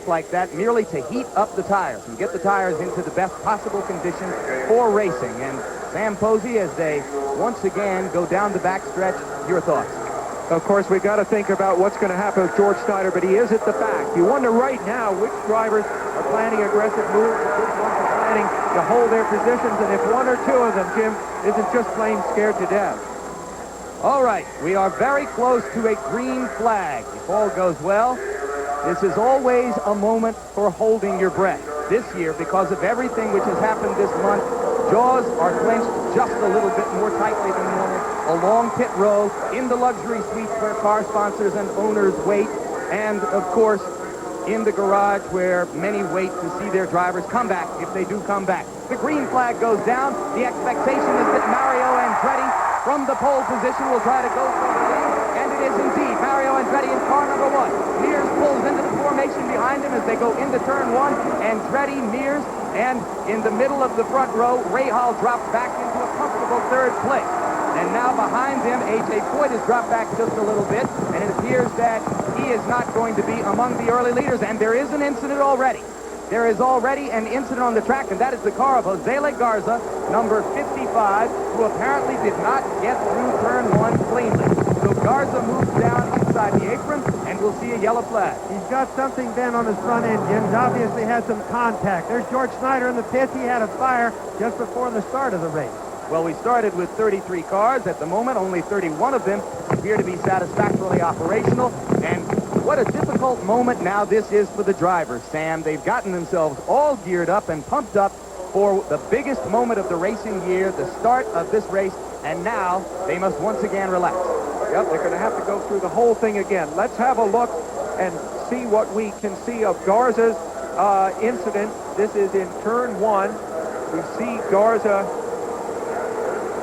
like that merely to heat up the tires and get the tires into the best possible condition for racing. And Sam Posey, as they once again go down the backstretch, your thoughts? Of course, we've got to think about what's going to happen with George Snyder, but he is at the back. You wonder right now which drivers are planning aggressive moves, which ones are planning to hold their positions, and if one or two of them, Jim, isn't just plain scared to death. All right, we are very close to a green flag. If all goes well, this is always a moment for holding your breath. This year, because of everything which has happened this month, jaws are clenched just a little bit more tightly than normal. Along pit row, in the luxury suites where car sponsors and owners wait, and, of course, in the garage where many wait to see their drivers come back, if they do come back. The green flag goes down. The expectation is that Mario Andretti, from the pole position, will try to go for the lead, and it is indeed Mario Andretti in car number 1. Mears pulls into the formation behind him as they go into turn 1. Andretti, Mears, and in the middle of the front row, Rahal drops back into a comfortable third place. And now behind him, A.J. Foyt has dropped back just a little bit, and it appears that he is not going to be among the early leaders, and there is an incident already. There is already an incident on the track, and that is the car of Jose Garza, number 55, who apparently did not get through turn 1 cleanly. So Garza moves down inside the apron, and we'll see a yellow flag. He's got something bent on his front end, Jim. He's obviously had some contact. There's George Snyder in the pits. He had a fire just before the start of the race. Well, we started with 33 cars. At the moment, only 31 of them appear to be satisfactorily operational. And what a difficult moment now this is for the drivers, Sam. They've gotten themselves all geared up and pumped up for the biggest moment of the racing year, the start of this race, and now they must once again relax. Yep, they're going to have to go through the whole thing again. Let's have a look and see what we can see of Garza's incident. This is in turn 1. We see Garza.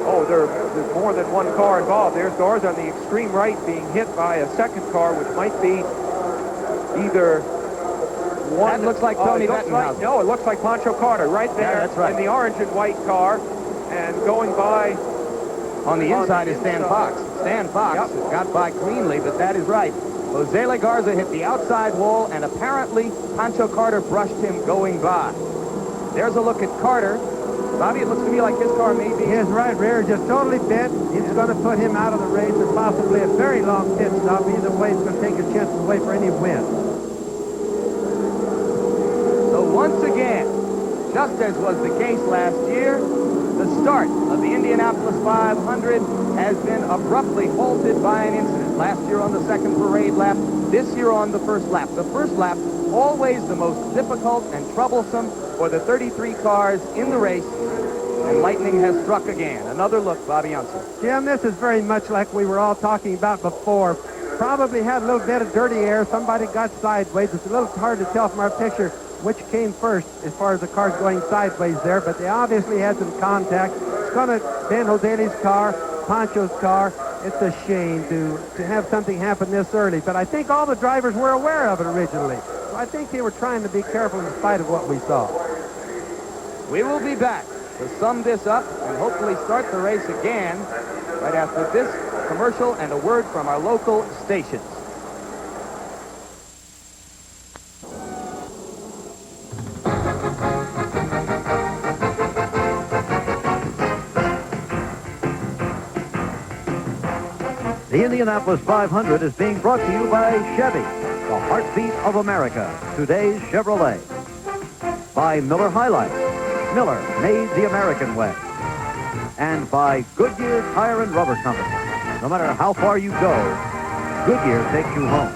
Oh, there's more than one car involved. There's Garza on the extreme right being hit by a second car, which might be either one. That looks like Tony Bettenhausen. No, it looks like Pancho Carter right there. Yeah, that's right. In the orange and white car. And going by... On the inside is Stan Fox. Stan Fox got by cleanly, but that is right. Jose Garza hit the outside wall, and apparently Pancho Carter brushed him going by. There's a look at Carter. Bobby, it looks to me like his car may be... His right rear is just totally bent. It's going to put him out of the race and possibly a very long pit stop. Either way, it's going to take your chances away for any win. So once again, just as was the case last year, the start of the Indianapolis 500 has been abruptly halted by an incident. Last year on the second parade lap, this year on the first lap. The first lap, always the most difficult and troublesome for the 33 cars in the race, and lightning has struck again. Another look, Bobby Unser. Jim, this is very much like we were all talking about before. Probably had a little bit of dirty air. Somebody got sideways. It's a little hard to tell from our picture which came first as far as the cars going sideways there, but they obviously had some contact. It's going to Ben Jose's car, Pancho's car. It's a shame to have something happen this early, but I think all the drivers were aware of it originally. So I think they were trying to be careful in spite of what we saw. We will be back to sum this up and hopefully start the race again right after this commercial and a word from our local stations. The Indianapolis 500 is being brought to you by Chevy, the heartbeat of America, today's Chevrolet. By Miller High Life, Miller made the American way. And by Goodyear Tire and Rubber Company. No matter how far you go, Goodyear takes you home.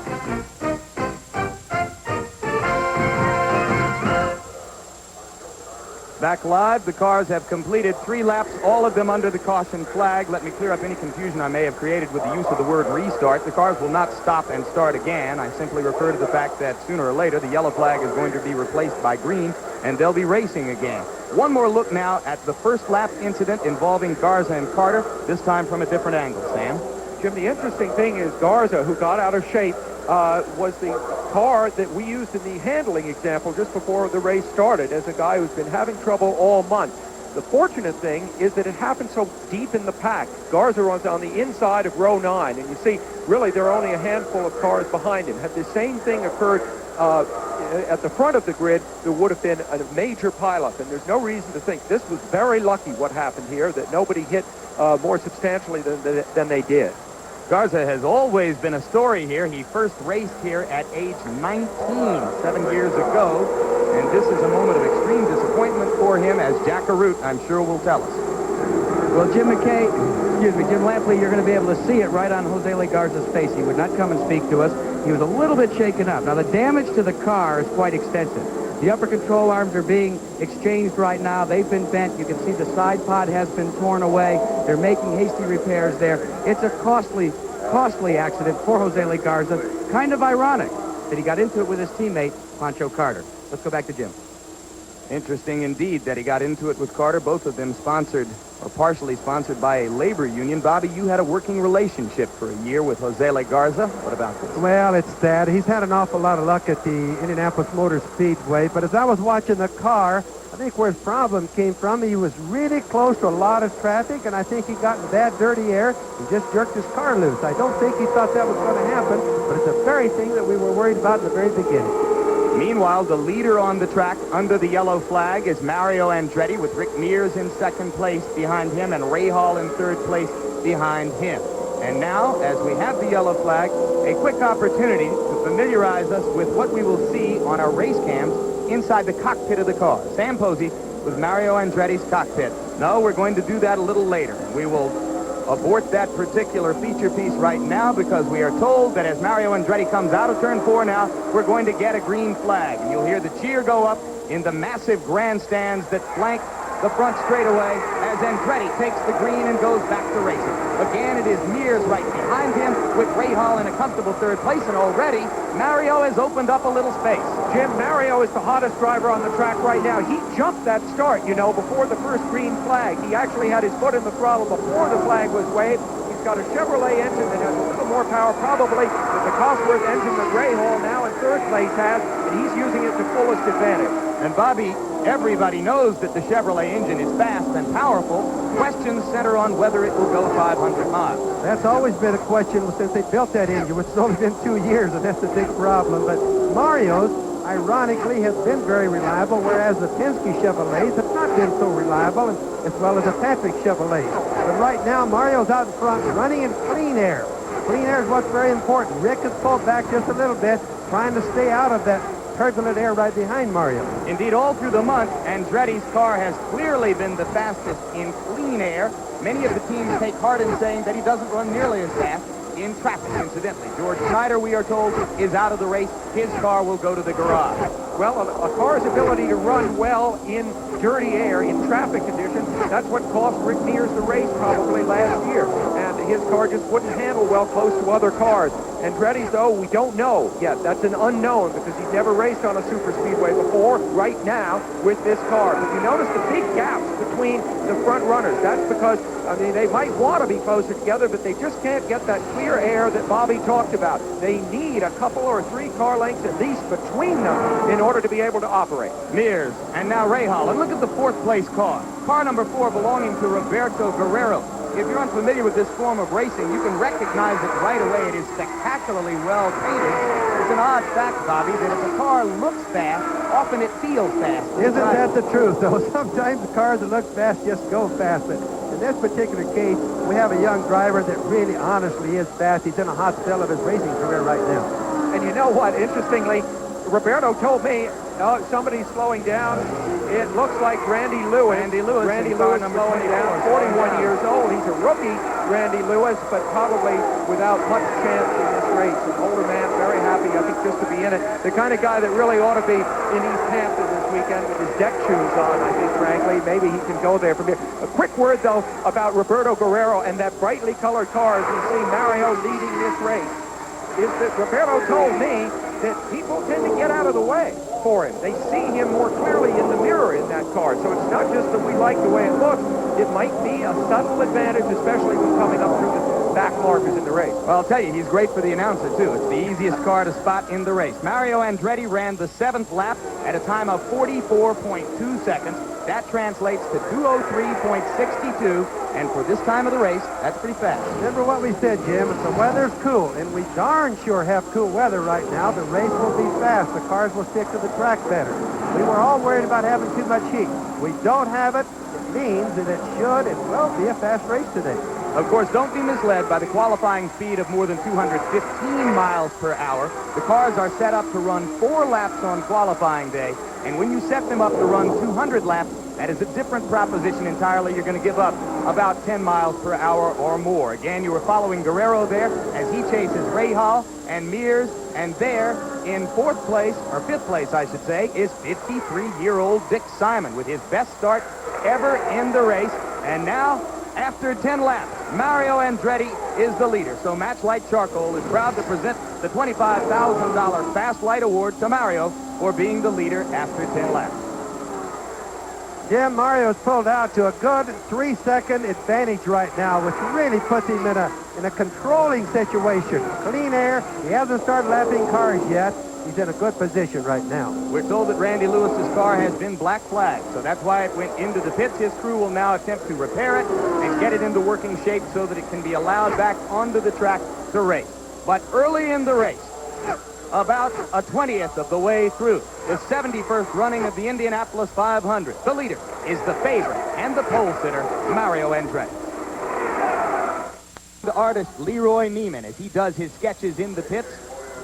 Back live, the cars have completed 3 laps, all of them under the caution flag. Let me clear up any confusion I may have created with the use of the word restart. The cars will not stop and start again. I simply refer to the fact that sooner or later the yellow flag is going to be replaced by green, and they'll be racing again. One more look now at the first lap incident involving Garza and Carter, this time from a different angle. Sam? Jim, the interesting thing is Garza, who got out of shape, was the car that we used in the handling example just before the race started as a guy who's been having trouble all month. The fortunate thing is that it happened so deep in the pack. Garza was on the inside of row 9, and you see, really, there are only a handful of cars behind him. Had the same thing occurred at the front of the grid, there would have been a major pileup, and there's no reason to think this was very lucky what happened here, that nobody hit more substantially than they did. Garza has always been a story here. He first raced here at age 19, 7 years ago, and this is a moment of extreme disappointment for him, as Jack Arute, I'm sure, will tell us. Well, Jim Lampley, you're going to be able to see it right on Jose Le Garza's face. He would not come and speak to us. He was a little bit shaken up. Now, the damage to the car is quite extensive. The upper control arms are being exchanged right now. They've been bent. You can see the side pod has been torn away. They're making hasty repairs there. It's a costly accident for Jose Le Garza. Kind of ironic that he got into it with his teammate, Pancho Carter. Let's go back to Jim. Interesting indeed that he got into it with Carter, both of them sponsored or partially sponsored by a labor union. Bobby, you had a working relationship for a year with Jose Le Garza. What about this? Well, it's sad. He's had an awful lot of luck at the Indianapolis Motor Speedway, but as I was watching the car, I think where his problem came from, he was really close to a lot of traffic, and I think he got in bad, dirty air and just jerked his car loose. I don't think he thought that was going to happen, but it's the very thing that we were worried about in the very beginning. Meanwhile, the leader on the track under the yellow flag is Mario Andretti, with Rick Mears in second place behind him and Ray Hall in third place behind him. And now, as we have the yellow flag, a quick opportunity to familiarize us with what we will see on our race cams inside the cockpit of the car. Sam Posey with Mario Andretti's cockpit. No, we're going to do that a little later. We will abort that particular feature piece right now, because we are told that as Mario Andretti comes out of turn 4 now, we're going to get a green flag. And you'll hear the cheer go up in the massive grandstands that flank the front straightaway as Andretti takes the green and goes back to racing. Again, it is Mears right behind him with Ray Hall in a comfortable third place, and already Mario has opened up a little space. Jim, Mario is the hottest driver on the track right now. He jumped that start, before the first green flag. He actually had his foot in the throttle before the flag was waved. He's got a Chevrolet engine that has a little more power, probably, than the Cosworth engine that Ray Hall now in third place has, and he's using it to fullest advantage. And Bobby, everybody knows that the Chevrolet engine is fast and powerful. Questions center on whether it will go 500 miles. That's always been a question since they built that engine, which has only been 2 years, and that's a big problem. But Mario's, ironically, has been very reliable, whereas the Penske Chevrolets have not been so reliable, as well as the Patrick Chevrolet. But right now, Mario's out in front, running in clean air. Clean air is what's very important. Rick has pulled back just a little bit, trying to stay out of that turbulent air right behind Mario. Indeed, all through the month, Andretti's car has clearly been the fastest in clean air. Many of the teams take heart in saying that he doesn't run nearly as fast in traffic, incidentally. George Snyder, we are told, is out of the race. His car will go to the garage. Well, a car's ability to run well in dirty air, in traffic conditions, that's what cost Rick Mears the race probably last year. And his car just wouldn't handle well close to other cars. Andretti's, though, we don't know yet. That's an unknown, because he's never raced on a super speedway before, right now, with this car. But you notice the big gaps between the front runners. That's because, they might want to be closer together, but they just can't get that clear air that Bobby talked about. They need a couple or 3 car lengths at least between them in order to be able to operate. Mears, and now Ray Hall. And look at the 4th place car. Car number 4 belonging to Roberto Guerrero. If you're unfamiliar with this form of racing, you can recognize it right away. It is spectacularly well painted. It's an odd fact, Bobby, that if a car looks fast, often it feels fast. Isn't that the truth, though? Sometimes the cars that look fast just go fast. But in this particular case, we have a young driver that really honestly is fast. He's in a hot spell of his racing career right now. And you know what? Interestingly, Roberto told me, somebody's slowing down. It looks like Randy Lewis. Randy Lewis slowing down, 41 years old. He's a rookie, Randy Lewis, but probably without much chance in this race. An older man, very happy, I think, just to be in it. The kind of guy that really ought to be in East Hampton this weekend with his deck shoes on, I think, frankly. Maybe he can go there from here. A quick word, though, about Roberto Guerrero and that brightly colored car as we see Mario leading this race, is that Roberto told me that people tend to get out of the way for him. They see him more clearly in the mirror in that car. So it's not just that we like the way it looks. It might be a subtle advantage, especially when coming up through the back markers in the race. Well, I'll tell you, he's great for the announcer, too. It's the easiest car to spot in the race. Mario Andretti ran the 7th lap at a time of 44.2 seconds. That translates to 2:03.62, and for this time of the race, that's pretty fast. Remember what we said, Jim, if the weather's cool, and we darn sure have cool weather right now, the race will be fast. The cars will stick to the track better. We were all worried about having too much heat. We don't have it. It means that it should and will be a fast race today. Of course, don't be misled by the qualifying speed of more than 215 miles per hour. The cars are set up to run 4 laps on qualifying day, and when you set them up to run 200 laps, that is a different proposition entirely. You're going to give up about 10 miles per hour or more. Again, you were following Guerrero there as he chases Rahal and Mears, and there in 4th place, or 5th place, I should say, is 53-year-old Dick Simon with his best start ever in the race. And now, after 10 laps, Mario Andretti is the leader. So Matchlight Charcoal is proud to present the $25,000 Fast Light Award to Mario for being the leader after 10 laps. Jim, Mario's pulled out to a good 3-second advantage right now, which really puts him in a controlling situation. Clean air. He hasn't started lapping cars yet. He's in a good position right now. We're told that Randy Lewis's car has been black flagged, so that's why it went into the pits. His crew will now attempt to repair it and get it into working shape so that it can be allowed back onto the track to race. But early in the race, about a 20th of the way through the 71st running of the Indianapolis 500, the leader is the favorite and the pole sitter, Mario Andretti. The artist Leroy Neiman, as he does his sketches in the pits,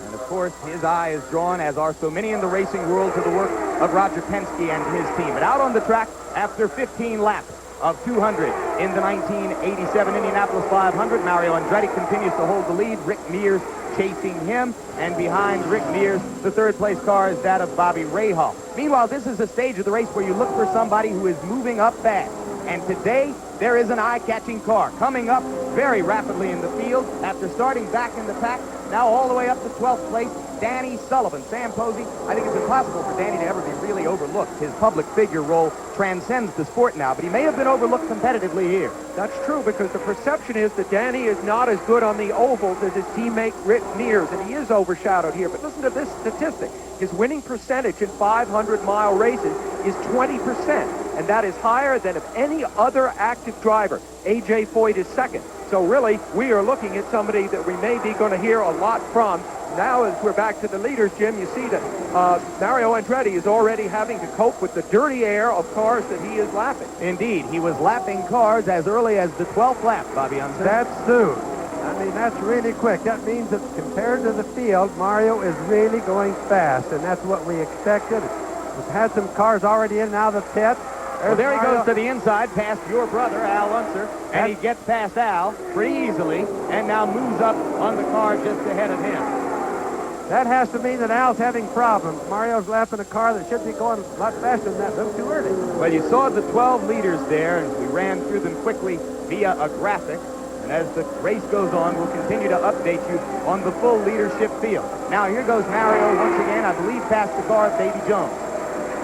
and of course his eye is drawn, as are so many in the racing world, to the work of Roger Penske and his team. But out on the track, after 15 laps of 200 in the 1987 Indianapolis 500, Mario Andretti continues to hold the lead. Rick Mears chasing him, and behind Rick Mears, the 3rd place car is that of Bobby Rahal. Meanwhile, this is a stage of the race where you look for somebody who is moving up fast. And today, there is an eye-catching car coming up very rapidly in the field after starting back in the pack, now all the way up to 12th place, Danny Sullivan. Sam Posey, I think it's impossible for Danny to ever be really overlooked. His public figure role transcends the sport now, but he may have been overlooked competitively here. That's true, because the perception is that Danny is not as good on the ovals as his teammate Rick Mears, and he is overshadowed here. But listen to this statistic. His winning percentage in 500-mile races is 20%, and that is higher than of any other active driver. A.J. Foyt is 2nd. So really, we are looking at somebody that we may be going to hear a lot from. Now, as we're back to the leaders, Jim, you see that Mario Andretti is already having to cope with the dirty air of cars that he is lapping. Indeed, he was lapping cars as early as the 12th lap, Bobby Unser. That's soon. I mean, that's really quick. That means that compared to the field, Mario is really going fast, and that's what we expected. We've had some cars already in and out of the pit. Well, there he goes to the inside, past your brother, Al Unser, and he gets past Al pretty easily, and now moves up on the car just ahead of him. That has to mean that Al's having problems. Mario's lapping a car that should be going a lot faster than that, a little too early. Well, you saw the 12 leaders there, and we ran through them quickly via a graphic. And as the race goes on, we'll continue to update you on the full leadership field. Now, here goes Mario once again, I believe, past the car of Davy Jones.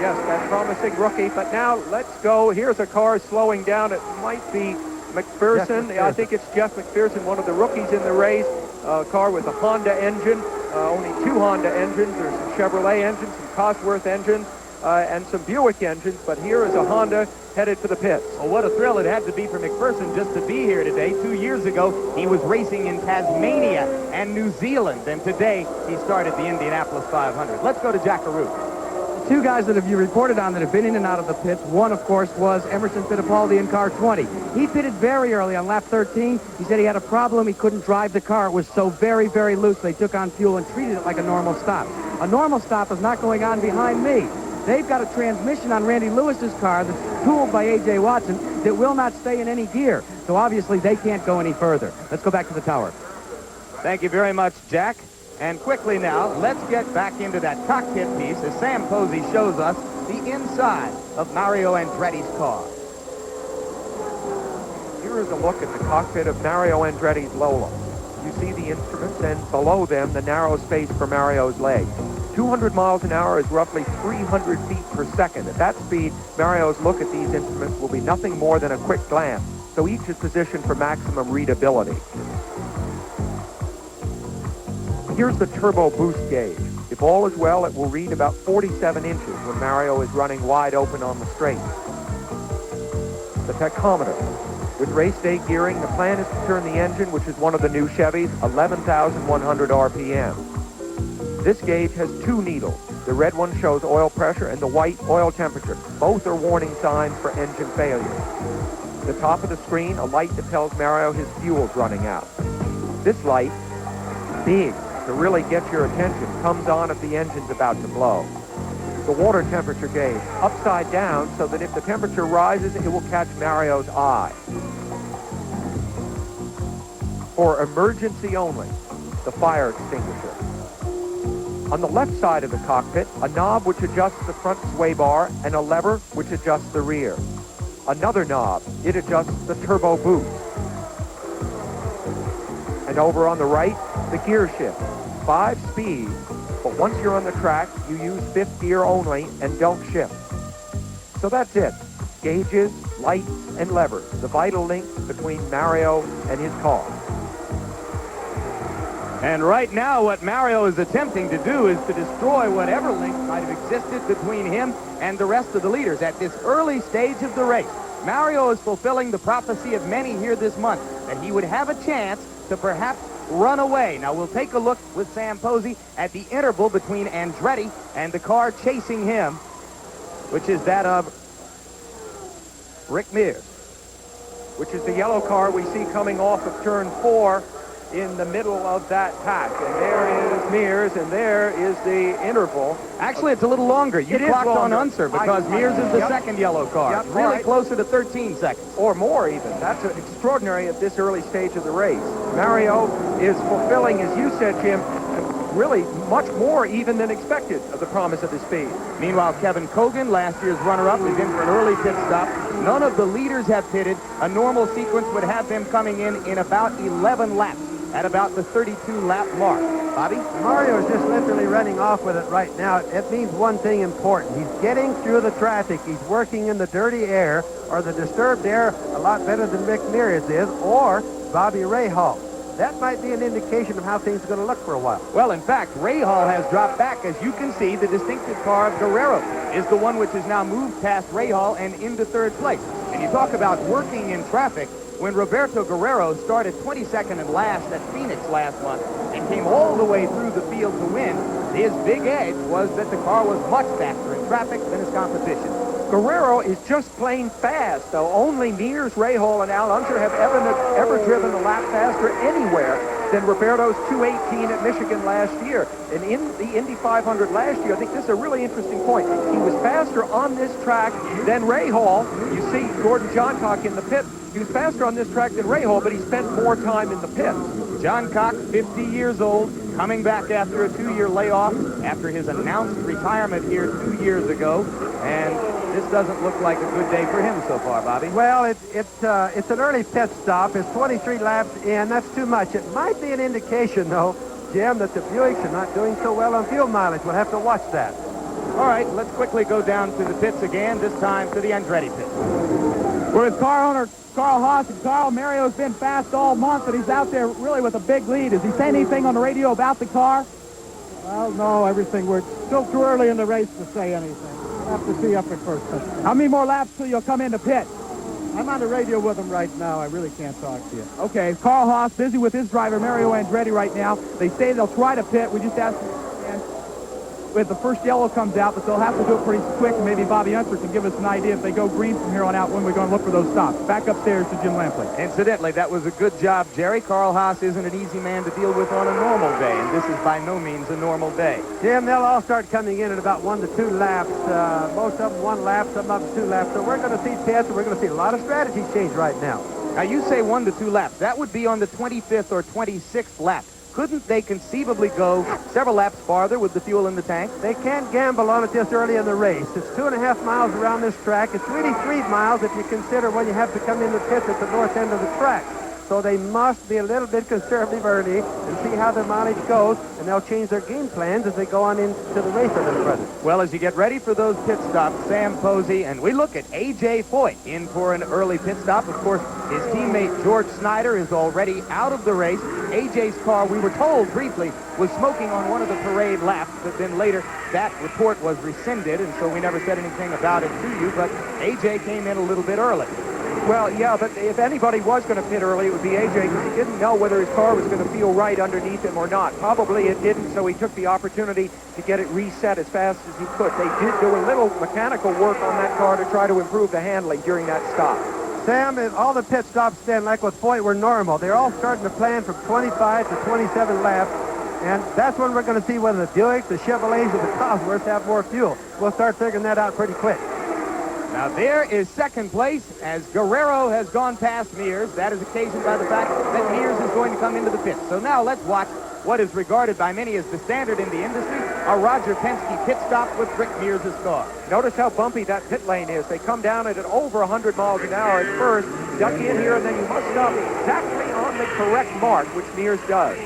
Yes, that promising rookie. But now let's go. Here's a car slowing down. It might be McPherson. I think it's Jeff McPherson, one of the rookies in the race. A car with a Honda engine. Only 2 Honda engines. There's some Chevrolet engines, some Cosworth engines, and some Buick engines. But here is a Honda headed for the pits. Well, what a thrill it had to be for McPherson just to be here today. 2 years ago, he was racing in Tasmania and New Zealand. And today, he started the Indianapolis 500. Let's go to Jack Carew. 2 guys that you reported on that have been in and out of the pits. One, of course, was Emerson Fittipaldi in car 20. He pitted very early on lap 13. He said he had a problem. He couldn't drive the car. It was so very, very loose. They took on fuel and treated it like a normal stop. A normal stop is not going on behind me. They've got a transmission on Randy Lewis's car that's tooled by A.J. Watson that will not stay in any gear. So obviously they can't go any further. Let's go back to the tower. Thank you very much, Jack. And quickly now, let's get back into that cockpit piece as Sam Posey shows us the inside of Mario Andretti's car. Here is a look at the cockpit of Mario Andretti's Lola. You see the instruments, and below them, the narrow space for Mario's legs. 200 miles an hour is roughly 300 feet per second. At that speed, Mario's look at these instruments will be nothing more than a quick glance. so each is positioned for maximum readability. Here's the turbo boost gauge. If all is well, it will read about 47 inches when Mario is running wide open on the straight. The tachometer. With race day gearing, the plan is to turn the engine, which is one of the new Chevys, 11,100 RPM. This gauge has two needles. The red one shows oil pressure and the white oil temperature. Both are warning signs for engine failure. At the top of the screen, a light that tells Mario his fuel's running out. This light, big, to really get your attention, comes on if the engine's about to blow. The water temperature gauge, upside down so that if the temperature rises, it will catch Mario's eye. For emergency only, the fire extinguisher. On the left side of the cockpit, a knob which adjusts the front sway bar and a lever which adjusts the rear. Another knob, it adjusts the turbo boost. And over on the right, the gear shift. 5 speeds, but once you're on the track, you use 5th gear only and don't shift. So that's it. Gauges, lights, and levers, the vital link between Mario and his car. And right now, what Mario is attempting to do is to destroy whatever link might have existed between him and the rest of the leaders at this early stage of the race. Mario is fulfilling the prophecy of many here this month, that he would have a chance to perhaps run away. Now, we'll take a look with Sam Posey at the interval between Andretti and the car chasing him, which is that of Rick Mears. Which is the yellow car we see coming off of turn 4 in the middle of that pack. And there is Mears, and there is the interval. Actually, it's a little longer. You clocked on Unser because Mears is the Yep. second yellow car. Yep, really right. closer to 13 seconds. Or more even. That's extraordinary at this early stage of the race. Mario is fulfilling, as you said, Jim, really much more even than expected of the promise of his speed. Meanwhile, Kevin Kogan, last year's runner-up, is in for an early pit stop. None of the leaders have pitted. A normal sequence would have them coming in about 11 laps at about the 32-lap mark. Bobby? Mario is just literally running off with it right now. It means one thing important. He's getting through the traffic. He's working in the dirty air or the disturbed air a lot better than Rick Mears is, or Bobby Rahal. That might be an indication of how things are going to look for a while. Well, in fact, Rahal has dropped back. As you can see, the distinctive car of Guerrero is the one which has now moved past Rahal and into third place. And you talk about working in traffic. When Roberto Guerrero started 22nd and last at Phoenix last month and came all the way through the field to win, his big edge was that the car was much faster in traffic than his competition. Guerrero is just plain fast, though. Only Mears, Rahal, and Al Unser have ever driven a lap faster anywhere than Roberto's 2:18 at Michigan last year. And in the Indy 500 last year, I think this is a really interesting point. He was faster on this track than Rahal. You see Gordon Johncock in the pit. He was faster on this track than Rahal, but he spent more time in the pit. John Cox, 50 years old, coming back after a 2-year layoff after his announced retirement here 2 years ago. And this doesn't look like a good day for him so far, Bobby. Well, it's an early pit stop. It's 23 laps in. That's too much. It might be an indication, though, Jim, that the Buicks are not doing so well on fuel mileage. We'll have to watch that. All right, let's quickly go down to the pits again, this time to the Andretti pit. We're with car owner Carl Haas. And Carl, Mario's been fast all month, and he's out there really with a big lead. Is he saying anything on the radio about the car? Well, no, everything. We're still too early in the race to say anything. We'll have to see up at first. How many more laps till you'll come into pit? I'm on the radio with him right now. I really can't talk to you. Okay, Carl Haas busy with his driver, Mario Andretti, right now. They say they'll try to pit. We just asked them if the first yellow comes out, but they'll have to do it pretty quick. Maybe Bobby Unser can give us an idea if they go green from here on out when we're going to look for those stops. Back upstairs to Jim Lampley. Incidentally, that was a good job, Jerry. Carl Haas isn't an easy man to deal with on a normal day, and this is by no means a normal day. Jim, they'll all start coming in at about 1 to 2 laps. Most of them 1 lap, some of them 2 laps. So we're going to see pits, and we're going to see a lot of strategy change right now. Now, you say 1 to 2 laps. That would be on the 25th or 26th lap. Couldn't they conceivably go several laps farther with the fuel in the tank? They can't gamble on it this early in the race. It's 2.5 miles around this track. It's really 3 miles if you consider when you have to come in the pits at the north end of the track. so they must be a little bit conservative early and see how their mileage goes, and they'll change their game plans as they go on into the race at the present. Well, as you get ready for those pit stops, Sam Posey, and we look at A.J. Foyt in for an early pit stop. Of course, his teammate George Snyder is already out of the race. A.J.'s car, we were told briefly, was smoking on one of the parade laps, but then later that report was rescinded, and so we never said anything about it to you, but A.J. came in a little bit early. Well, yeah, but if anybody was going to pit early, it would be A.J. because he didn't know whether his car was going to feel right underneath him or not. Probably it didn't, so he took the opportunity to get it reset as fast as he could. They did do a little mechanical work on that car to try to improve the handling during that stop. Sam, all the pit stops then, like with Foyt, were normal. They're all starting to plan from 25 to 27 laps, and that's when we're going to see whether the Buicks, the Chevrolets, or the Cosworths have more fuel. We'll start figuring that out pretty quick. Now there is second place as Guerrero has gone past Mears. That is occasioned by the fact that Mears is going to come into the pit. So now let's watch what is regarded by many as the standard in the industry, a Roger Penske pit stop with Rick Mears' car. Notice how bumpy that pit lane is. They come down at over 100 miles an hour at first, duck in here, and then you must stop exactly on the correct mark, which Mears does.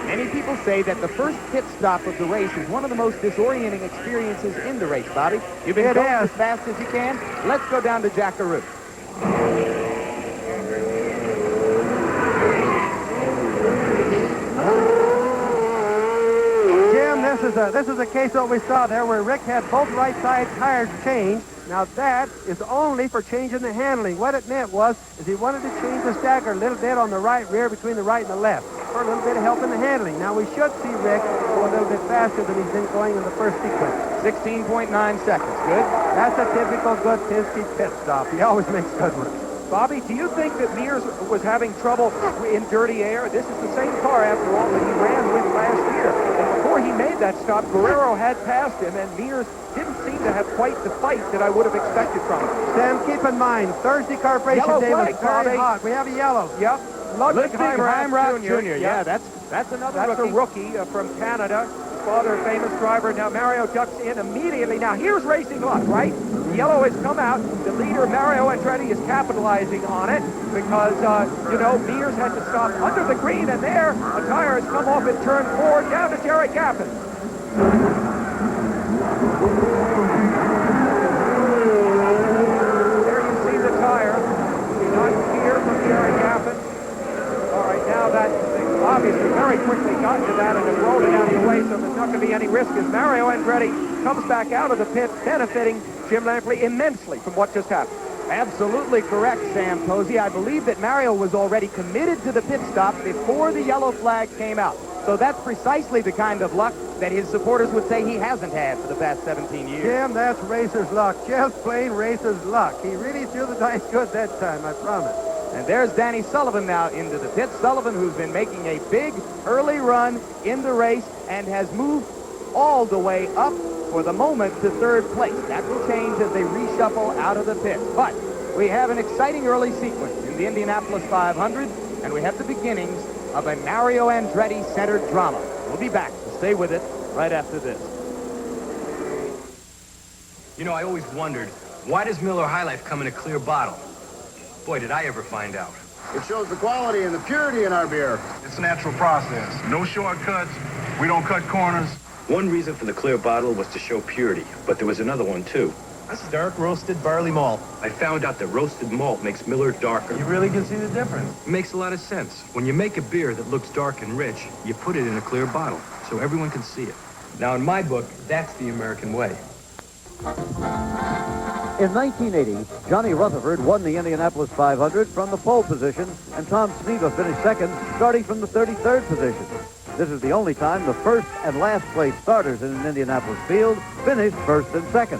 Many people say that the first pit stop of the race is one of the most disorienting experiences in the race, Bobby. You've been going as fast as you can. Let's go down to Jackaroo. Jim, this is a case of what we saw there where Rick had both right side tires changed. Now that is only for changing the handling. What it meant was he wanted to change the stacker a little bit on the right rear between the right and the left for a little bit of help in the handling. Now we should see Rick go a little bit faster than he's been going in the first sequence. 16.9 seconds. Good. That's a typical good Penske pit stop. He always makes good ones. Bobby, do you think that Mears was having trouble in dirty air? This is the same car, after all, that he ran with last year. And before he made that stop, Guerrero had passed him, and Mears didn't seem to have quite the fight that I would have expected from him. Sam, keep in mind, Thursday Corporation Yellow Day was flag, very Bobby. hot. We have a yellow. Yep. Ludwig Heimrach Jr. Jr. Yeah, that's another That's rookie. a rookie from Canada. His father, a famous driver. Now Mario ducks in immediately. Now here's racing luck, right? Yellow has come out. The leader, Mario Andretti, is capitalizing on it because, Mears had to stop under the green, and there a tire has come off in turn 4 down to Jerry Gaffin. There you see the tire. Not here from Jerry Gaffin. All right, now that they obviously very quickly got to that and have rolled it out of the way, so there's not going to be any risk as Mario Andretti comes back out of the pit, benefiting Jim Lampley immensely from what just happened. Absolutely correct, Sam Posey. I believe that Mario was already committed to the pit stop before the yellow flag came out. So that's precisely the kind of luck that his supporters would say he hasn't had for the past 17 years. Jim, that's racer's luck. Just plain racer's luck. He really threw the dice good that time, I promise. And there's Danny Sullivan now into the pit. Sullivan, who's been making a big early run in the race and has moved all the way up for the moment to third place. That will change as they reshuffle out of the pit. But we have an exciting early sequence in the Indianapolis 500, and we have the beginnings of a Mario Andretti-centered drama. We'll be back to stay with it right after this. You know, I always wondered, why does Miller High Life come in a clear bottle? Boy, did I ever find out. It shows the quality and the purity in our beer. It's a natural process. No shortcuts. We don't cut corners. One reason for the clear bottle was to show purity, but there was another one, too. That's dark roasted barley malt. I found out that roasted malt makes Miller darker. You really can see the difference. It makes a lot of sense. When you make a beer that looks dark and rich, you put it in a clear bottle, so everyone can see it. Now, in my book, that's the American way. In 1980, Johnny Rutherford won the Indianapolis 500 from the pole position, and Tom Sneva finished second, starting from the 33rd position. This is the only time the first and last place starters in an Indianapolis field finished first and second.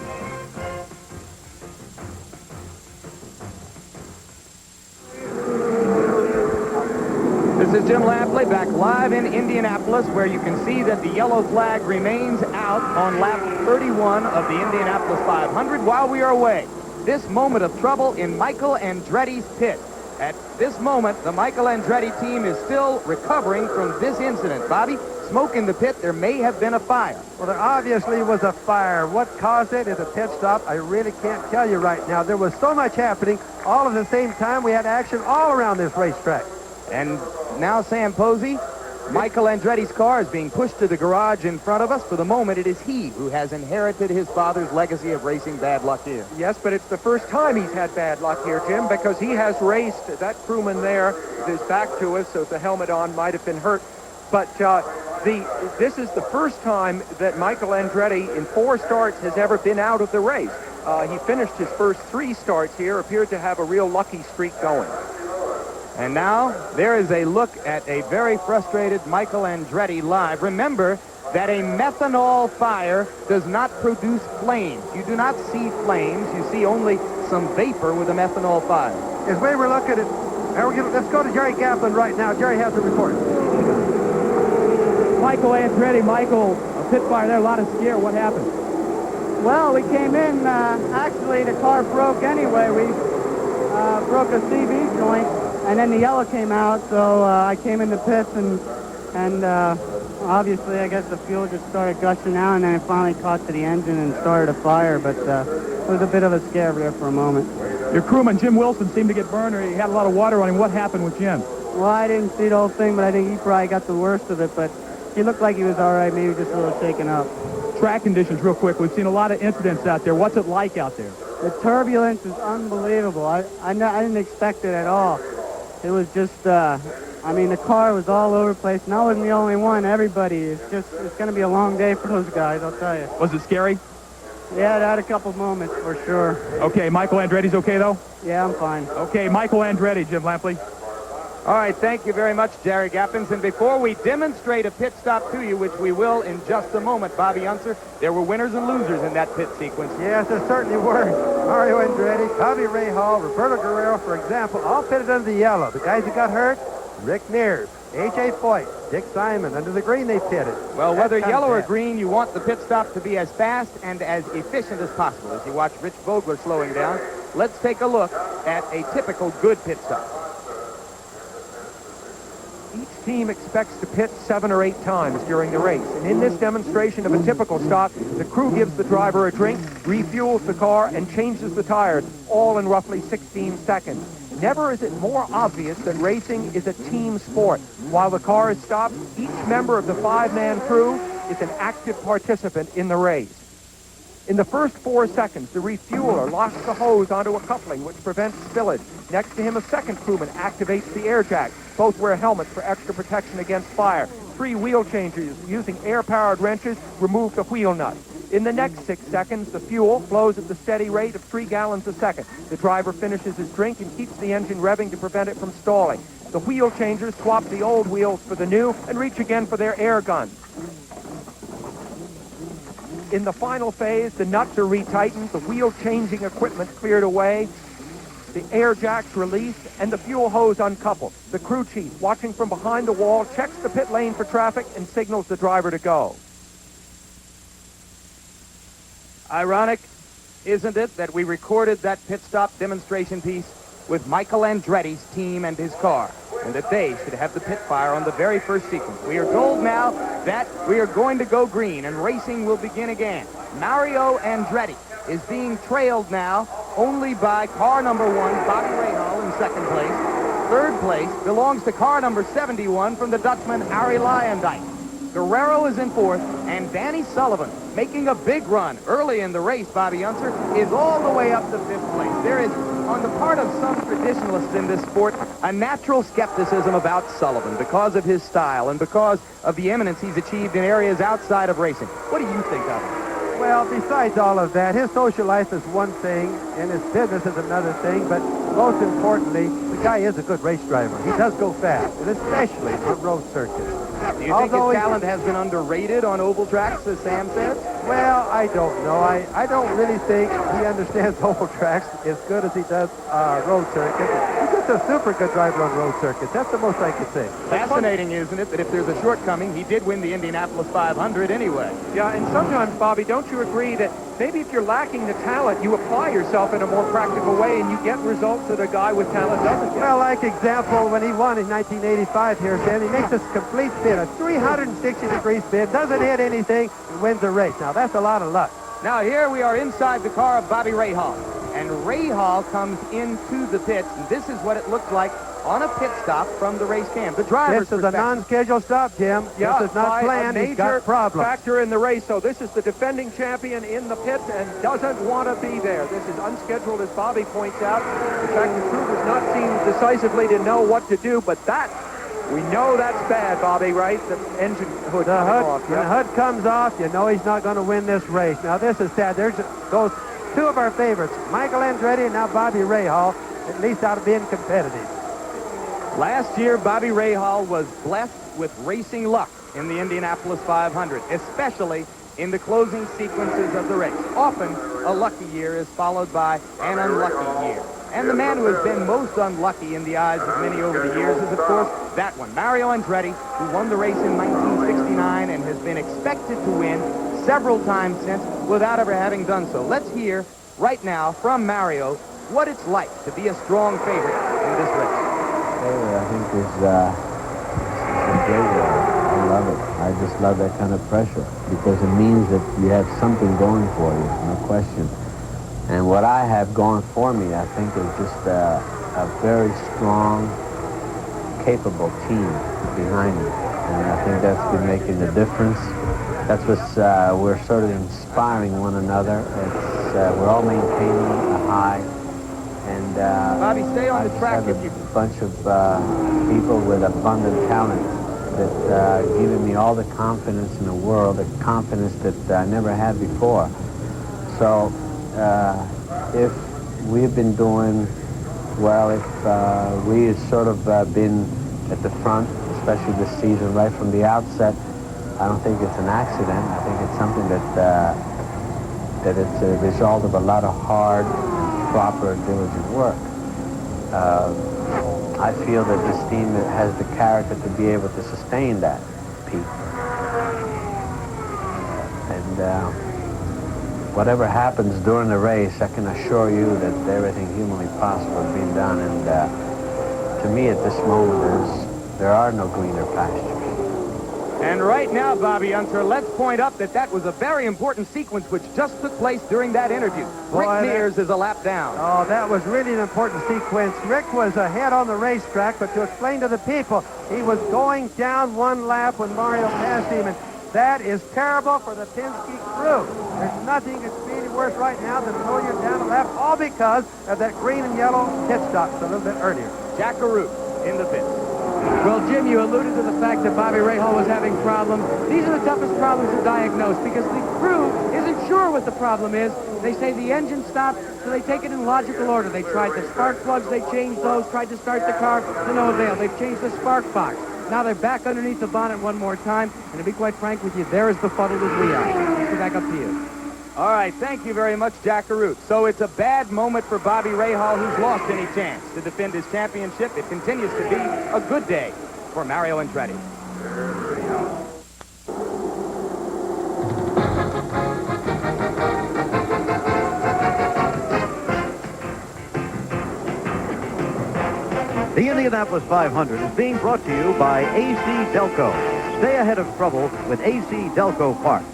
This is Jim Lampley back live in Indianapolis, where you can see that the yellow flag remains out on lap 31 of the Indianapolis 500 while we are away. This moment of trouble in Michael Andretti's pit. At this moment, the Michael Andretti team is still recovering from this incident. Bobby, smoke in the pit. There may have been a fire. Well, there obviously was a fire. What caused it is a pit stop. I really can't tell you right now. There was so much happening. All at the same time, we had action all around this racetrack. And now, Sam Posey, Michael Andretti's car is being pushed to the garage in front of us. For the moment, it is he who has inherited his father's legacy of racing bad luck here. Yes, but it's the first time he's had bad luck here, Jim, because he has raced. That crewman there with his back to us, so the helmet on might have been hurt. But this is the first time that Michael Andretti in 4 starts has ever been out of the race. He finished his first 3 starts here, appeared to have a real lucky streak going. And now there is a look at a very frustrated Michael Andretti live. Remember that a methanol fire does not produce flames. You do not see flames. You see only some vapor with a methanol fire. As we were looking at, let's go to Jerry Gaplin right now. Jerry has the report. Michael Andretti, a pit fire there, a lot of scare. What happened? Well, we came in, actually the car broke anyway. We broke a CV joint, and then the yellow came out, so I came in the pits, and obviously I guess the fuel just started gushing out, and then it finally caught to the engine and started a fire, but it was a bit of a scare there for a moment. Your crewman, Jim Wilson, seemed to get burned, or he had a lot of water on him. What happened with Jim? Well, I didn't see the whole thing, but I think he probably got the worst of it, but he looked like he was all right, maybe just a little shaken up. Track conditions, real quick. We've seen a lot of incidents out there. What's it like out there? The turbulence is unbelievable. I didn't expect it at all. It was just, the car was all over the place, and I wasn't the only one. Everybody, it's going to be a long day for those guys, I'll tell you. Was it scary? Yeah, it had a couple moments for sure. Okay, Michael Andretti's okay, though? Yeah, I'm fine. Okay, Michael Andretti, Jim Lampley. All right, thank you very much, Jerry Gappins. And before we demonstrate a pit stop to you, which we will in just a moment, Bobby Unser, there were winners and losers in that pit sequence. Yes, there certainly were. Mario Andretti, Bobby Rahal, Roberto Guerrero, for example, all pitted under the yellow. The guys who got hurt, Rick Mears, A.J. Foyt, Dick Simon. Under the green, they pitted. Well, whether yellow or green, you want the pit stop to be as fast and as efficient as possible. As you watch Rich Vogler slowing down, let's take a look at a typical good pit stop. Each team expects to pit 7 or 8 times during the race. And in this demonstration of a typical stop, the crew gives the driver a drink, refuels the car, and changes the tires, all in roughly 16 seconds. Never is it more obvious that racing is a team sport. While the car is stopped, each member of the 5-man crew is an active participant in the race. In the first 4 seconds, the refueler locks the hose onto a coupling, which prevents spillage. Next to him, a second crewman activates the air jack. Both wear helmets for extra protection against fire. 3 wheel changers using air-powered wrenches remove the wheel nut. In the next 6 seconds, the fuel flows at the steady rate of 3 gallons a second. The driver finishes his drink and keeps the engine revving to prevent it from stalling. The wheel changers swap the old wheels for the new and reach again for their air guns. In the final phase, the nuts are retightened, the wheel-changing equipment cleared away, the air jacks released, and the fuel hose uncoupled. The crew chief, watching from behind the wall, checks the pit lane for traffic and signals the driver to go. Ironic, isn't it, that we recorded that pit stop demonstration piece with Michael Andretti's team and his car, and that they should have the pit fire on the very first sequence. We are told now that we are going to go green and racing will begin again. Mario Andretti is being trailed now only by car number 1, Bobby Rahal, in second place. Third place belongs to car number 71 from the Dutchman Arie Luyendyk. Guerrero is in fourth, and Danny Sullivan, making a big run early in the race, Bobby Unser, is all the way up to 5th place. There is, on the part of some traditionalists in this sport, a natural skepticism about Sullivan because of his style and because of the eminence he's achieved in areas outside of racing. What do you think of him? Well, besides all of that, his social life is one thing, and his business is another thing, but most importantly, the guy is a good race driver. He does go fast, and especially on road circuits. Do you think his talent has been underrated on oval tracks, as Sam says? Well, I don't know. I don't really think he understands oval tracks as good as he does road circuits. He's just a super good driver on road circuits. That's the most I could say. Fascinating, isn't it, that if there's a shortcoming, he did win the Indianapolis 500 anyway. Yeah, and sometimes, Bobby, don't you agree that maybe if you're lacking the talent, you apply yourself in a more practical way and you get results that a guy with talent doesn't get? Well, like example, when he won in 1985 here, Sam, he makes this complete spin, a 360-degree spin, doesn't hit anything, and wins the race. Now, that's a lot of luck. Now, here we are inside the car of Bobby Rahal. And and Rahal comes into the pits, and this is what it looks like on a pit stop from the race cam. The driver's This is a non-scheduled stop, Jim. Yeah, this is not planned. a He's got major problems. factor in the race. So this is the defending champion in the pits and doesn't want to be there. This is unscheduled, as Bobby points out. In fact, the crew does not seem decisively to know what to do, but that, we know that's bad, Bobby, right? The engine hood coming off. When the hood comes off, you know he's not going to win this race. Now, this is sad. There's those two of our favorites, Michael Andretti and now Bobby Rahal, at least out of being competitive. Last year, Bobby Rahal was blessed with racing luck in the Indianapolis 500, especially in the closing sequences of the race. Often, a lucky year is followed by an unlucky year. And the man who has been most unlucky in the eyes of many over the years is, of course, that one, Mario Andretti, who won the race in 1969 and has been expected to win several times since without ever having done so. Let's hear right now from Mario what it's like to be a strong favorite in this race. I think it's a great ride. I love it. I just love that kind of pressure because it means that you have something going for you, no question. And what I have going for me, I think, is just a very strong, capable team behind me. And I think that's been making the difference. That's what's, we're sort of inspiring one another. It's, we're all maintaining a high. And Bobby, stay on the track if you... a bunch of people with abundant talent that given me all the confidence in the world, the confidence that I never had before. So if we've been doing well, if we had sort of been at the front, especially this season, right from the outset, I don't think it's an accident. I think it's something that it's a result of a lot of hard, proper, diligent work. I feel that this team has the character to be able to sustain that peak. And whatever happens during the race, I can assure you that everything humanly possible has been done. And to me, at this moment, there are no greener pastures. And right now, Bobby Unser, let's point up that was a very important sequence which just took place during that interview. Rick Mears is a lap down. Oh, that was really an important sequence. Rick was ahead on the racetrack, but to explain to the people, he was going down one lap when Mario passed him, and that is terrible for the Penske crew. There's nothing that's really worse right now than to know you're down a lap, all because of that green and yellow pit stops a little bit earlier. Jack Arute in the pits. Well, Jim, you alluded to the fact that Bobby Rahal was having problems. These are the toughest problems to diagnose because the crew isn't sure what the problem is. They say the engine stopped, so they take it in logical order. They tried the spark plugs, they changed those, tried to start the car, to no avail. They've changed the spark box. Now they're back underneath the bonnet one more time, and to be quite frank with you, they're as befuddled as we are. Let's back up to you. All right, thank you very much, Jack Arute. So it's a bad moment for Bobby Rahal, who's lost any chance to defend his championship. It continues to be a good day for Mario Andretti. The Indianapolis 500 is being brought to you by AC Delco. Stay ahead of trouble with AC Delco parts.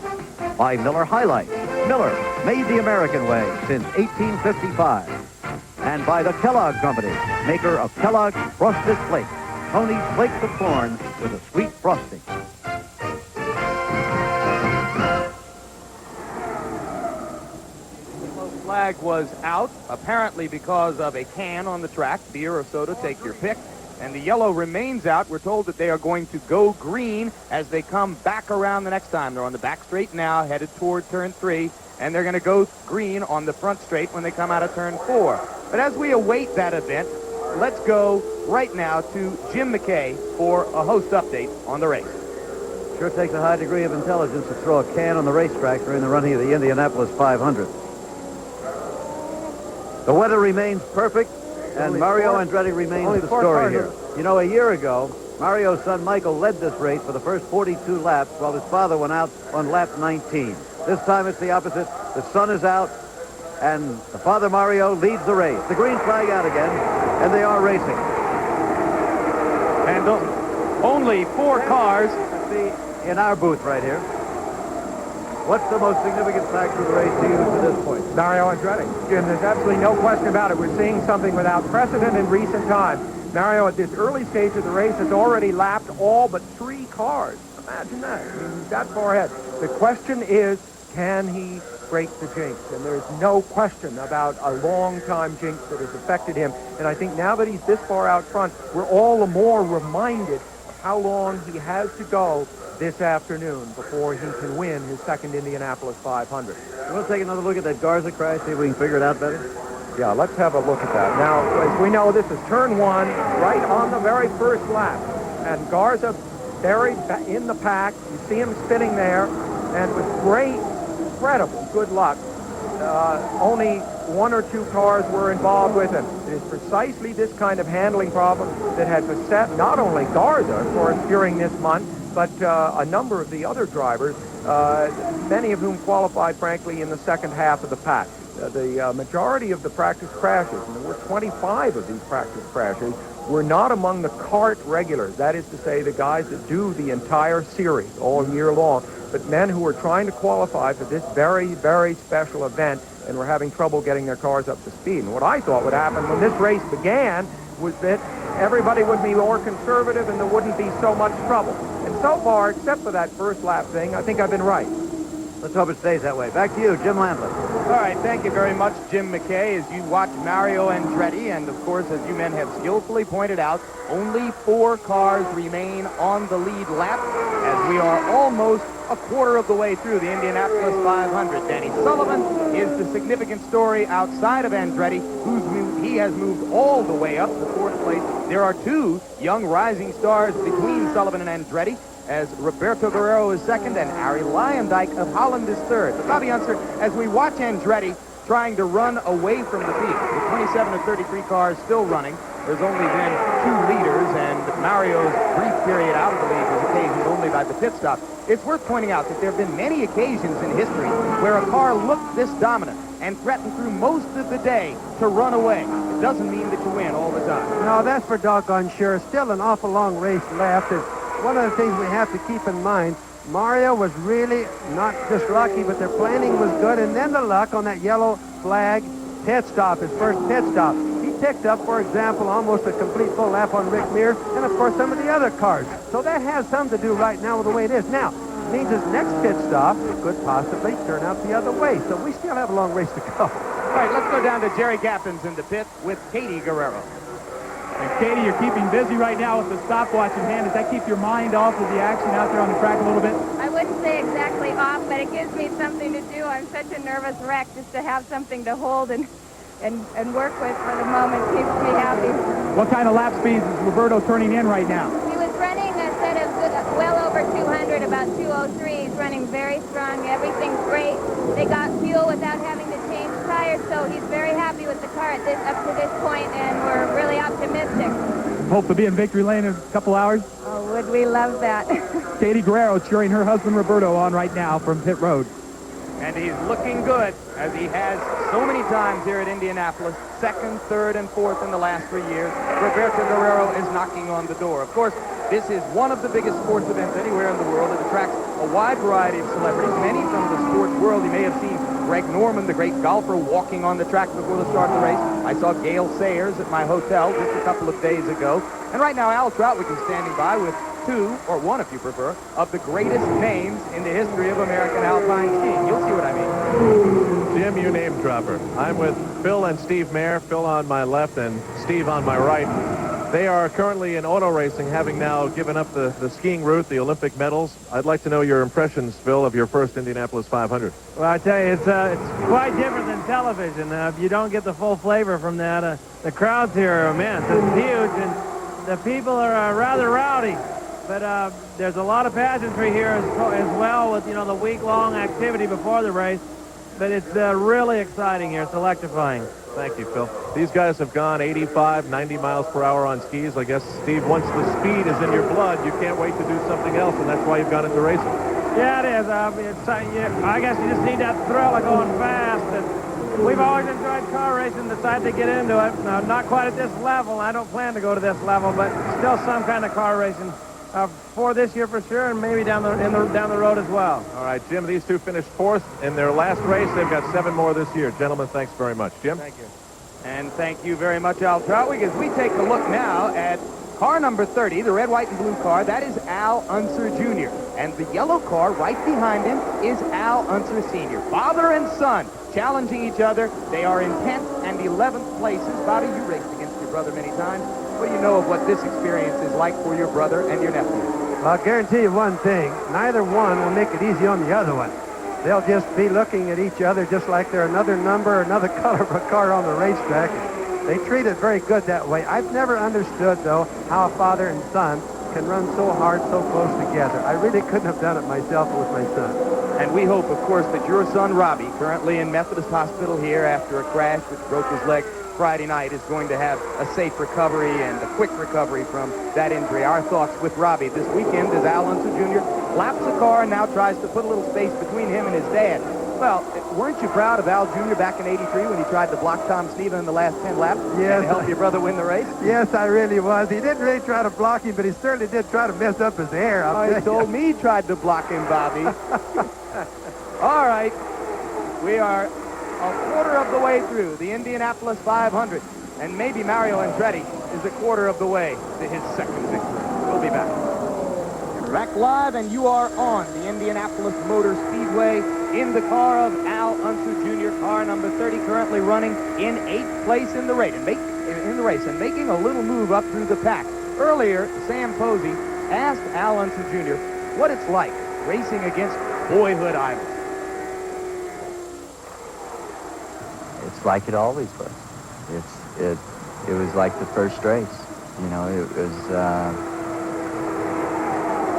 By Miller High Life. Miller, made the American way since 1855. And by the Kellogg Company, maker of Kellogg's Frosted Flakes. Tony's Flakes of Corn with a sweet frosting. The yellow flag was out, apparently because of a can on the track, beer or soda, take your pick. And the yellow remains out. We're told that they are going to go green as they come back around the next time. They're on the back straight now, headed toward turn 3, and they're going to go green on the front straight when they come out of turn 4. But as we await that event, let's go right now to Jim McKay for a host update on the race. Sure takes a high degree of intelligence to throw a can on the racetrack during the running of the Indianapolis 500. The weather remains perfect, and Mario Andretti remains the story here. You know, a year ago, Mario's son Michael led this race for the first 42 laps while his father went out on lap 19. This time it's the opposite. The sun is out, and the father Mario leads the race. The green flag out again, and they are racing. And only 4 cars. In our booth right here. What's the most significant factor of the race to you to this point? Mario Andretti. Jim, there's absolutely no question about it. We're seeing something without precedent in recent times. Mario, at this early stage of the race, has already lapped all but 3 cars. Imagine that. I mean, he's that far ahead. The question is, can he break the jinx? And there's no question about a long-time jinx that has affected him. And I think now that he's this far out front, we're all the more reminded of how long he has to go this afternoon before he can win his second Indianapolis 500. You want to take another look at that Garza crash, see if we can figure it out better? Yeah, let's have a look at that. Now, as we know, this is turn 1, right on the very first lap. And Garza buried in the pack. You see him spinning there. And with great, incredible good luck, only 1 or 2 cars were involved with him. It is precisely this kind of handling problem that had beset not only Garza, of course, during this month, but a number of the other drivers, many of whom qualified, frankly, in the second half of the pack. The majority of the practice crashes, and there were 25 of these practice crashes, were not among the kart regulars. That is to say, the guys that do the entire series all year long, but men who were trying to qualify for this very, very special event and were having trouble getting their cars up to speed. And what I thought would happen when this race began was that everybody would be more conservative and there wouldn't be so much trouble. And so far, except for that first lap thing, I think I've been right. Let's hope it stays that way. Back to you, Jim Lampley. All right, thank you very much, Jim McKay, as you watch Mario Andretti. And, of course, as you men have skillfully pointed out, only 4 cars remain on the lead lap as we are almost a quarter of the way through the Indianapolis 500. Danny Sullivan is the significant story outside of Andretti, he has moved all the way up to 4th place. There are 2 young rising stars between Sullivan and Andretti, as Roberto Guerrero is 2nd and Arie Luyendyk of Holland is 3rd. But Bobby Unser, as we watch Andretti trying to run away from the field, with 27 of 33 cars still running, there's only been 2 leaders, and Mario's brief period out of the lead was occasioned only by the pit stop. It's worth pointing out that there have been many occasions in history where a car looked this dominant and threatened through most of the day to run away. It doesn't mean that you win all the time. No, that's for doggone sure. Still an awful long race left. And one of the things we have to keep in mind, Mario was really not just lucky, but their planning was good. And then the luck on that yellow flag pit stop, his first pit stop. He picked up, for example, almost a complete full lap on Rick Mears and, of course, some of the other cars. So that has something to do right now with the way it is. Now, it means his next pit stop could possibly turn out the other way. So we still have a long race to go. All right, let's go down to Jerry Gaffins in the pit with Katie Guerrero. And Katie, you're keeping busy right now with the stopwatch in hand. Does that keep your mind off of the action out there on the track a little bit? I wouldn't say exactly off, but it gives me something to do. I'm such a nervous wreck. Just to have something to hold and work with for the moment keeps me happy. What kind of lap speeds is Roberto turning in right now? He was running a set of well over 200, about 203. He's running very strong. Everything's great. They got fuel without having to change tires, so he's very happy with the car up to this point, and we're really optimistic. Hope to be in victory lane in a couple hours? Oh, would we love that. Katie Guerrero cheering her husband Roberto on right now from pit road. And he's looking good, as he has so many times here at Indianapolis, 2nd, 3rd, and 4th in the last 3 years. Roberto Guerrero is knocking on the door. Of course, this is one of the biggest sports events anywhere in the world. It attracts a wide variety of celebrities, many from the sports world. You may have seen Greg Norman, the great golfer, walking on the track before the start of the race. I saw Gail Sayers at my hotel just a couple of days ago. And right now, Al Troutwich is standing by with 2, or 1 if you prefer, of the greatest names in the history of American alpine skiing. You'll see what I mean. Jim, you name dropper. I'm with Phil and Steve Mayer, Phil on my left and Steve on my right. They are currently in auto racing, having now given up the skiing route, the Olympic medals. I'd like to know your impressions, Phil, of your first Indianapolis 500. Well, I tell you, it's quite different than television. You don't get the full flavor from that. The crowds here are immense. It's huge, and the people are rather rowdy. But there's a lot of pageantry here as well with, the week-long activity before the race. But it's really exciting here. It's electrifying. Thank you, Phil. These guys have gone 85, 90 miles per hour on skis. I guess, Steve, once the speed is in your blood, you can't wait to do something else, and that's why you've gone into racing. Yeah, it is. I guess you just need that thrill of going fast. And we've always enjoyed car racing, decided to get into it. Now, not quite at this level. I don't plan to go to this level, but still some kind of car racing. for this year for sure, and maybe down the road as well. All right, Jim, these two finished fourth in their last race. They've got 7 more this year. Gentlemen, thanks very much. Jim? Thank you. And thank you very much, Al Troutwig, as we take a look now at car number 30, the red, white, and blue car. That is Al Unser Jr. And the yellow car right behind him is Al Unser Sr. Father and son challenging each other. They are in 10th and 11th places. Bobby, you raced against your brother many times. What do you know of what this experience is like for your brother and your nephew? Well, I'll guarantee you one thing. Neither one will make it easy on the other one. They'll just be looking at each other just like they're another number, another color of a car on the racetrack. They treat it very good that way. I've never understood, though, how a father and son can run so hard, so close together. I really couldn't have done it myself with my son. And we hope, of course, that your son, Robbie, currently in Methodist Hospital here after a crash which broke his leg Friday night, is going to have a safe recovery and a quick recovery from that injury. Our thoughts with Robbie this weekend as Al Unser Jr. laps the car and now tries to put a little space between him and his dad. Well, weren't you proud of Al Jr. back in '83 when he tried to block Tom Stephen in the last 10 laps and help your brother win the race? Yes, I really was. He didn't really try to block him, but he certainly did try to mess up his hair. He told me he tried to block him, Bobby. All right. We are a quarter of the way through the Indianapolis 500, and maybe Mario Andretti is a quarter of the way to his second victory. We'll be back. Track Live, and you are on the Indianapolis Motor Speedway in the car of Al Unser Jr., car number 30, currently running in 8th place in the race, and making a little move up through the pack. Earlier, Sam Posey asked Al Unser Jr. what it's like racing against boyhood idols. It's like it always was. It was like the first race. You know, it was.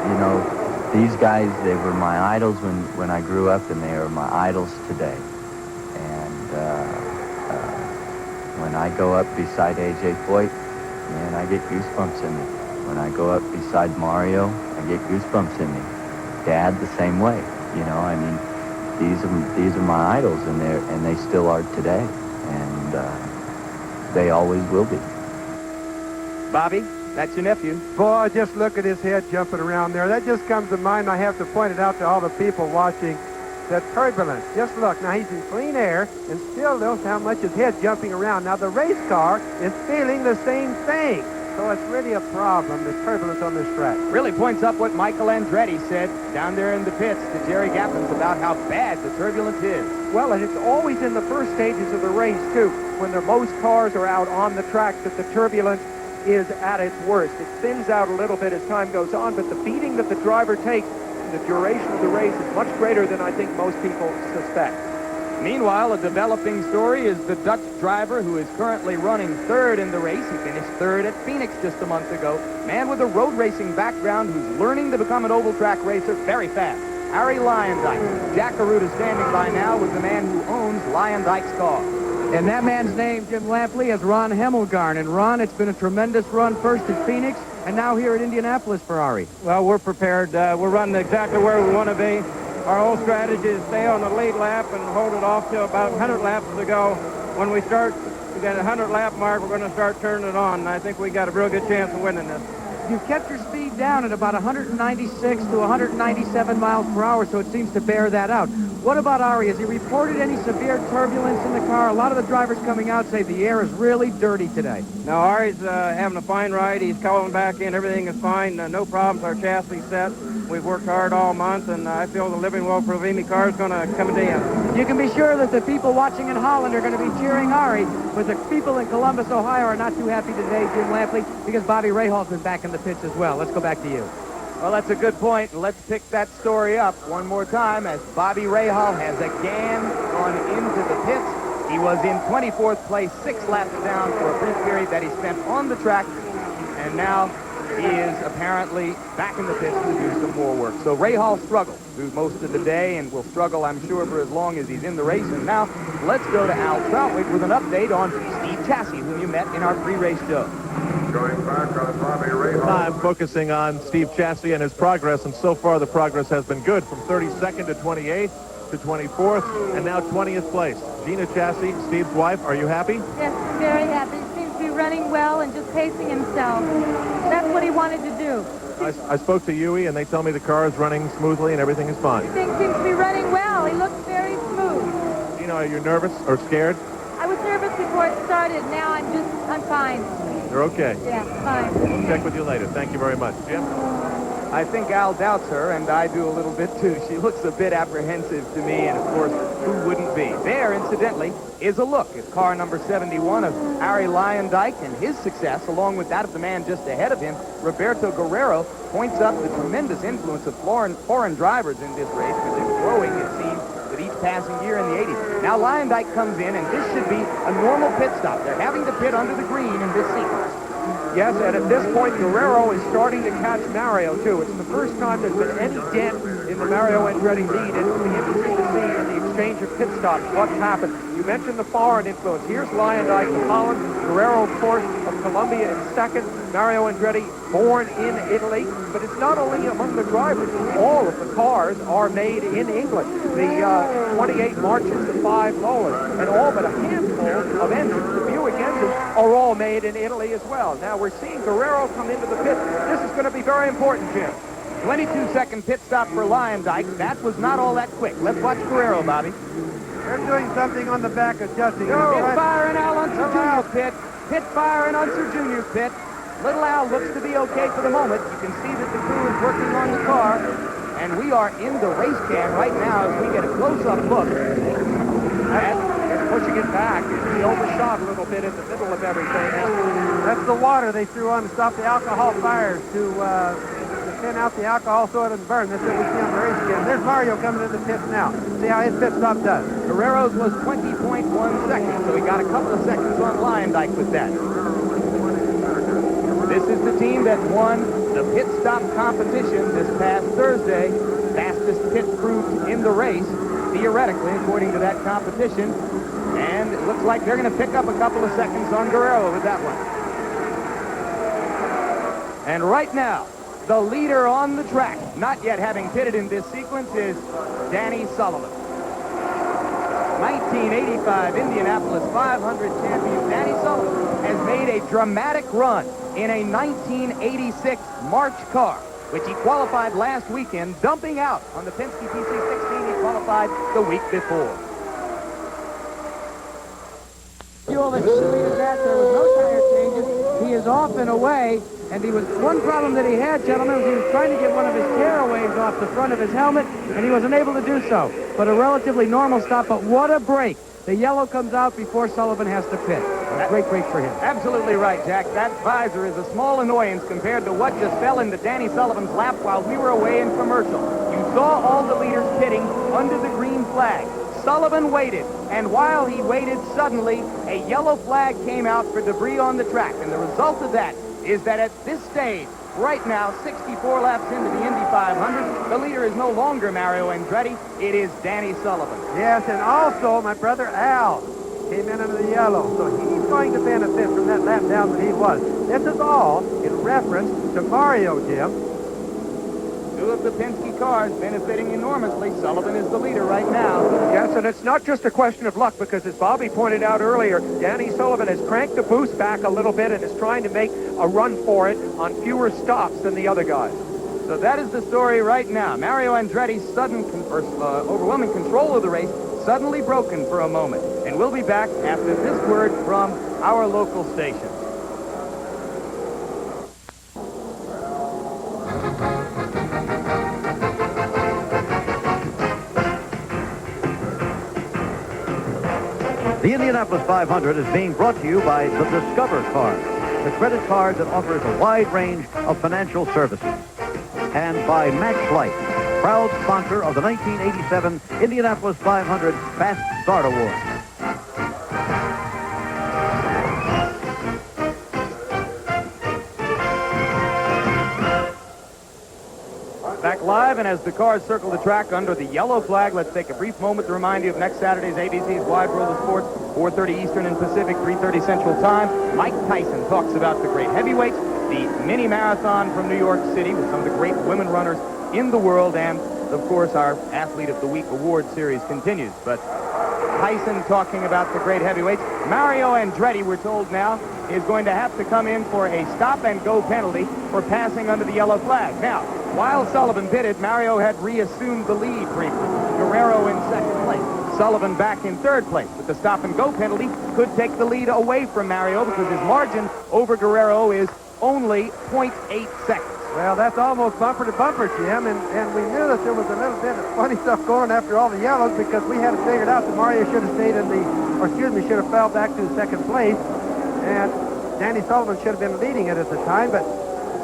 You know, these guys, they were my idols when I grew up, and they are my idols today. And when I go up beside A.J. Foyt, man, I get goosebumps in me. When I go up beside Mario, I get goosebumps in me. Dad, the same way. You know, I mean, these are my idols, and they still are today, and they always will be. Bobby, that's your nephew. Boy, just look at his head jumping around there. That just comes to mind. I have to point it out to all the people watching. The turbulence. Just look. Now, he's in clean air, and still notice how much his head jumping around. Now, the race car is feeling the same thing. So it's really a problem, the turbulence on this track. Really points up what Michael Andretti said down there in the pits to Jerry Gaffins about how bad the turbulence is. Well, and it's always in the first stages of the race, too, when most cars are out on the track, that the turbulence is at its worst. It thins out a little bit as time goes on, but the beating that the driver takes in the duration of the race is much greater than I think most people suspect. Meanwhile, a developing story is the Dutch driver who is currently running third in the race. He finished third at Phoenix just a month ago. Man with a road racing background who's learning to become an oval track racer very fast. Harry Lyondike. Jack Arute is standing by now with the man who owns Lyondike's car. And that man's name, Jim Lampley, is Ron Hemmelgarn. And Ron, it's been a tremendous run, first at Phoenix and now here at Indianapolis for Ari. Well, we're prepared. We're running exactly where we want to be. Our whole strategy is stay on the lead lap and hold it off till about 100 laps to go. When we get a 100 lap mark, we're going to start turning it on. And I think we got a real good chance of winning this. You've kept your speed down at about 196 to 197 miles per hour, so it seems to bear that out. What about Ari? Has he reported any severe turbulence in the car? A lot of the drivers coming out say the air is really dirty today. No, Ari's having a fine ride. He's calling back in. Everything is fine. No problems. Our chassis set. We've worked hard all month, and I feel the Living Well Provimi car is going to come to the end. You can be sure that the people watching in Holland are going to be cheering Ari, but the people in Columbus, Ohio are not too happy today, Jim Lampley, because Bobby Rahal's been back in the pits as well. Let's go back to you. Well, that's a good point. Let's pick that story up one more time as Bobby Rahal has again gone into the pits. He was in 24th place, 6 laps down for a brief period that he spent on the track, and now he is apparently back in the pits to do some more work. So Rahal struggled through most of the day and will struggle, I'm sure, for as long as he's in the race. And now let's go to Al Troutwig with an update on Steve Chassie, whom you met in our pre-race show. Going back on Bobby Rahal. I'm focusing on Steve Chassie and his progress, and so far the progress has been good, from 32nd to 28th to 24th, and now 20th place. Gina Chassie, Steve's wife, are you happy? Yes, very happy. He seems to be running well and just pacing himself. That's what he wanted to do. I spoke to Huey, and they tell me the car is running smoothly and everything is fine. Things seems to be running well. He looks very smooth. You know, are you nervous or scared? I was nervous before it started. Now I'm fine. You're okay. Yeah, fine. We'll check with you later. Thank you very much. Jim? I think Al doubts her, and I do a little bit too. She looks a bit apprehensive to me, and of course, who wouldn't be? There, incidentally, is a look at car number 71 of Harry Lyondike, and his success, along with that of the man just ahead of him, Roberto Guerrero, points up the tremendous influence of foreign drivers in this race, which is growing, it seems, with each passing year in the 80s. Now Lyondike comes in, and this should be a normal pit stop. They're having to pit under the green in this sequence. Yes, and at this point, Guerrero is starting to catch Mario, too. It's the first time there's been any dent in the Mario Andretti lead, and it'll be interesting to see in the exchange of pit stops what's happened. You mentioned the foreign influence. Here's Lyondike of Holland, Guerrero, of course, of Colombia in second, Mario Andretti, born in Italy. But it's not only among the drivers. All of the cars are made in England. The 28 Marches, the 5 Lolas, and all but a handful of engines, the Buick engines, are all made in Italy as well. Now, we're seeing Guerrero come into the pit. This is going to be very important, Jim. 22-second pit stop for Lyondike. That was not all that quick. Let's watch Guerrero, Bobby. They're doing something on the back adjusting. Pit fire in Al Unser Jr.'s pit. Pit fire in Unser Jr.'s pit. Little Al looks to be okay for the moment. You can see that the crew is working on the car. And we are in the race cam right now as we get a close-up look It's pushing it back. He overshot a little bit in the middle of everything. That's the water they threw on to stop the alcohol fires, to thin out the alcohol so it doesn't burn. That's what we see on the race cam. There's Mario coming to the pits now. See how his pit stop does. Guerrero's was 20.1 seconds, so he got a couple of seconds on Lyondike with that. This is the team that won the pit stop competition this past Thursday. Fastest pit crew in the race, theoretically, according to that competition. And it looks like they're going to pick up a couple of seconds on Guerrero with that one. And right now, the leader on the track, not yet having pitted in this sequence, is Danny Sullivan. 1985 Indianapolis 500 champion Danny Sullivan has made a dramatic run in a 1986 March car, which he qualified last weekend, dumping out on the Penske PC-16 he qualified the week before. Fuel that completed that. There was no tire changes. He is off and away. And one problem that he had, gentlemen, was he was trying to get one of his tearaways off the front of his helmet, and he was unable to do so. But a relatively normal stop, but what a break. The yellow comes out before Sullivan has to pit. A great break for him. Absolutely right, Jack. That visor is a small annoyance compared to what just fell into Danny Sullivan's lap while we were away in commercial. You saw all the leaders pitting under the green flag. Sullivan waited, and while he waited, suddenly a yellow flag came out for debris on the track. And the result of that is that at this stage, right now, 64 laps into the Indy 500, the leader is no longer Mario Andretti. It is Danny Sullivan. Yes, and also my brother Al came in under the yellow, so he's going to benefit from that lap down that he was. This is all in reference to Mario, Jim. Two of the Penske cars benefiting enormously. Sullivan is the leader right now. Yes, and it's not just a question of luck, because as Bobby pointed out earlier, Danny Sullivan has cranked the boost back a little bit and is trying to make a run for it on fewer stops than the other guys. So that is the story right now. Mario Andretti's sudden, overwhelming control of the race suddenly broken for a moment. And we'll be back after this word from our local station. The Indianapolis 500 is being brought to you by the Discover Card, the credit card that offers a wide range of financial services. And by Max Light, proud sponsor of the 1987 Indianapolis 500 Fast Start Award. Back live, and as the cars circle the track under the yellow flag, let's take a brief moment to remind you of next Saturday's ABC's Wide World of Sports, 4:30 Eastern and Pacific, 3:30 Central Time. Mike Tyson talks about the great heavyweights, the mini marathon from New York City with some of the great women runners in the world, and, of course, our Athlete of the Week award series continues. But Tyson talking about the great heavyweights. Mario Andretti, we're told now, is going to have to come in for a stop-and-go penalty for passing under the yellow flag. Now, while Sullivan pitted, Mario had reassumed the lead briefly. Guerrero in second place. Sullivan back in third place. But the stop-and-go penalty could take the lead away from Mario because his margin over Guerrero is only 0.8 seconds. Well, that's almost bumper to bumper, Jim, and we knew that there was a little bit of funny stuff going after all the yellows because we had it figured out that Mario should have stayed should have fell back to second place, and Danny Sullivan should have been leading it at the time, but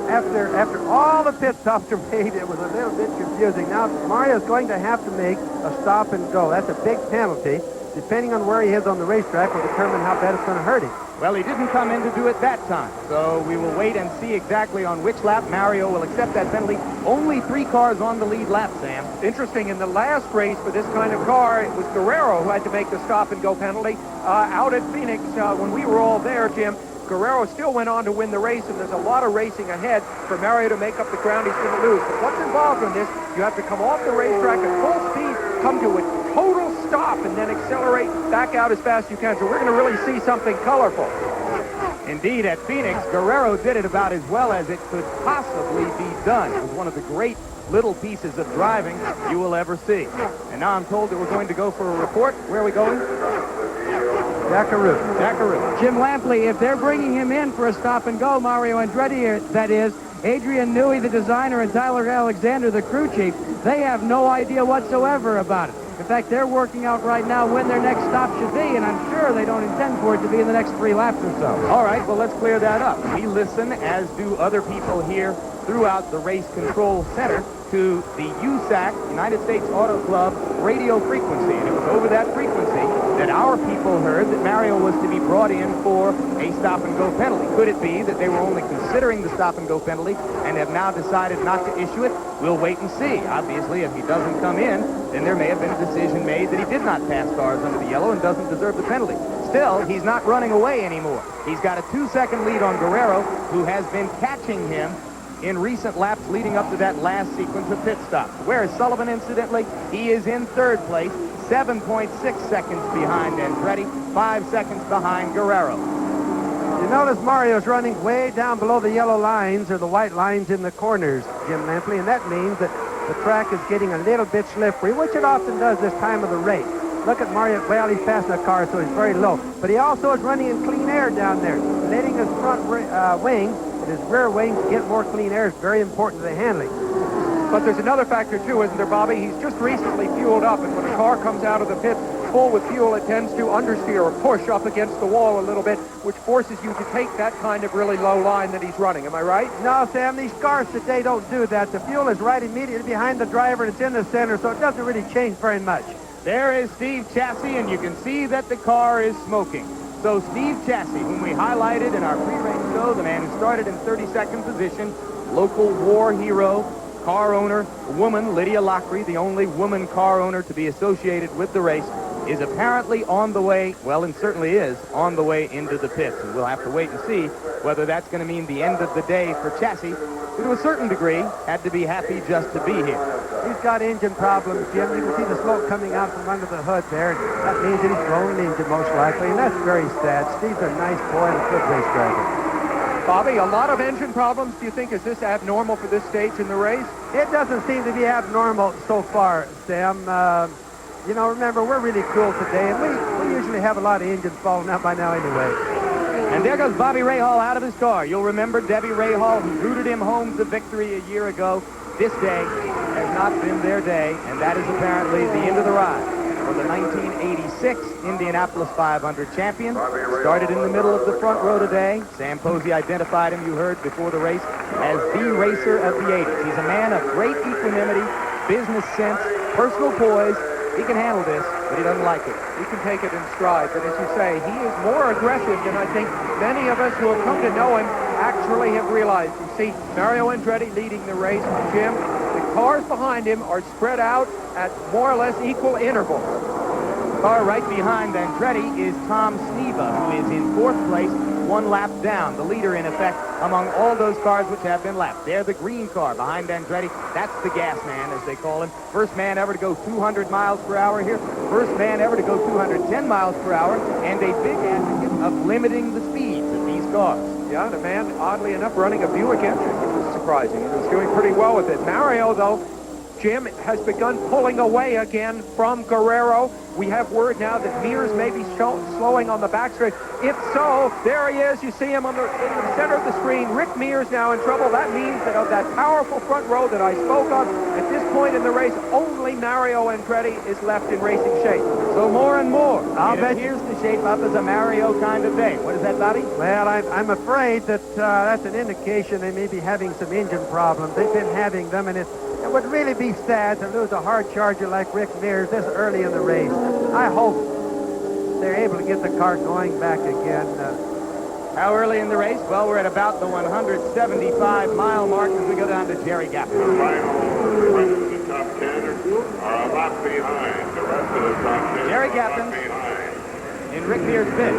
after all the pit stops are made, it was a little bit confusing. Now, Mario's going to have to make a stop and go. That's a big penalty. Depending on where he is on the racetrack will determine how bad it's going to hurt him. Well, he didn't come in to do it that time, so we will wait and see exactly on which lap Mario will accept that penalty. Only 3 cars on the lead lap, Sam. Interesting, in the last race for this kind of car, it was Guerrero who had to make the stop-and-go penalty. Out at Phoenix, when we were all there, Jim, Guerrero still went on to win the race, and there's a lot of racing ahead for Mario to make up the ground he's going to lose. But what's involved in this, you have to come off the racetrack at full speed, come to a total stop, and then accelerate back out as fast as you can. So we're going to really see something colorful. Indeed, at Phoenix, Guerrero did it about as well as it could possibly be done. It was one of the great little pieces of driving you will ever see. And now I'm told that we're going to go for a report. Where are we going? Jackaroo. Jim Lampley, if they're bringing him in for a stop-and-go, Mario Andretti, that is, Adrian Newey, the designer, and Tyler Alexander, the crew chief, they have no idea whatsoever about it. In fact, they're working out right now when their next stop should be, and I'm sure they don't intend for it to be in the next 3 laps or so. All right, well, let's clear that up. We listen, as do other people here throughout the Race Control Center, to the USAC, United States Auto Club, radio frequency. And it was over that frequency that our people heard that Mario was to be brought in for a stop-and-go penalty. Could it be that they were only considering the stop-and-go penalty and have now decided not to issue it? We'll wait and see. Obviously, if he doesn't come in, then there may have been a decision made that he did not pass cars under the yellow and doesn't deserve the penalty. Still, he's not running away anymore. He's got a 2-second lead on Guerrero, who has been catching him in recent laps leading up to that last sequence of pit stops. Where is Sullivan, incidentally? He is in third place, 7.6 seconds behind Andretti, 5 seconds behind Guerrero. You notice Mario's running way down below the yellow lines or the white lines in the corners, Jim Lampley, and that means that the track is getting a little bit slippery, which it often does this time of the race. Look at Mario. Well, he's passing a car, so he's very low. But he also is running in clean air down there, letting his front wing and his rear wing get more clean air is very important to the handling. But there's another factor, too, isn't there, Bobby? He's just recently fueled up, and when a car comes out of the pit full with fuel, it tends to understeer or push up against the wall a little bit, which forces you to take that kind of really low line that he's running. Am I right? No, Sam, these cars today don't do that. The fuel is right immediately behind the driver, and it's in the center, so it doesn't really change very much. There is Steve Chassis, and you can see that the car is smoking. So Steve Chassis, whom we highlighted in our pre-race show, the man who started in 32nd position, local war hero, car owner, a woman, Lydia Lockery, the only woman car owner to be associated with the race, is apparently on the way, well, and certainly is, on the way into the pits. And we'll have to wait and see whether that's going to mean the end of the day for Chassis, who to a certain degree had to be happy just to be here. He's got engine problems, Jim. You can see the smoke coming out from under the hood there. That means that he's blown an engine most likely, and that's very sad. Steve's a nice boy and a good race driver. Bobby, a lot of engine problems. Do you think, is this abnormal for this stage in the race? It doesn't seem to be abnormal so far, Sam. You know, remember, we're really cool today, and we usually have a lot of engines falling out by now anyway. And there goes Bobby Rahal out of his car. You'll remember Debbie Rahal, who rooted him home to victory a year ago. This day has not been their day, and that is apparently the end of the ride for the 1986 Indianapolis 500 champion. Started in the middle of the front row today. Sam Posey identified him, you heard before the race, as the racer of the 80s. He's a man of great equanimity, business sense, personal poise. He can handle this, but he doesn't like it. He can take it in stride, but as you say, he is more aggressive than I think many of us who have come to know him actually have realized. You see Mario Andretti leading the race. Jim, the cars behind him are spread out at more or less equal intervals. Car right behind Andretti is Tom Sneva, who is in 4th place, 1 lap down. The leader, in effect, among all those cars which have been lapped. They're the green car behind Andretti. That's the gas man, as they call him. First man ever to go 200 miles per hour here. First man ever to go 210 miles per hour. And a big advocate of limiting the speeds of these cars. Yeah, and a man, oddly enough, running a Buick engine, which is surprising. He was doing pretty well with it. Mario, though, Jim, has begun pulling away again from Guerrero. We have word now that Mears may be slowing on the backstretch. If so, there he is. You see him in the center of the screen. Rick Mears now in trouble. That means that of that powerful front row that I spoke of, at this point in the race, only Mario Andretti is left in racing shape. So more and more, I'll it bet appears to shape up as a Mario kind of day. What is that, Bobby? Well, I'm afraid that that's an indication they may be having some engine problems. They've been having them, and it would really be sad to lose a hard charger like Rick Mears this early in the race. I hope they're able to get the car going back again. How early in the race? Well, we're at about the 175-mile mark as we go down to Jerry Gaffney. The top 10 are a lot behind. The rest of the top 10 Jerry are a lot Gaffney behind. in Rick Mears' pit.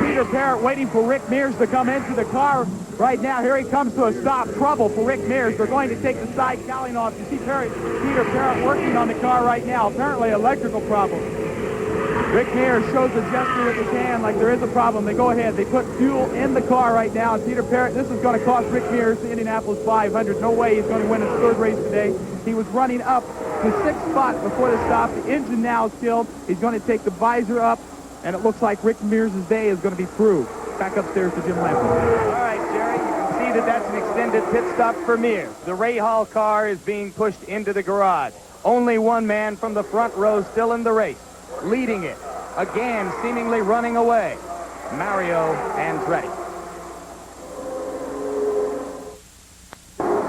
Peter Parrott waiting for Rick Mears to come into the car. Right now, here he comes to a stop. Trouble for Rick Mears. They're going to take the side cowling off. You see Peter Parrott working on the car right now. Apparently electrical problem. Rick Mears shows a gesture with his hand like there is a problem. They go ahead. They put fuel in the car right now. And Peter Parrott, this is going to cost Rick Mears the Indianapolis 500. No way he's going to win his third race today. He was running up to 6th spot before the stop. The engine now is killed. He's going to take the visor up. And it looks like Rick Mears' day is going to be through. Back upstairs to Jim Lampley. All right, Jerry, you can see that that's an extended pit stop for Mears. The Ray Hall car is being pushed into the garage. Only one man from the front row still in the race, leading it. Again, seemingly running away, Mario Andretti.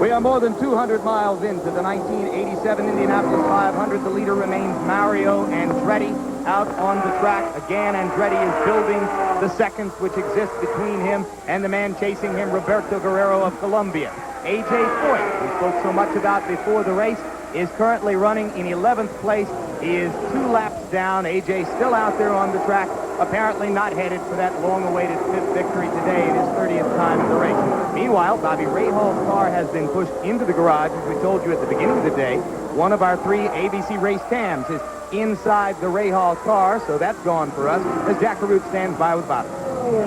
We are more than 200 miles into the 1987 Indianapolis 500. The leader remains Mario Andretti out on the track. Again, Andretti is building the seconds which exist between him and the man chasing him, Roberto Guerrero of Colombia. A.J. Foyt, who spoke so much about before the race, is currently running in 11th place. He is 2 laps down. A.J. still out there on the track, apparently not headed for that long-awaited 5th victory today in his 30th time in the race. Meanwhile, Bobby Rahall's car has been pushed into the garage, as we told you at the beginning of the day. One of our 3 ABC race cams is inside the Rahal car, so that's gone for us, as Jack LaRoute stands by with Bobby.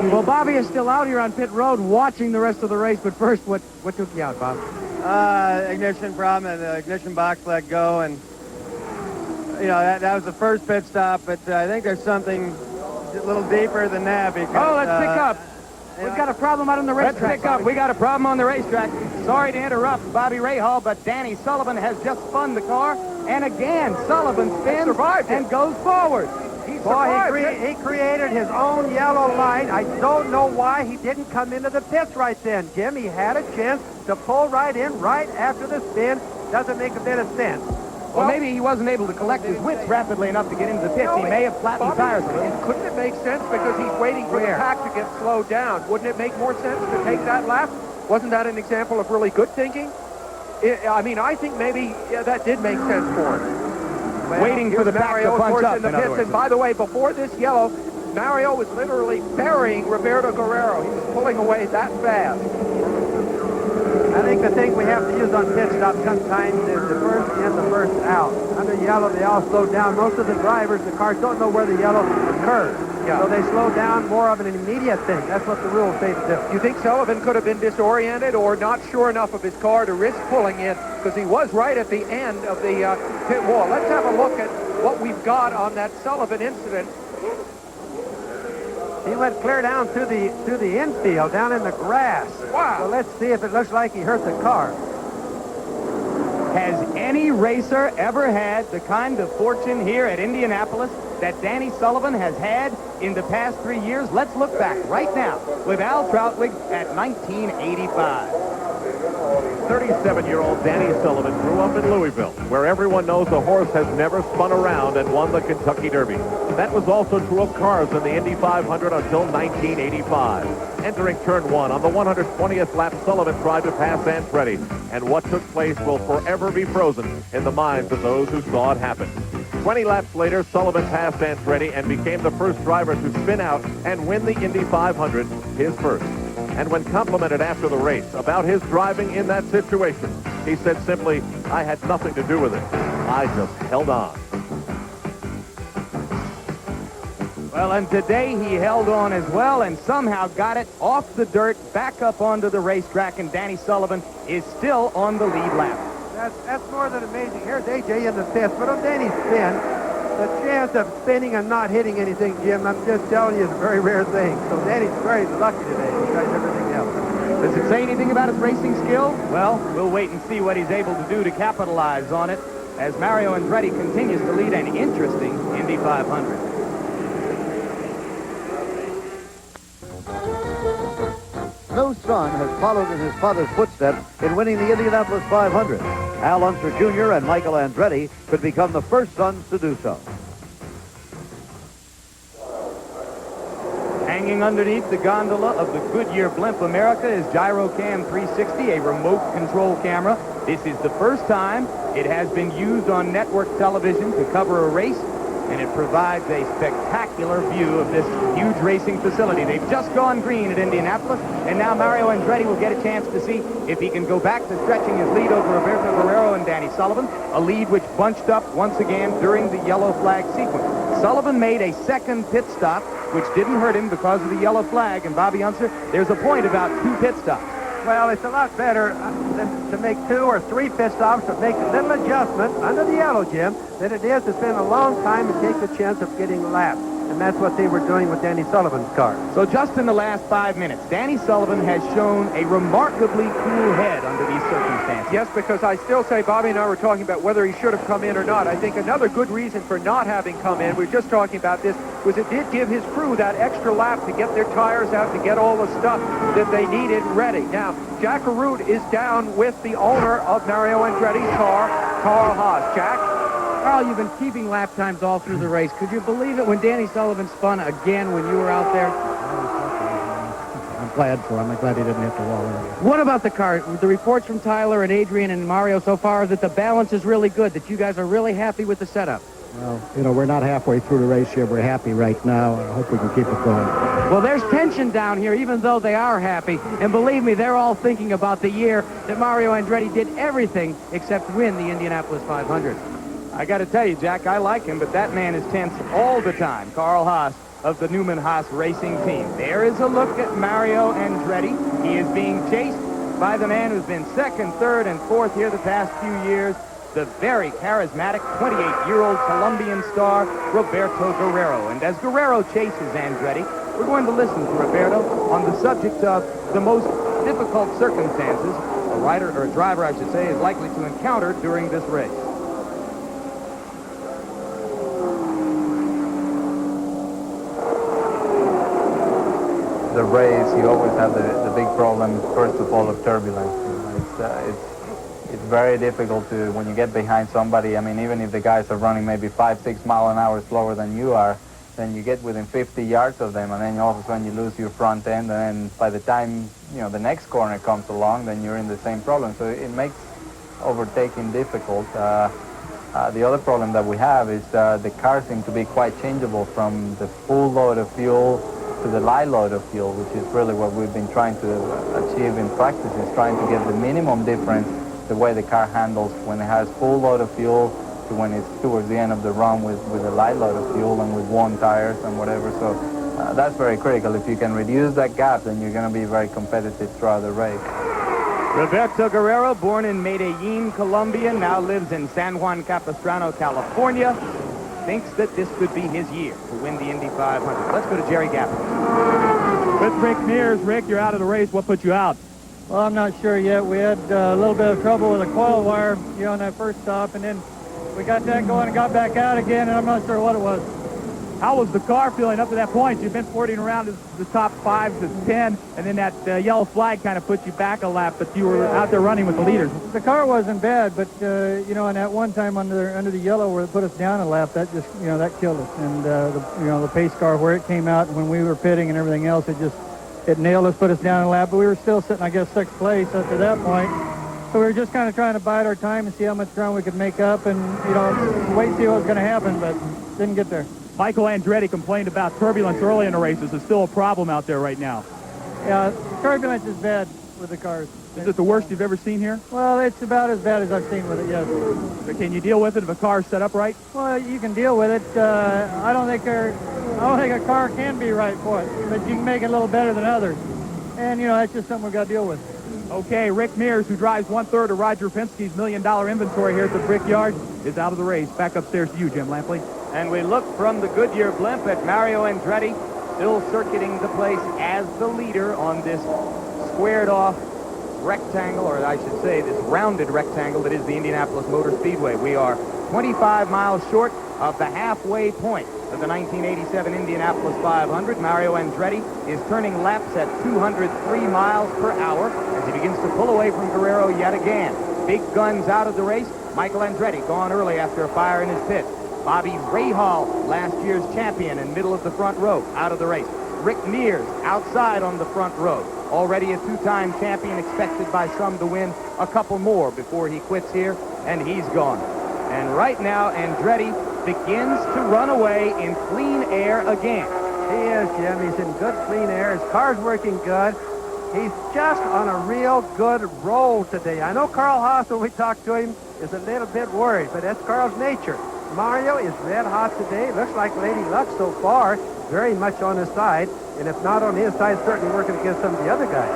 Well, Bobby is still out here on pit road watching the rest of the race, but first, what took you out, Bob? Ignition problem, and the ignition box let go, and you know that was the first pit stop. But I think there's something a little deeper than that. Because let's pick up. We've got a problem out on the racetrack. Let's pick up. We got a problem on the racetrack. Sorry to interrupt Bobby Rahal, but Danny Sullivan has just spun the car, and again Sullivan spins and goes forward. He created his own yellow line. I don't know why he didn't come into the pits right then, Jim. He had a chance to pull right in right after the spin. Doesn't make a bit of sense. Well, maybe he wasn't able to collect his wits rapidly enough to get into the pits. He may have flattened tires a little. Couldn't it make sense because he's waiting for the pack to get slowed down? Wouldn't it make more sense to take that lap? Wasn't that an example of really good thinking? I think maybe that did make sense for him. Well, waiting for the pack to punch up, in the pits. And by the way, before this yellow, Mario was literally burying Roberto Guerrero. He was pulling away that fast. I think the thing we have to use on pit stop sometimes is the first in, the first out. Under yellow, they all slow down. Most of the drivers, the cars don't know where the yellow occurs. Yeah. So they slow down, more of an immediate thing. That's what the rules say to do. You think Sullivan could have been disoriented or not sure enough of his car to risk pulling in because he was right at the end of the pit wall? Let's have a look at what we've got on that Sullivan incident. He went clear down through the infield, down in the grass. Wow. So let's see if it looks like he hurt the car. Has any racer ever had the kind of fortune here at Indianapolis that Danny Sullivan has had in the past 3 years? Let's look back right now with Al Troutwig at 1985. 37-year-old Danny Sullivan grew up in Louisville, where everyone knows a horse has never spun around and won the Kentucky Derby. That was also true of cars in the Indy 500 until 1985. Entering turn 1 on the 120th lap, Sullivan tried to pass Andretti, and what took place will forever be frozen in the minds of those who saw it happen. 20 laps later, Sullivan passed Andretti and became the first driver to spin out and win the Indy 500, his first. And when complimented after the race about his driving in that situation, he said simply, "I had nothing to do with it. I just held on." Well, and today he held on as well and somehow got it off the dirt, back up onto the racetrack, and Danny Sullivan is still on the lead lap. That's more than amazing. Here's AJ in the fifth, but on Danny's spin, the chance of spinning and not hitting anything, Jim, I'm just telling you, is a very rare thing. So Danny's very lucky today besides everything else. Does it say anything about his racing skill? Well, we'll wait and see what he's able to do to capitalize on it as Mario Andretti continues to lead an interesting Indy 500. No son has followed in his father's footsteps in winning the Indianapolis 500. Al Unser Jr. and Michael Andretti could become the first sons to do so. Hanging underneath the gondola of the Goodyear Blimp America is Gyrocam 360, a remote control camera. This is the first time it has been used on network television to cover a race, and it provides a spectacular view of this huge racing facility. They've just gone green at Indianapolis, and now Mario Andretti will get a chance to see if he can go back to stretching his lead over Roberto Guerrero and Danny Sullivan, a lead which bunched up once again during the yellow flag sequence. Sullivan made a second pit stop, which didn't hurt him because of the yellow flag, and Bobby Unser, there's a point about 2 pit stops. Well, it's a lot better than to make 2 or 3 pit stops, but make a little adjustment under the yellow, Jim, than it is to spend a long time and take the chance of getting lapped. And that's what they were doing with Danny Sullivan's car. So just in the last 5 minutes, Danny Sullivan has shown a remarkably cool head under these circumstances. Yes, because I still say Bobby and I were talking about whether he should have come in or not. I think another good reason for not having come in, we were just talking about this, was it did give his crew that extra lap to get their tires out, to get all the stuff that they needed ready. Now, Jack Arute is down with the owner of Mario Andretti's car, Carl Haas. Jack? Carl, you've been keeping lap times all through the race. Could you believe it when Danny Sullivan spun again when you were out there? I'm glad for him. I'm glad he didn't hit the wall earlier. What about the car? The reports from Tyler and Adrian and Mario so far are that the balance is really good, that you guys are really happy with the setup. Well, you know, we're not halfway through the race here. We're happy right now. I hope we can keep it going. Well, there's tension down here, even though they are happy. And believe me, they're all thinking about the year that Mario Andretti did everything except win the Indianapolis 500. I got to tell you, Jack, I like him, but that man is tense all the time. Carl Haas of the Newman Haas racing team. There is a look at Mario Andretti. He is being chased by the man who's been second, third, and fourth here the past few years, the very charismatic 28-year-old Colombian star, Roberto Guerrero. And as Guerrero chases Andretti, we're going to listen to Roberto on the subject of the most difficult circumstances a rider, or a driver, I should say, is likely to encounter during this race. The race, you always have the big problem, first of all, of turbulence. It's very difficult to, when you get behind somebody, I mean, even if the guys are running maybe 5-6 miles an hour slower than you are, then you get within 50 yards of them, and then all of a sudden you lose your front end, and then by the time, you know, the next corner comes along, then you're in the same problem. So it makes overtaking difficult. The other problem that we have is the cars seem to be quite changeable from the full load of fuel to the light load of fuel, which is really what we've been trying to achieve in practice, is trying to get the minimum difference the way the car handles when it has full load of fuel to when it's towards the end of the run with a light load of fuel and with worn tires and whatever. So that's very critical. If you can reduce that gap, then you're going to be very competitive throughout the race. Roberto Guerrero, born in Medellin, Colombia, now lives in San Juan Capistrano, California, thinks that this could be his year to win the Indy 500. Let's go to Jerry Gaffney. With Rick Mears. Rick, you're out of the race. What put you out? Well, I'm not sure yet. We had a little bit of trouble with a coil wire, on that first stop, and then we got that going and got back out again, and I'm not sure what it was. How was the car feeling up to that point? You've been flirting around the top 5 to 10, and then that yellow flag kind of put you back a lap, but you were out there running with the leaders. The car wasn't bad, but, and that one time under the yellow where it put us down a lap, that just, that killed us. And, the pace car where it came out when we were pitting and everything else, it nailed us, put us down a lap, but we were still sitting, I guess, 6th place after that point. So we were just kind of trying to bide our time and see how much ground we could make up and, wait and see what was going to happen, but didn't get there. Michael Andretti complained about turbulence early in the races. It's still a problem out there right now. Yeah, turbulence is bad with the cars. Is it the worst you've ever seen here? Well, it's about as bad as I've seen with it, yes. But can you deal with it if a car's set up right? Well, you can deal with it. I don't think I don't think a car can be right for it, but you can make it a little better than others. And, you know, that's just something we've got to deal with. Okay, Rick Mears, who drives 1/3 of Roger Penske's $1 million inventory here at the Brickyard, is out of the race. Back upstairs to you, Jim Lampley. And we look from the Goodyear blimp at Mario Andretti, still circuiting the place as the leader on this squared-off rectangle, or I should say this rounded rectangle that is the Indianapolis Motor Speedway. We are 25 miles short of the halfway point of the 1987 Indianapolis 500. Mario Andretti is turning laps at 203 miles per hour as he begins to pull away from Guerrero yet again. Big guns out of the race. Michael Andretti gone early after a fire in his pit. Bobby Rahal, last year's champion and middle of the front row, out of the race. Rick Mears outside on the front row. Already a two-time champion, expected by some to win a couple more before he quits here, and he's gone. And right now, Andretti begins to run away in clean air again. He is, Jim. He's in good, clean air. His car's working good. He's just on a real good roll today. I know Carl Haas, when we talked to him, is a little bit worried, but that's Carl's nature. Mario is red hot today. Looks like Lady Luck so far, very much on his side. And if not on his side, certainly working against some of the other guys.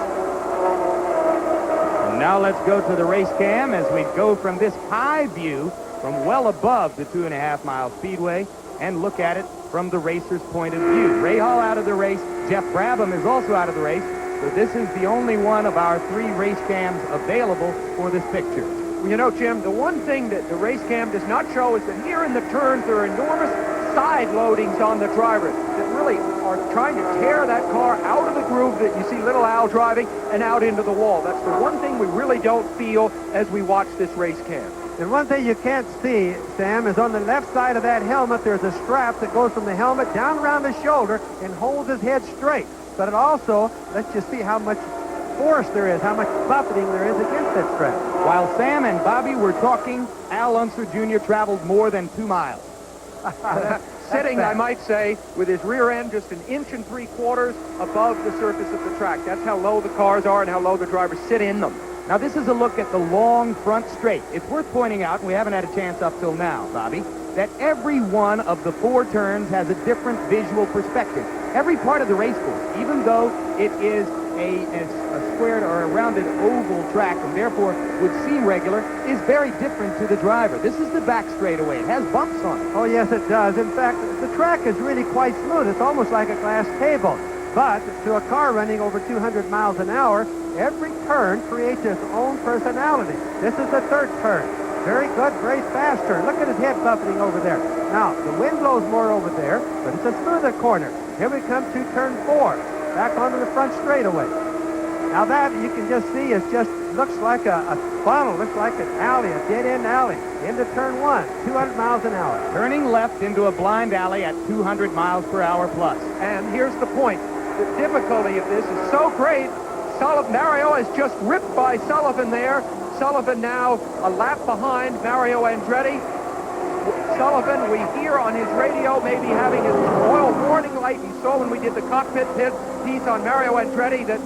And now let's go to the race cam as we go from this high view from well above the 2.5-mile speedway and look at it from the racer's point of view. Rahal out of the race. Jeff Brabham is also out of the race. So this is the only one of our 3 race cams available for this picture. Well, you know, Jim, the one thing that the race cam does not show is that here in the turns there are enormous side loadings on the driver that really are trying to tear that car out of the groove that you see little Al driving and out into the wall. That's the one thing we really don't feel as we watch this race cam. And one thing you can't see, Sam, is on the left side of that helmet, there's a strap that goes from the helmet down around the shoulder and holds his head straight. But it also lets you see how much force there is, how much buffeting there is against that strap. While Sam and Bobby were talking, Al Unser Jr. traveled more than 2 miles. Sitting, I might say, with his rear end just 1 3/4 inches above the surface of the track. That's how low the cars are and how low the drivers sit in them. Now, this is a look at the long front straight. It's worth pointing out, and we haven't had a chance up till now, Bobby, that every one of the 4 turns has a different visual perspective. Every part of the race course, even though it is a squared or a rounded oval track and therefore would seem regular, is very different to the driver. This is the back straightaway. It has bumps on it. Oh, yes, it does. In fact, the track is really quite smooth. It's almost like a glass table. But to a car running over 200 miles an hour, every turn creates its own personality. This is the 3rd turn. Very good, very fast turn. Look at his head buffeting over there. Now, the wind blows more over there, but it's a smoother corner. Here we come to turn 4, back onto the front straightaway. Now that, you can just see, it just looks like a funnel, looks like an alley, a dead-end alley, into turn 1, 200 miles an hour. Turning left into a blind alley at 200 miles per hour plus. And here's the point. The difficulty of this is so great. Mario is just ripped by Sullivan there. Sullivan now a lap behind Mario Andretti. Sullivan, we hear on his radio, maybe having his oil warning light. You saw when we did the cockpit piece on Mario Andretti that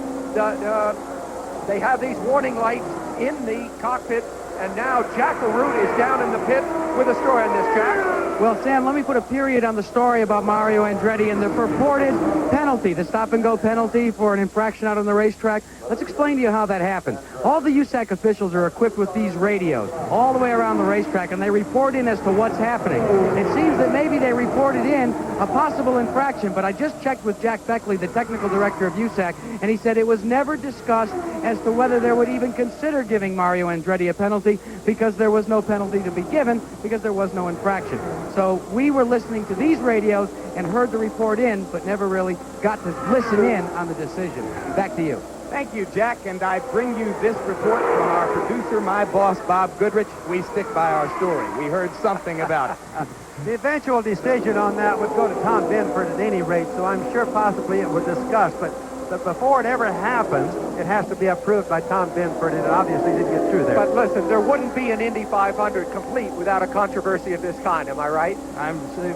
they have these warning lights in the cockpit. And now Jack LaRue is down in the pit with a story on this, Jack. Well, Sam, let me put a period on the story about Mario Andretti and the purported penalty, the stop-and-go penalty for an infraction out on the racetrack. Let's explain to you how that happened. All the USAC officials are equipped with these radios all the way around the racetrack, and they report in as to what's happening. It seems that maybe they reported in a possible infraction, but I just checked with Jack Beckley, the technical director of USAC, and he said it was never discussed as to whether they would even consider giving Mario Andretti a penalty because there was no penalty to be given because there was no infraction. So we were listening to these radios and heard the report in, but never really got to listen in on the decision. Back to you. Thank you, Jack, and I bring you this report from our producer, my boss, Bob Goodrich. We stick by our story. We heard something about it. The eventual decision on that would go to Tom Benford at any rate, so I'm sure possibly it would discuss, but before it ever happens, it has to be approved by Tom Benford, and it obviously didn't get through there. But listen, there wouldn't be an Indy 500 complete without a controversy of this kind, am I right?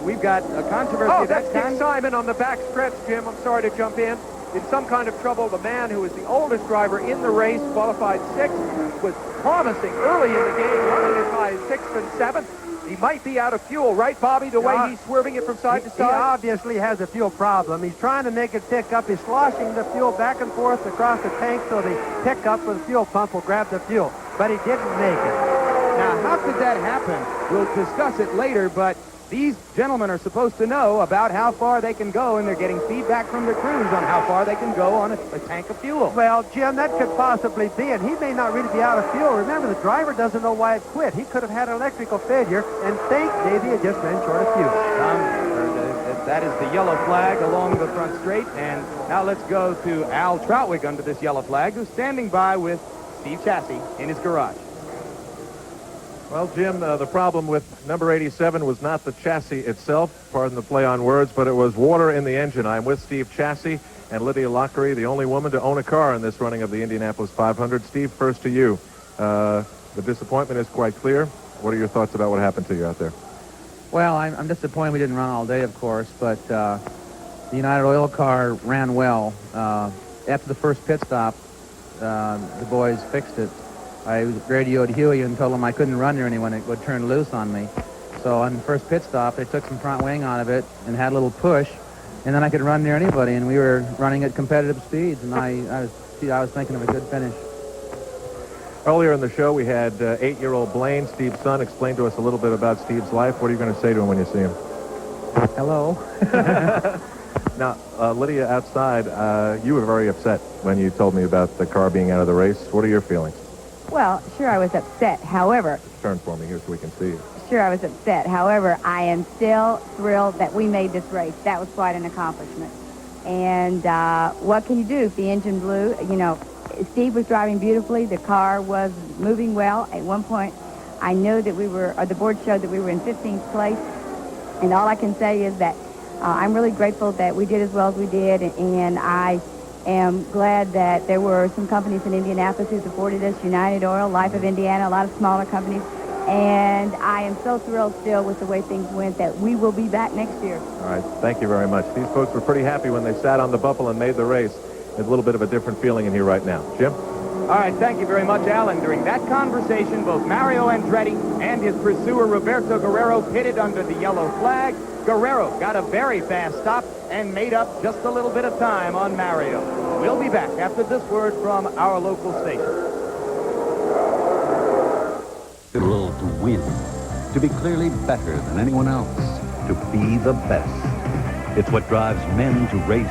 We've got a controversy of that kind. Dick Simon on the back stretch, Jim. I'm sorry to jump in. In some kind of trouble, the man who is the oldest driver in the race, qualified 6th, was promising early in the game, running as high as 6th and 7th. He might be out of fuel, right, Bobby, the way he's swerving it from side to He side? obviously has a fuel problem. He's trying to make it pick up. He's sloshing the fuel back and forth across the tank so the pickup with the fuel pump will grab the fuel. But he didn't make it. Now, how could that happen? We'll discuss it later, but these gentlemen are supposed to know about how far they can go, and they're getting feedback from the crews on how far they can go on a tank of fuel. Well, Jim, that could possibly be it. He may not really be out of fuel. Remember, the driver doesn't know why it quit. He could have had an electrical failure and think maybe it just ran short of fuel. That is the yellow flag along the front straight, and now let's go to Al Troutwig under this yellow flag, who's standing by with Steve Chassie in his garage. Well, Jim, the problem with number 87 was not the chassis itself, pardon the play on words, but it was water in the engine. I'm with Steve Chassie and Lydia Lockery, the only woman to own a car in this running of the Indianapolis 500. Steve, first to you. The disappointment is quite clear. What are your thoughts about what happened to you out there? Well, I'm disappointed we didn't run all day, of course, but the United Oil car ran well. After the first pit stop, the boys fixed it. I radioed Huey and told him I couldn't run near anyone. It would turn loose on me. So on the first pit stop, they took some front wing out of it and had a little push, and then I could run near anybody, and we were running at competitive speeds, and I was thinking of a good finish. Earlier in the show, we had 8-year-old Blaine, Steve's son, explain to us a little bit about Steve's life. What are you going to say to him when you see him? Hello. Now, Lydia, outside, you were very upset when you told me about the car being out of the race. What are your feelings? Well, sure, I was upset. However, Turn for me here so we can see you. sure, I was upset. However, I am still thrilled that we made this race. That was quite an accomplishment. And what can you do if the engine blew? You know, Steve was driving beautifully. The car was moving well. At one point, I know that the board showed that we were in 15th place. And all I can say is that I'm really grateful that we did as well as we did. And I am glad that there were some companies in Indianapolis who supported us, United Oil, Life of Indiana, a lot of smaller companies. And I am so thrilled still with the way things went that we will be back next year. All right, thank you very much. These folks were pretty happy when they sat on the buffle and made the race. There's a little bit of a different feeling in here right now. Jim? All right, thank you very much, Alan. During that conversation, both Mario Andretti and his pursuer, Roberto Guerrero, pitted under the yellow flag. Guerrero got a very fast stop and made up just a little bit of time on Mario. We'll be back after this word from our local station. The role to win, to be clearly better than anyone else, to be the best. It's what drives men to race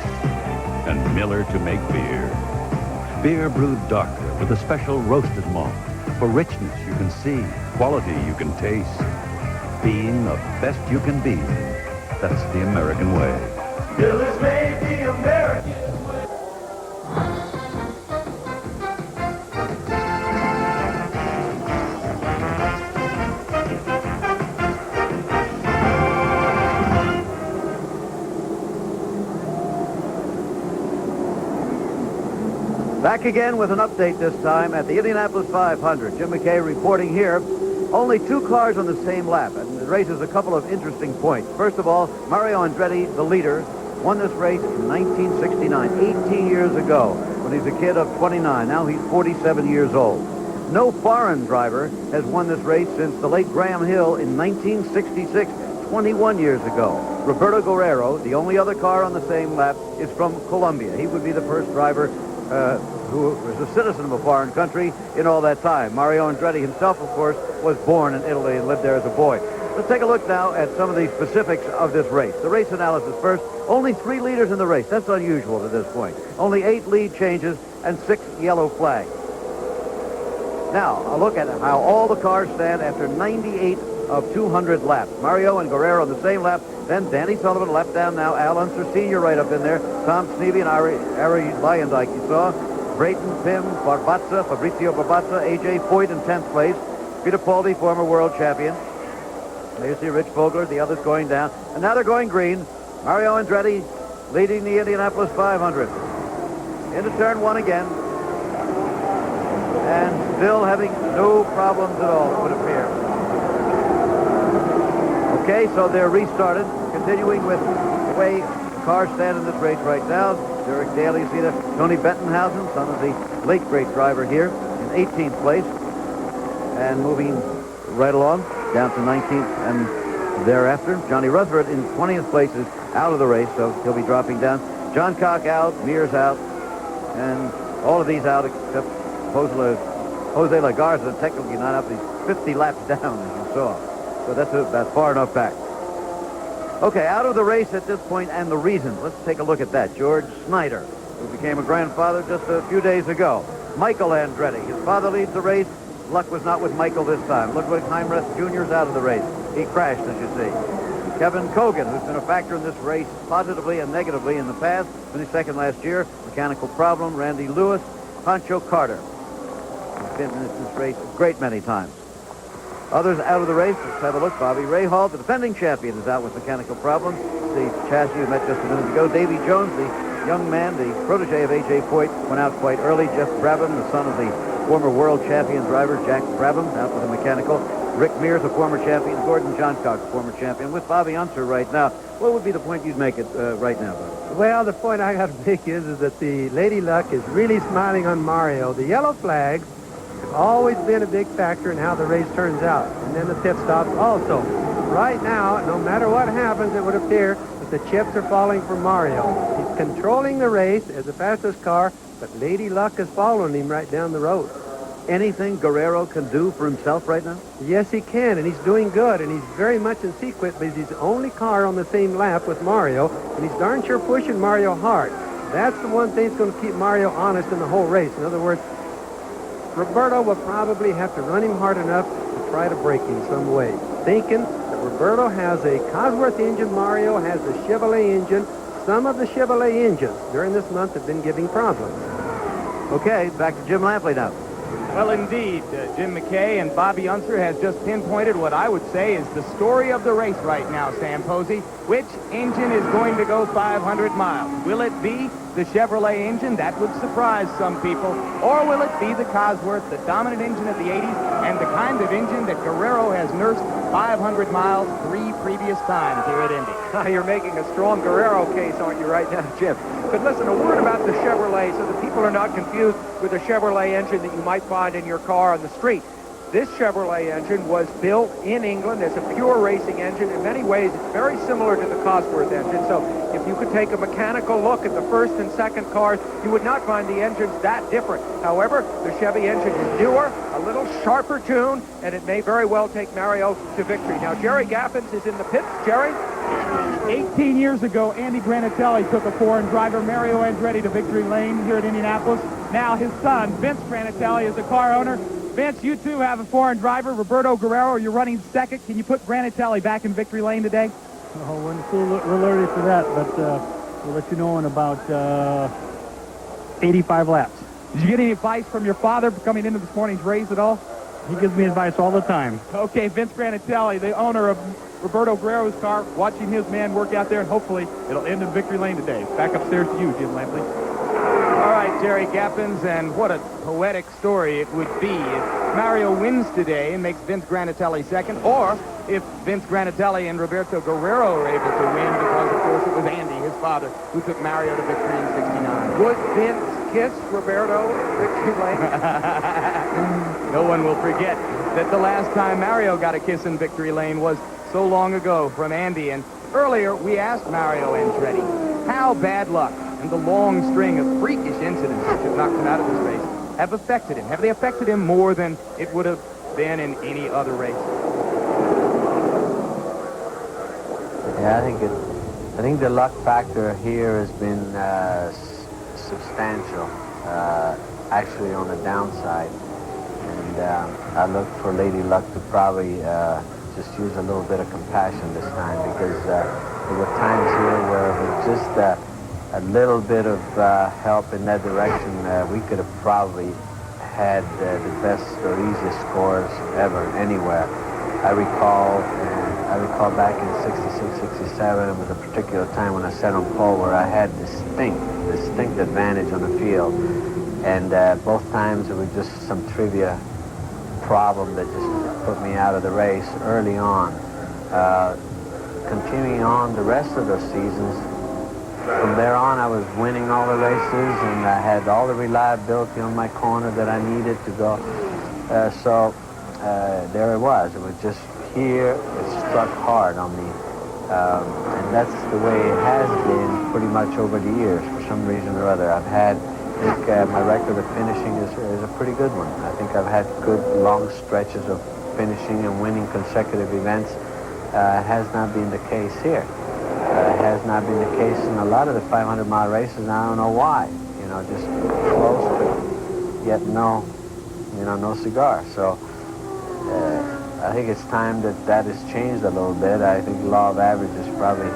and Miller to make beer. Beer brewed darker with a special roasted malt. For richness you can see, quality you can taste. Being the best you can be, that's the American way. Miller's made the American way. Back again with an update this time at the Indianapolis 500. Jim McKay reporting here. Only 2 cars on the same lap, and it raises a couple of interesting points. First of all, Mario Andretti, the leader, won this race in 1969, 18 years ago, when he's a kid of 29. Now he's 47 years old. No foreign driver has won this race since the late Graham Hill in 1966, 21 years ago. Roberto Guerrero, the only other car on the same lap, is from Colombia. He would be the first driver who was a citizen of a foreign country in all that time. Mario Andretti himself, of course, was born in Italy and lived there as a boy. Let's take a look now at some of the specifics of this race. The race analysis first. Only 3 leaders in the race. That's unusual at this point. Only 8 lead changes and 6 yellow flags. Now, a look at how all the cars stand after 98 of 200 laps. Mario and Guerrero on the same lap. Then Danny Sullivan left down now. Al Unser Sr. right up in there. Tom Sneevy and Ari Lyondike, you saw. Brayton, Pim, Barbazza, Fabrizio Barbazza, A.J. Foyt in 10th place. Peter Paldi, former world champion. There you see Rich Vogler, the others going down. And now they're going green. Mario Andretti leading the Indianapolis 500. Into turn 1 again. And still having no problems at all, it would appear. Okay, so they're restarted, continuing with the way the cars stand in this race right now. Derek Daly, you see there. Tony Bettenhausen, son of the late great driver here, in 18th place. And moving right along. down to 19th and thereafter. Johnny Rutherford in 20th place is out of the race, so he'll be dropping down. John Cock out, Mears out, and all of these out except Jose Lagarza, technically not up. He's 50 laps down, as you saw. So that's far enough back. Okay, out of the race at this point, and the reason. Let's take a look at that. George Snyder, who became a grandfather just a few days ago. Michael Andretti, his father leads the race. Luck was not with Michael this time. Ludwig Heimreth Jr. is out of the race. He crashed, as you see. Kevin Cogan, who's been a factor in this race positively and negatively in the past, finished second last year. Mechanical problem. Randy Lewis, Pancho Carter. He's been in this race a great many times. Others out of the race, let's have a look. Bobby Rahal, the defending champion, is out with mechanical problems. The chassis you met just a minute ago. Davy Jones, the young man, the protege of A.J. Foyt, went out quite early. Jeff Brabham, the son of the former world champion driver, Jack Brabham, out with a mechanical. Rick Mears, a former champion. Gordon Johncock, a former champion. With Bobby Unser right now. What would be the point you'd make it right now, Bobby? Well, the point I got to make is that the Lady Luck is really smiling on Mario. The yellow flags have always been a big factor in how the race turns out. And then the pit stops also. Right now, no matter what happens, it would appear that the chips are falling for Mario. He's controlling the race as the fastest car, but Lady Luck is following him right down the road. Anything Guerrero can do for himself right now? Yes, he can, and he's doing good, and he's very much in sequence, but he's the only car on the same lap with Mario, and he's darn sure pushing Mario hard. That's the one thing that's going to keep Mario honest in the whole race. In other words, Roberto will probably have to run him hard enough to try to break him some way, thinking that Roberto has a Cosworth engine, Mario has a Chevrolet engine. Some of the Chevrolet engines during this month have been giving problems. Okay, back to Jim Lampley now. Well, indeed, Jim McKay and Bobby Unser has just pinpointed what I would say is the story of the race right now, Sam Posey. Which engine is going to go 500 miles? Will it be the Chevrolet engine? That would surprise some people. Or will it be the Cosworth, the dominant engine of the 80s, and the kind of engine that Guerrero has nursed 500 miles 3 previous times here at Indy? You're making a strong Guerrero case, aren't you, right now, Jim? But listen, a word about the Chevrolet so that people are not confused with the Chevrolet engine that you might find in your car on the street. This Chevrolet engine was built in England as a pure racing engine. In many ways, it's very similar to the Cosworth engine. So if you could take a mechanical look at the first and second cars, you would not find the engines that different. However, the Chevy engine is newer, a little sharper tune, and it may very well take Mario to victory. Now, Jerry Gaffins is in the pits. Jerry? 18 years ago, Andy Granatelli took a foreign driver, Mario Andretti, to victory lane here at Indianapolis. Now his son, Vince Granatelli, is the car owner. Vince, you too have a foreign driver, Roberto Guerrero. You're running second. Can you put Granatelli back in victory lane today? Oh, we're still a little early for that, but we'll let you know in about 85 laps. Did you get any advice from your father coming into this morning's race at all? He gives me advice all the time. Okay, Vince Granatelli, the owner of Roberto Guerrero's car, watching his man work out there, and hopefully it'll end in victory lane today. Back upstairs to you, Jim Lampley. All right, Jerry Gaffins, and what a poetic story it would be if Mario wins today and makes Vince Granatelli second, or if Vince Granatelli and Roberto Guerrero are able to win because, of course, it was Andy, his father, who took Mario to victory in '69. Would Vince kiss Roberto victory lane? No one will forget that the last time Mario got a kiss in victory lane was so long ago from Andy. And earlier, we asked Mario Andretti how bad luck and the long string of freakish incidents which have knocked him out of this race have affected him. Have they affected him more than it would have been in any other race? Yeah, I think the luck factor here has been substantial, actually on the downside. And I look for Lady Luck to probably just use a little bit of compassion this time, because there were times here where with just a little bit of help in that direction, we could have probably had the best or easiest scores ever anywhere. I recall back in '66, '67, it was a particular time when I sat on pole where I had distinct advantage on the field. And both times it was just some trivia problem that just put me out of the race early on. Continuing on the rest of those seasons, from there on I was winning all the races, and I had all the reliability on my corner that I needed to go. So there it was. It was just here it struck hard on me. And that's the way it has been pretty much over the years for some reason or other. I think my record of finishing is a pretty good one. I think I've had good long stretches of finishing and winning consecutive events. Has not been the case here. Has not been the case in a lot of the 500-mile races, and I don't know why. You know, just close to, yet no cigar. So I think it's time that has changed a little bit. I think the law of averages probably,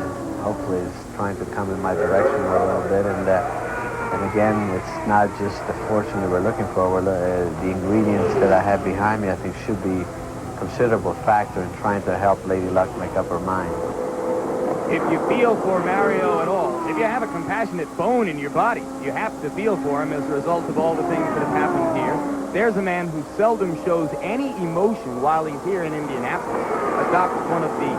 hopefully, is trying to come in my direction a little bit. And again, it's not just the fortune that we're looking for. The ingredients that I have behind me, I think, should be a considerable factor in trying to help Lady Luck make up her mind. If you feel for Mario at all, if you have a compassionate bone in your body, you have to feel for him as a result of all the things that have happened here. There's a man who seldom shows any emotion while he's here in Indianapolis. Adopts one of the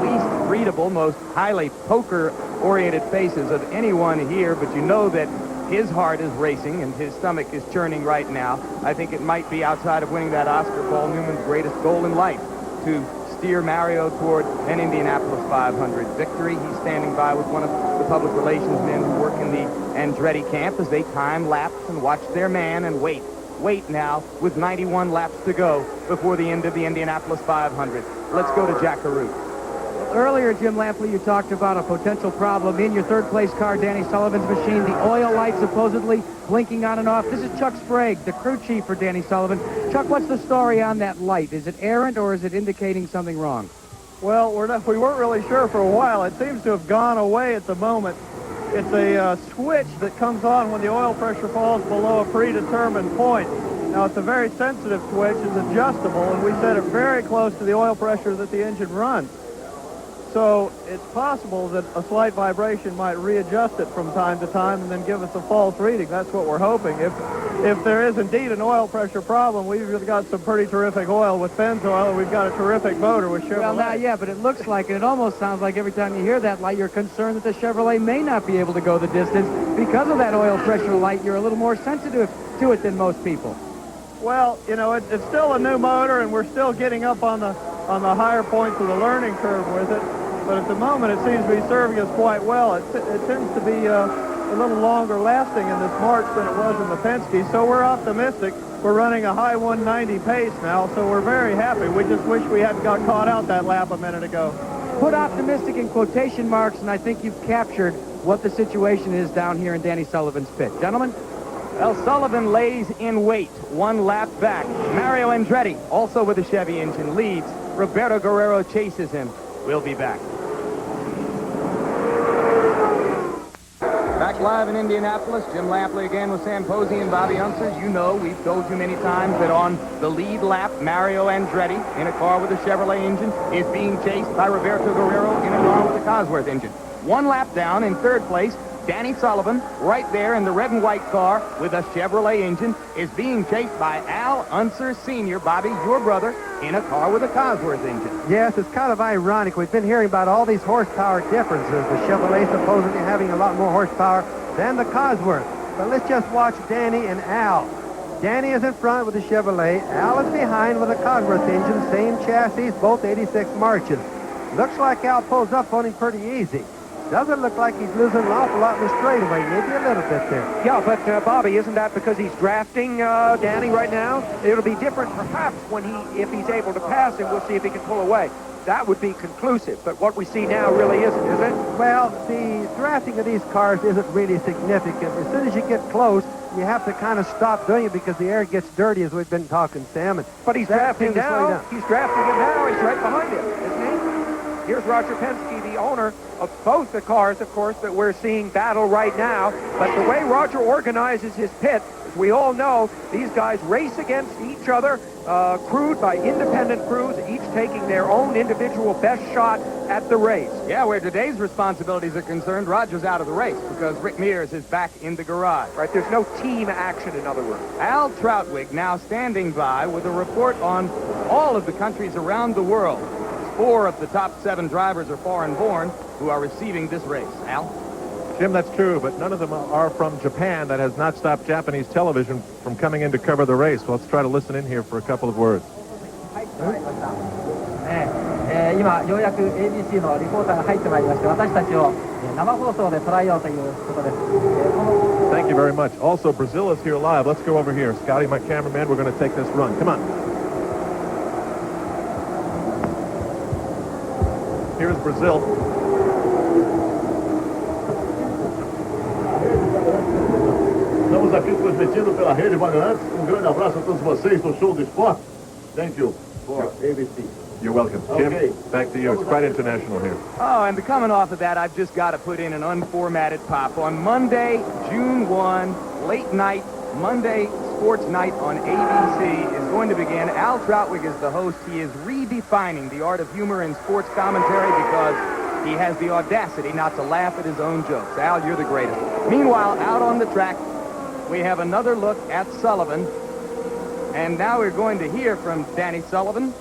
least readable, most highly poker-oriented faces of anyone here, but you know that his heart is racing and his stomach is churning right now. I think it might be, outside of winning that Oscar, Paul Newman's greatest goal in life, to steer Mario toward an Indianapolis 500 victory. He's standing by with one of the public relations men who work in the Andretti camp as they time lapse and watch their man and wait now with 91 laps to go before the end of the Indianapolis 500. Let's go to Jack Carew. Earlier, Jim Lampley, you talked about a potential problem in your third-place car, Danny Sullivan's machine. The oil light supposedly blinking on and off. This is Chuck Sprague, the crew chief for Danny Sullivan. Chuck, what's the story on that light? Is it errant or is it indicating something wrong? Well, we weren't really sure for a while. It seems to have gone away at the moment. It's a switch that comes on when the oil pressure falls below a predetermined point. Now, it's a very sensitive switch. It's adjustable, and we set it very close to the oil pressure that the engine runs. So it's possible that a slight vibration might readjust it from time to time and then give us a false reading. That's what we're hoping. If there is indeed an oil pressure problem, we've got some pretty terrific oil with Pennzoil, and we've got a terrific motor with Chevrolet. Well, now, yeah, but it looks like, and it almost sounds like every time you hear that light, you're concerned that the Chevrolet may not be able to go the distance. Because of that oil pressure light, you're a little more sensitive to it than most people. Well, you know, it's still a new motor, and we're still getting up on the higher points of the learning curve with it. But at the moment, it seems to be serving us quite well. It tends to be a little longer lasting in this March than it was in the Penske, so we're optimistic. We're running a high 190 pace now, so we're very happy. We just wish we hadn't got caught out that lap a minute ago. Put optimistic in quotation marks, and I think you've captured what the situation is down here in Danny Sullivan's pit. Gentlemen? Well, Sullivan lays in wait, one lap back. Mario Andretti, also with a Chevy engine, leads. Roberto Guerrero chases him. We'll be back. Back live in Indianapolis, Jim Lampley again with Sam Posey and Bobby Unser. You know, we've told you many times that on the lead lap, Mario Andretti, in a car with a Chevrolet engine, is being chased by Roberto Guerrero in a car with a Cosworth engine. One lap down in third place, Danny Sullivan, right there in the red and white car with a Chevrolet engine, is being chased by Al Unser Sr., Bobby, your brother, in a car with a Cosworth engine. Yes, it's kind of ironic. We've been hearing about all these horsepower differences. The Chevrolet supposedly having a lot more horsepower than the Cosworth. But let's just watch Danny and Al. Danny is in front with the Chevrolet. Al is behind with a Cosworth engine, same chassis, both 86 marches. Looks like Al pulls up on him pretty easy. Doesn't look like he's losing an awful lot in the straightaway, maybe a little bit there. Yeah, but Bobby, isn't that because he's drafting Danny right now? It'll be different perhaps if he's able to pass him. We'll see if he can pull away. That would be conclusive, but what we see now really isn't, is it? Well, the drafting of these cars isn't really significant. As soon as you get close, you have to kind of stop doing it because the air gets dirty, as we've been talking, Sam. But he's drafting now. He's drafting him now. He's right behind him, isn't he? Here's Roger Penske, the owner of both the cars, of course, that we're seeing battle right now. But the way Roger organizes his pit, as we all know, these guys race against each other, crewed by independent crews, each taking their own individual best shot at the race. Yeah, where today's responsibilities are concerned, Roger's out of the race because Rick Mears is back in the garage. Right, there's no team action, in other words. Al Troutwig now standing by with a report on all of the countries around the world. 4 of the top 7 drivers are foreign-born who are receiving this race. Al? Jim, that's true, but none of them are from Japan. That has not stopped Japanese television from coming in to cover the race. Well, let's try to listen in here for a couple of words. 今ようやく ABC のリポーターが入ってまいりまして私たちを生放送で捉えようということです。Thank you very much. Also, Brazil is here live. Let's go over here. Scotty, my cameraman, we're going to take this run. Come on. Here's Brazil. Estamos aqui transmitindo pela Rede Bandeirantes. Grande abraço a todos vocês do Show do Esporte. Thank you for ABC. You're welcome. Okay. Kim, back to you. It's quite international here. Oh, and coming off of that, I've just got to put in an unformatted pop. On Monday, June 1, late night, Monday Sports Night on ABC is going to begin. Al Troutwig is the host. He is redefining the art of humor in sports commentary because he has the audacity not to laugh at his own jokes. Al, you're the greatest. Meanwhile, out on the track, we have another look at Sullivan. And now we're going to hear from Danny Sullivan.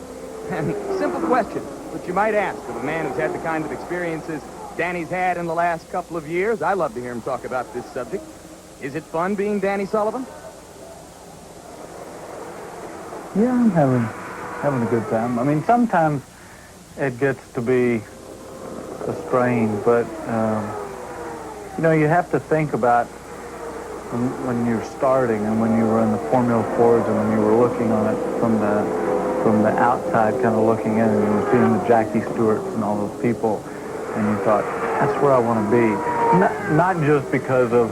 And simple question that you might ask of a man who's had the kind of experiences Danny's had in the last couple of years. I love to hear him talk about this subject. Is it fun being Danny Sullivan? Yeah, I'm having a good time. I mean, sometimes it gets to be a strain, but you know, you have to think about when you're starting and when you were in the Formula Fords and when you were looking on it from the outside, kind of looking in, and you were seeing the Jackie Stewarts and all those people, and you thought, that's where I want to be. Not just because of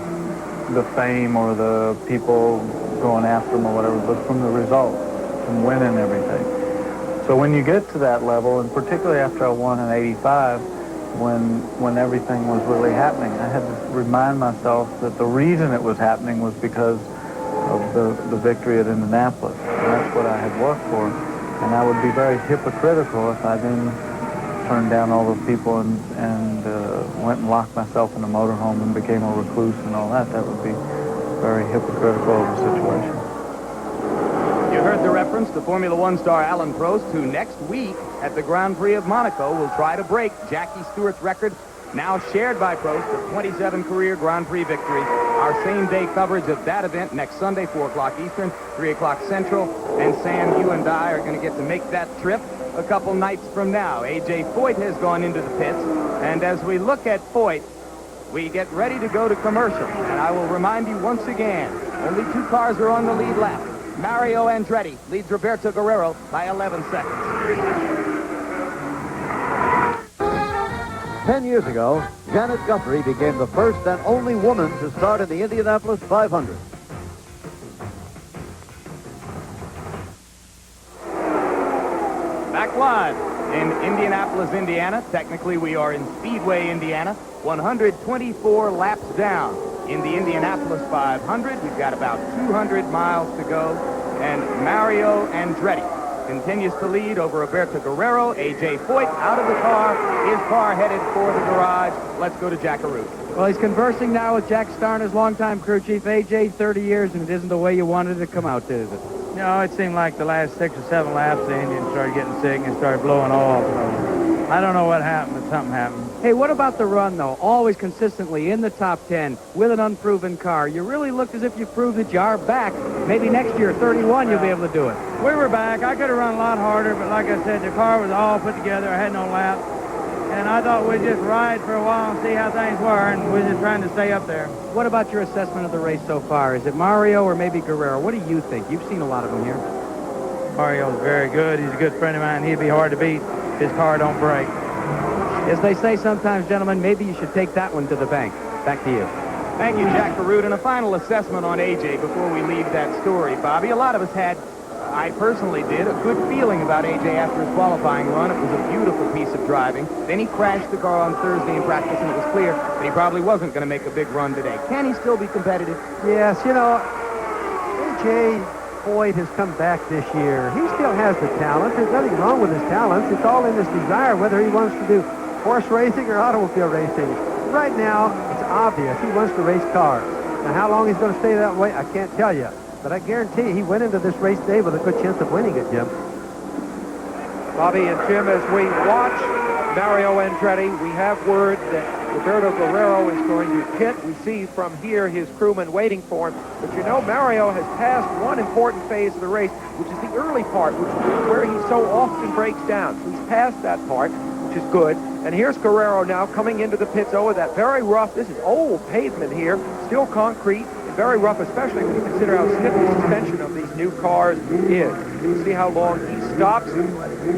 the fame or the people going after them or whatever, but from the results, from winning everything. So when you get to that level, and particularly after I won in '85, when everything was really happening, I had to remind myself that the reason it was happening was because of the victory at Indianapolis. And that's what I had worked for. And I would be very hypocritical if I then turned down all those people and went and locked myself in a motorhome and became a recluse and all that. That would be very hypocritical of the situation. You heard the reference to Formula One star Alan Prost, who next week at the Grand Prix of Monaco will try to break Jackie Stewart's record, now shared by Prost, of 27 career Grand Prix victories. Our same-day coverage of that event next Sunday, 4 o'clock Eastern, 3 o'clock Central. And Sam, you and I are going to get to make that trip a couple nights from now. A.J. Foyt has gone into the pits, and as we look at Foyt, we get ready to go to commercial. And I will remind you once again, only 2 cars are on the lead lap. Mario Andretti leads Roberto Guerrero by 11 seconds. 10 years ago, Janet Guthrie became the first and only woman to start in the Indianapolis 500. Back live in Indianapolis, Indiana. Technically, we are in Speedway, Indiana. 124 laps down in the Indianapolis 500. We've got about 200 miles to go. And Mario Andretti continues to lead over Roberto Guerrero. A.J. Foyt out of the car. His car headed for the garage. Let's go to Jack Arute. Well, he's conversing now with Jack Starn, his longtime crew chief. A.J., 30 years, and it isn't the way you wanted it to come out, is it? No, it seemed like the last 6 or 7 laps, the Indians started getting sick and started blowing off. So I don't know what happened, but something happened. Hey, what about the run, though? Always consistently in the top 10 with an unproven car. You really looked as if you proved that you are back. Maybe next year, 31, you'll be able to do it. We were back. I could have run a lot harder, but like I said, the car was all put together. I had no lap. And I thought we'd just ride for a while and see how things were, and we're just trying to stay up there. What about your assessment of the race so far? Is it Mario or maybe Guerrero? What do you think? You've seen a lot of them here. Mario's very good. He's a good friend of mine. He'd be hard to beat. His car don't break. As they say sometimes, gentlemen, maybe you should take that one to the bank. Back to you. Thank you, Jack Arute. And a final assessment on A.J. before we leave that story, Bobby. A lot of us had, I personally did, a good feeling about A.J. after his qualifying run. It was a beautiful piece of driving. Then he crashed the car on Thursday in practice, and it was clear that he probably wasn't going to make a big run today. Can he still be competitive? Yes, you know, A.J. Foyt has come back this year. He still has the talent. There's nothing wrong with his talents. It's all in his desire, whether he wants to do horse racing or automobile racing. Right now, it's obvious he wants to race cars. Now, how long he's going to stay that way, I can't tell you. But I guarantee he went into this race today with a good chance of winning it, Jim. Bobby and Jim, as we watch Mario Andretti, we have word that Roberto Guerrero is going to pit. We see from here his crewman waiting for him. But you know, Mario has passed one important phase of the race, which is the early part, which is where he so often breaks down. So he's passed that part, which is good. And here's Guerrero now coming into the pits over that very rough, this is old pavement here, still concrete, and very rough, especially when you consider how stiff the suspension of these new cars is. You can see how long he stops.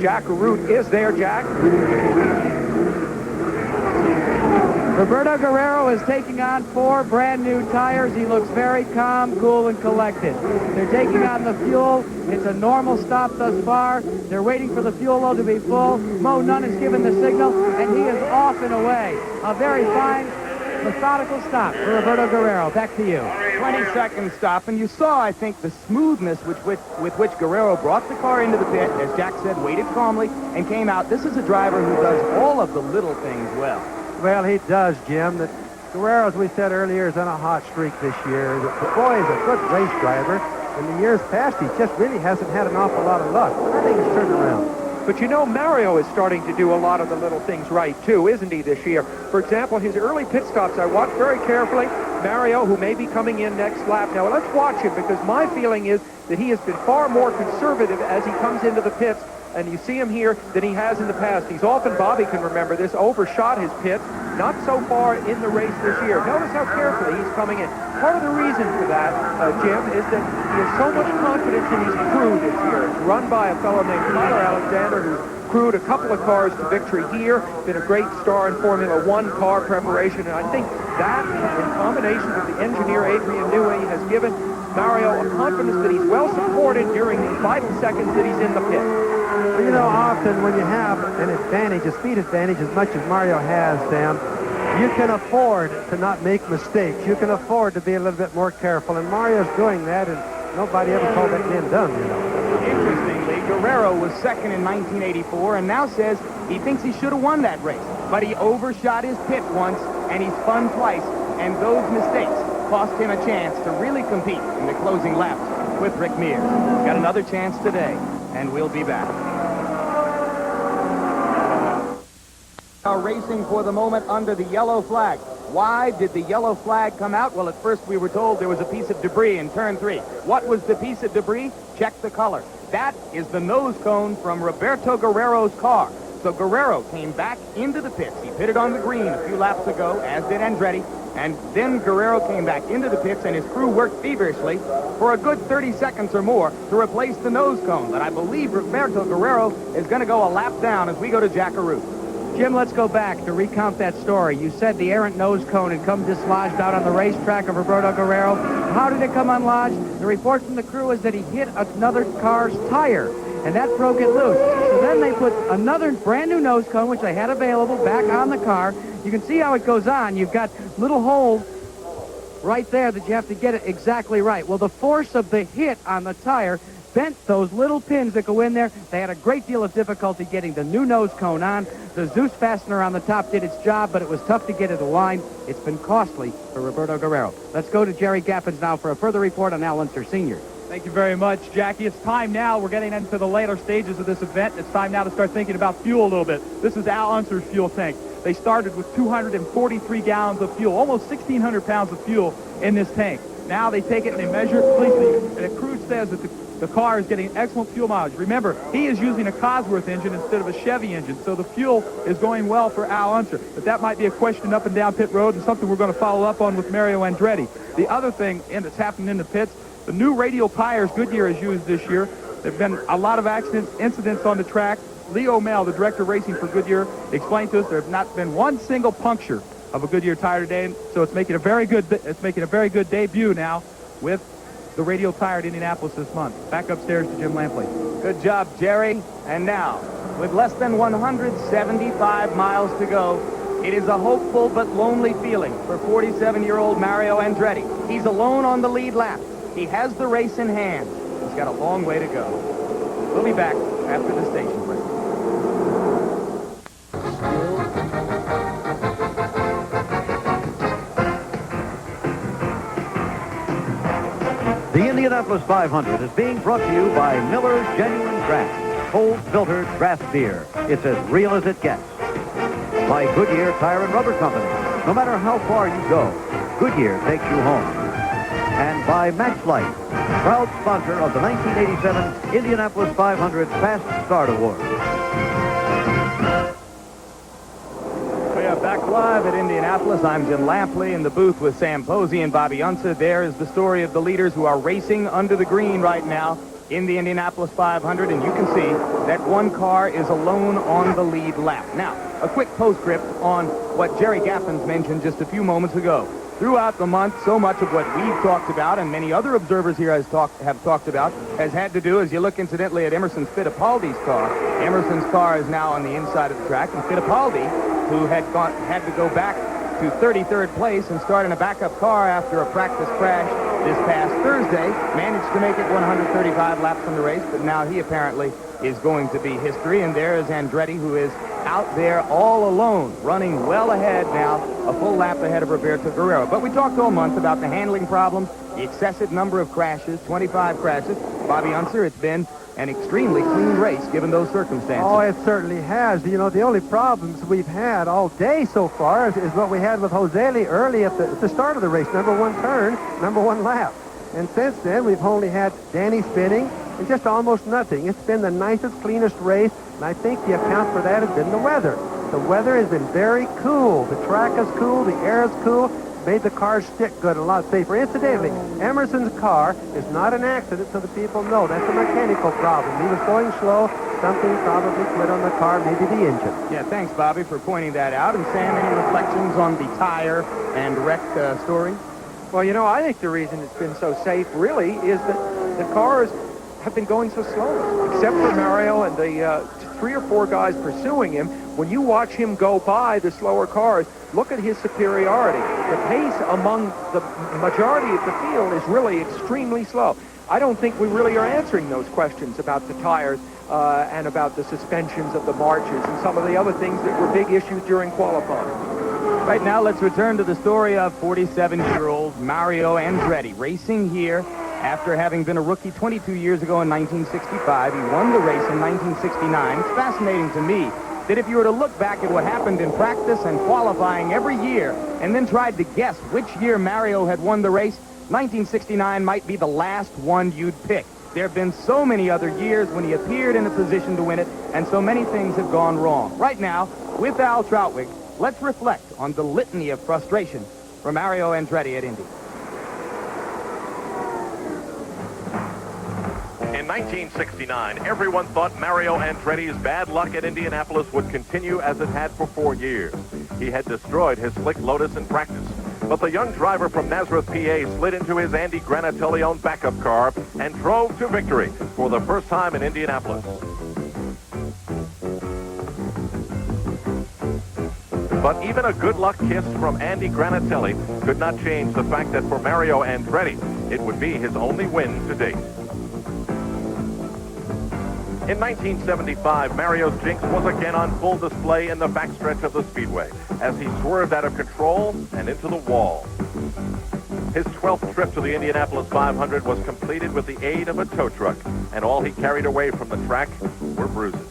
Jack Arute is there, Jack. Roberto Guerrero is taking on 4 brand new tires. He looks very calm, cool, and collected. They're taking on the fuel. It's a normal stop thus far. They're waiting for the fuel load to be full. Mo Nunn has given the signal, and he is off and away. A very fine, methodical stop for Roberto Guerrero. Back to you. 20-second stop, and you saw, I think, the smoothness with which Guerrero brought the car into the pit, as Jack said, waited calmly, and came out. This is a driver who does all of the little things well. Well, he does, Jim. That Guerrero, as we said earlier, is on a hot streak this year. The boy is a good race driver. In the years past, he just really hasn't had an awful lot of luck. I think he's turned around. But you know, Mario is starting to do a lot of the little things right, too, isn't he, this year? For example, his early pit stops, I watched very carefully. Mario, who may be coming in next lap. Now, let's watch him, because my feeling is that he has been far more conservative as he comes into the pits. And you see him here than he has in the past. He's often, Bobby can remember this, overshot his pits. Not so far in the race this year. Notice how carefully he's coming in. Part of the reason for that, Jim, is that he has so much confidence in his crew this year. It's run by a fellow named Tyler Alexander, who's crewed a couple of cars to victory here, been a great star in Formula One car preparation, and I think that, in combination with the engineer Adrian Newey, has given Mario a confidence that he's well supported during the vital seconds that he's in the pit. Well, you know, often when you have an advantage, a speed advantage, as much as Mario has, Sam, you can afford to not make mistakes. You can afford to be a little bit more careful, and Mario's doing that, and nobody ever called that man dumb, you know. Interestingly, Guerrero was second in 1984 and now says he thinks he should have won that race. But he overshot his pit once, and he spun twice, and those mistakes cost him a chance to really compete in the closing laps with Rick Mears. He's got another chance today, and we'll be back. Are racing for the moment under the yellow flag. Why did the yellow flag come out? Well, at first we were told there was a piece of debris in turn 3. What was the piece of debris? Check the color. That is the nose cone from Roberto Guerrero's car. So Guerrero came back into the pits. He pitted on the green a few laps ago, as did Andretti. And then Guerrero came back into the pits, and his crew worked feverishly for a good 30 seconds or more to replace the nose cone. But I believe Roberto Guerrero is going to go a lap down as we go to Jack Arute. Jim, let's go back to recount that story. You said the errant nose cone had come dislodged out on the racetrack of Roberto Guerrero. How did it come unlodged? The report from the crew is that he hit another car's tire, and that broke it loose. So then they put another brand new nose cone, which they had available, back on the car. You can see how it goes on. You've got little holes right there that you have to get it exactly right. Well, the force of the hit on the tire bent those little pins that go in there. They had a great deal of difficulty getting the new nose cone on. The Zeus fastener on the top did its job, but it was tough to get it aligned. It's been costly for Roberto Guerrero. Let's go to Jerry Gaffins now for a further report on Al Unser Sr. Thank you very much, Jackie. It's time now. We're getting into the later stages of this event. It's time now to start thinking about fuel a little bit. This is Al Unser's fuel tank. They started with 243 gallons of fuel, almost 1,600 pounds of fuel in this tank. Now they take it and they measure it completely, and the crew says that the car is getting excellent fuel mileage. Remember, he is using a Cosworth engine instead of a Chevy engine, so the fuel is going well for Al Unser. But that might be a question up and down pit road and something we're going to follow up on with Mario Andretti. The other thing that's happening in the pits, the new radial tires Goodyear has used this year. There have been a lot of incidents on the track. Leo Mel, the director of racing for Goodyear, explained to us there have not been one single puncture of a Goodyear tire today, so it's making a very good debut now with the radial tire at Indianapolis this month. Back upstairs to Jim Lampley. Good job, Jerry. And now, with less than 175 miles to go, it is a hopeful but lonely feeling for 47-year-old Mario Andretti. He's alone on the lead lap. He has the race in hand. He's got a long way to go. We'll be back after the station break. The Indianapolis 500 is being brought to you by Miller Genuine Draft, cold-filtered draft beer. It's as real as it gets. By Goodyear Tire and Rubber Company, No matter how far you go, Goodyear takes you home. And by Match Light, proud sponsor of the 1987 Indianapolis 500 Fast Start Award. We are back live at Indianapolis. I'm Jim Lampley in the booth with Sam Posey and Bobby Unser. There is the story of the leaders who are racing under the green right now in the Indianapolis 500, and you can see that one car is alone on the lead lap. Now, a quick postscript on what Jerry Gaffins mentioned just a few moments ago. Throughout the month, so much of what we've talked about and many other observers here have talked about has had to do, as you look incidentally at Emerson Fittipaldi's car. Emerson's car is now on the inside of the track, and Fittipaldi, who had to go back to 33rd place and start in a backup car after a practice crash this past Thursday, managed to make it 135 laps in the race, but now he apparently is going to be history. And there is Andretti, who is out there all alone, running well ahead now, a full lap ahead of Roberto Guerrero. But we talked all month about the handling problems, the excessive number of crashes, 25 crashes. Bobby Unser, it's been an extremely clean race given those circumstances. Oh, it certainly has. You know, the only problems we've had all day so far is what we had with Jose Lee early at the start of the race. Number one turn, number one lap. And since then, we've only had Danny spinning and just almost nothing. It's been the nicest, cleanest race, and I think the account for that has been the weather. The weather has been very cool. The track is cool, the air is cool, made the cars stick good, a lot safer. Incidentally, Emerson's car is not an accident, so the people know. That's a mechanical problem. He was going slow. Something probably quit on the car, maybe the engine. Yeah, thanks, Bobby, for pointing that out. And Sam, any reflections on the tire and wreck story? Well, you know, I think the reason it's been so safe, really, is that the cars have been going so slowly. Except for Mario and the 3 or 4 guys pursuing him, when you watch him go by the slower cars, look at his superiority. The pace among the majority of the field is really extremely slow. I don't think we really are answering those questions about the tires and about the suspensions of the marches and some of the other things that were big issues during qualifying. Right now, let's return to the story of 47-year-old Mario Andretti, racing here after having been a rookie 22 years ago in 1965. He won the race in 1969. It's fascinating to me that if you were to look back at what happened in practice and qualifying every year and then tried to guess which year Mario had won the race, 1969 might be the last one you'd pick. There have been so many other years when he appeared in a position to win it, and so many things have gone wrong. Right now, with Al Troutwig, let's reflect on the litany of frustration for Mario Andretti at Indy. In 1969, everyone thought Mario Andretti's bad luck at Indianapolis would continue as it had for 4 years. He had destroyed his slick Lotus in practice. But the young driver from Nazareth, PA, slid into his Andy Granatelli-owned backup car and drove to victory for the first time in Indianapolis. But even a good luck kiss from Andy Granatelli could not change the fact that for Mario Andretti, it would be his only win to date. In 1975, Mario's jinx was again on full display in the backstretch of the Speedway as he swerved out of control and into the wall. His 12th trip to the Indianapolis 500 was completed with the aid of a tow truck, and all he carried away from the track were bruises.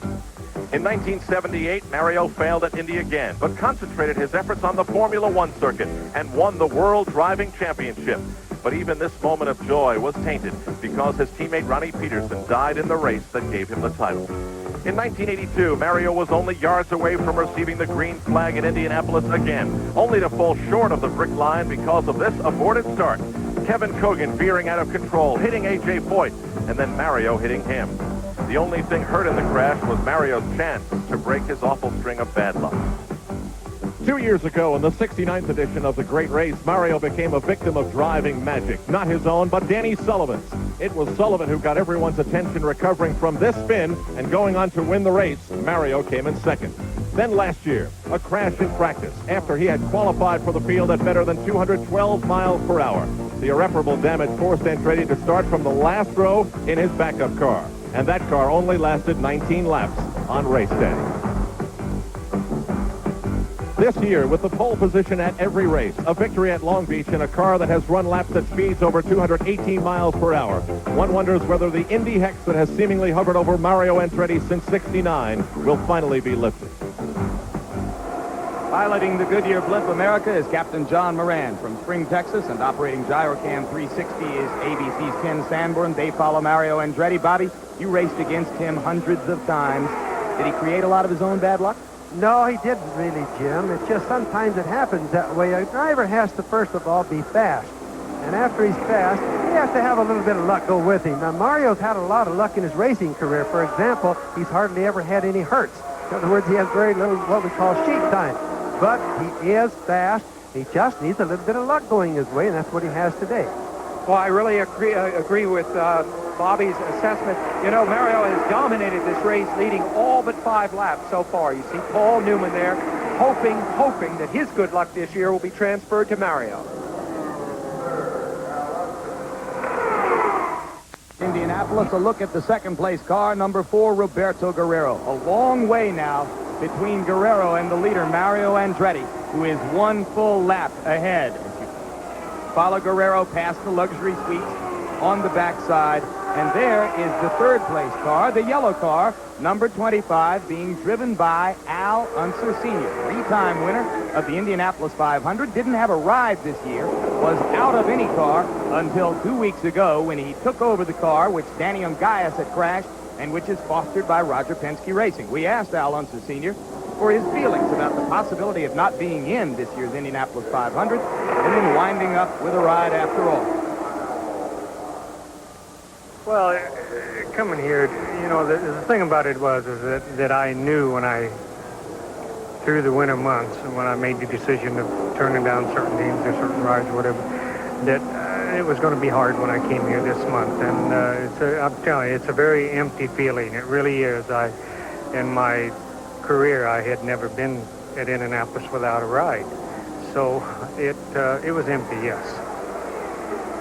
In 1978, Mario failed at Indy again, but concentrated his efforts on the Formula One circuit and won the World Driving Championship. But even this moment of joy was tainted because his teammate Ronnie Peterson died in the race that gave him the title. In 1982, Mario was only yards away from receiving the green flag at Indianapolis again, only to fall short of the brick line because of this aborted start. Kevin Cogan veering out of control, hitting A.J. Foyt, and then Mario hitting him. The only thing hurt in the crash was Mario's chance to break his awful string of bad luck. 2 years ago, in the 69th edition of the Great Race, Mario became a victim of driving magic. Not his own, but Danny Sullivan's. It was Sullivan who got everyone's attention recovering from this spin and going on to win the race. Mario came in second. Then last year, a crash in practice after he had qualified for the field at better than 212 miles per hour. The irreparable damage forced Andretti to start from the last row in his backup car. And that car only lasted 19 laps on race day. This year, with the pole position at every race, a victory at Long Beach in a car that has run laps at speeds over 218 miles per hour, one wonders whether the Indy hex that has seemingly hovered over Mario Andretti since '69 will finally be lifted. Piloting the Goodyear Blimp America is Captain John Moran from Spring, Texas, and operating Gyrocam 360 is ABC's Ken Sanborn. They follow Mario Andretti. Bobby, you raced against him hundreds of times. Did he create a lot of his own bad luck? No, he didn't really, Jim. It's just sometimes it happens that way. A driver has to, first of all, be fast. And after he's fast, he has to have a little bit of luck go with him. Now, Mario's had a lot of luck in his racing career. For example, he's hardly ever had any hurts. In other words, he has very little what we call sheep time. But he is fast. He just needs a little bit of luck going his way, and that's what he has today. Well, I really agree with Bobby's assessment. You know, Mario has dominated this race, leading all but 5 laps so far. You see Paul Newman there, hoping that his good luck this year will be transferred to Mario. Indianapolis, a look at the second-place car, number 4, Roberto Guerrero. A long way now between Guerrero and the leader, Mario Andretti, who is 1 full lap ahead. Follow Guerrero past the luxury suites on the backside, and there is the third-place car, the yellow car, number 25, being driven by Al Unser Sr., 3-time winner of the Indianapolis 500. Didn't have a ride this year, was out of any car until 2 weeks ago when he took over the car, which Danny Ungaius had crashed, and which is fostered by Roger Penske Racing. We asked Al Unser Sr. for his feelings about the possibility of not being in this year's Indianapolis 500, and then winding up with a ride after all. Well, coming here, you know, the thing about it was that I knew when I, through the winter months, and when I made the decision of turning down certain teams or certain rides or whatever, that it was going to be hard when I came here this month. And I'm telling you, it's a very empty feeling. It really is. In my career, I had never been at Indianapolis without a ride. So it was empty, yes.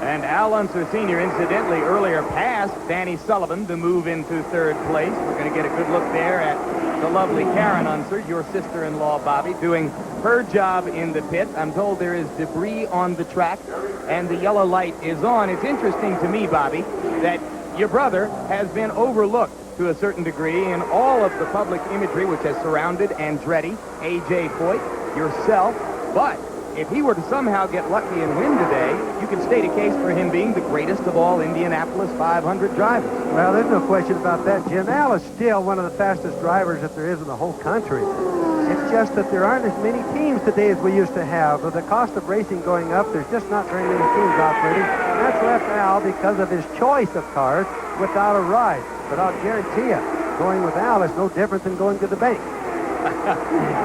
And Al Unser Sr., incidentally, earlier passed Danny Sullivan to move into third place. We're going to get a good look there at the lovely Karen Unser, your sister-in-law, Bobby, doing her job in the pit. I'm told there is debris on the track, and the yellow light is on. It's interesting to me, Bobby, that your brother has been overlooked to a certain degree in all of the public imagery which has surrounded Andretti, A.J. Foyt, yourself, but if he were to somehow get lucky and win today, you could state a case for him being the greatest of all Indianapolis 500 drivers. Well, there's no question about that, Jim. Al is still one of the fastest drivers that there is in the whole country. It's just that there aren't as many teams today as we used to have. With the cost of racing going up, there's just not very many teams operating. And that's left Al because of his choice of cars without a ride. But I'll guarantee you, going with Al is no different than going to the bank.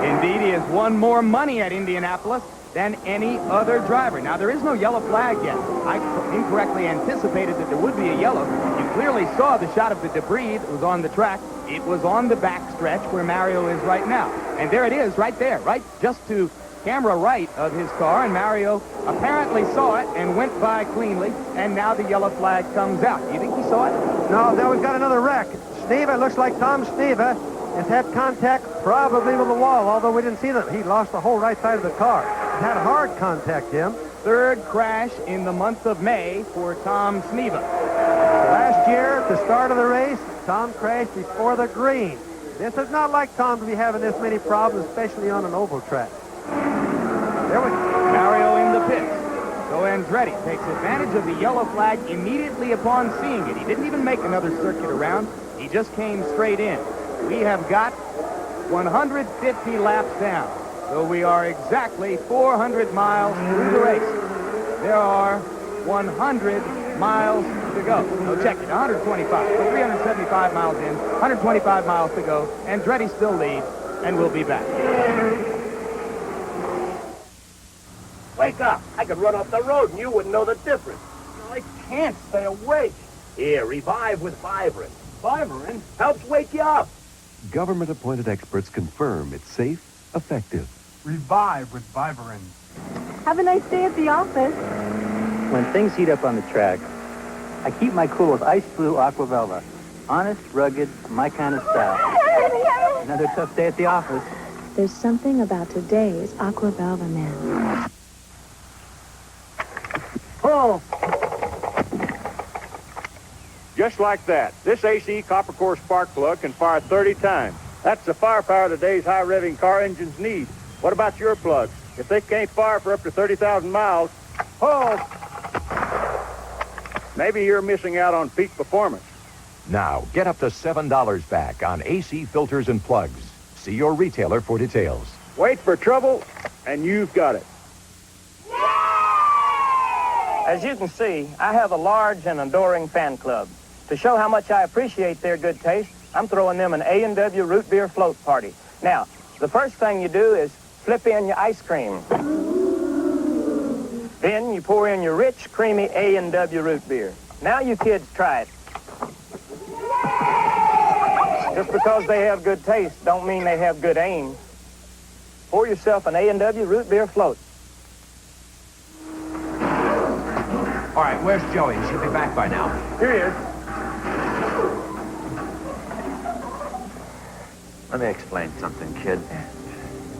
Indeed, he has won more money at Indianapolis than any other driver. Now, there is no yellow flag yet. I incorrectly anticipated that there would be a yellow. You clearly saw the shot of the debris that was on the track. It was on the back stretch where Mario is right now. And there it is, right there, right just to camera right of his car. And Mario apparently saw it and went by cleanly. And now the yellow flag comes out. You think he saw it? No, now we've got another wreck. Sneva, looks like Tom Sneva has had contact probably with the wall, although we didn't see that. He lost the whole right side of the car. He's had hard contact, Jim. Third crash in the month of May for Tom Sneva. Last year, at the start of the race, Tom crashed before the green. This is not like Tom to be having this many problems, especially on an oval track. There we go. Mario in the pits. So Andretti takes advantage of the yellow flag immediately upon seeing it. He didn't even make another circuit around. He just came straight in. We have got 150 laps down. So we are exactly 400 miles through the race. There are 100 miles to go. No, check it, 125. So 375 miles in, 125 miles to go. Andretti still leads, and we'll be back. Wake up. I could run off the road and you wouldn't know the difference. I can't stay awake. Here, revive with Vivarin. Vivarin helps wake you up. Government-appointed experts confirm it's safe, effective. Revive with Vivarin. Have a nice day at the office. When things heat up on the track, I keep my cool with Ice Blue Aqua Velva. Honest, rugged, my kind of style. Another tough day at the office. There's something about today's Aqua Velva man. Oh! Just like that, this AC copper core spark plug can fire 30 times. That's the firepower today's high-revving car engines need. What about your plugs? If they can't fire for up to 30,000 miles, oh, maybe you're missing out on peak performance. Now, get up to $7 back on AC filters and plugs. See your retailer for details. Wait for trouble, and you've got it. As you can see, I have a large and adoring fan club. To show how much I appreciate their good taste, I'm throwing them an A&W root beer float party. Now, the first thing you do is flip in your ice cream. Then you pour in your rich, creamy A&W root beer. Now you kids try it. Just because they have good taste don't mean they have good aim. Pour yourself an A&W root beer float. All right, where's Joey? He should be back by now. Here he is. Let me explain something, kid.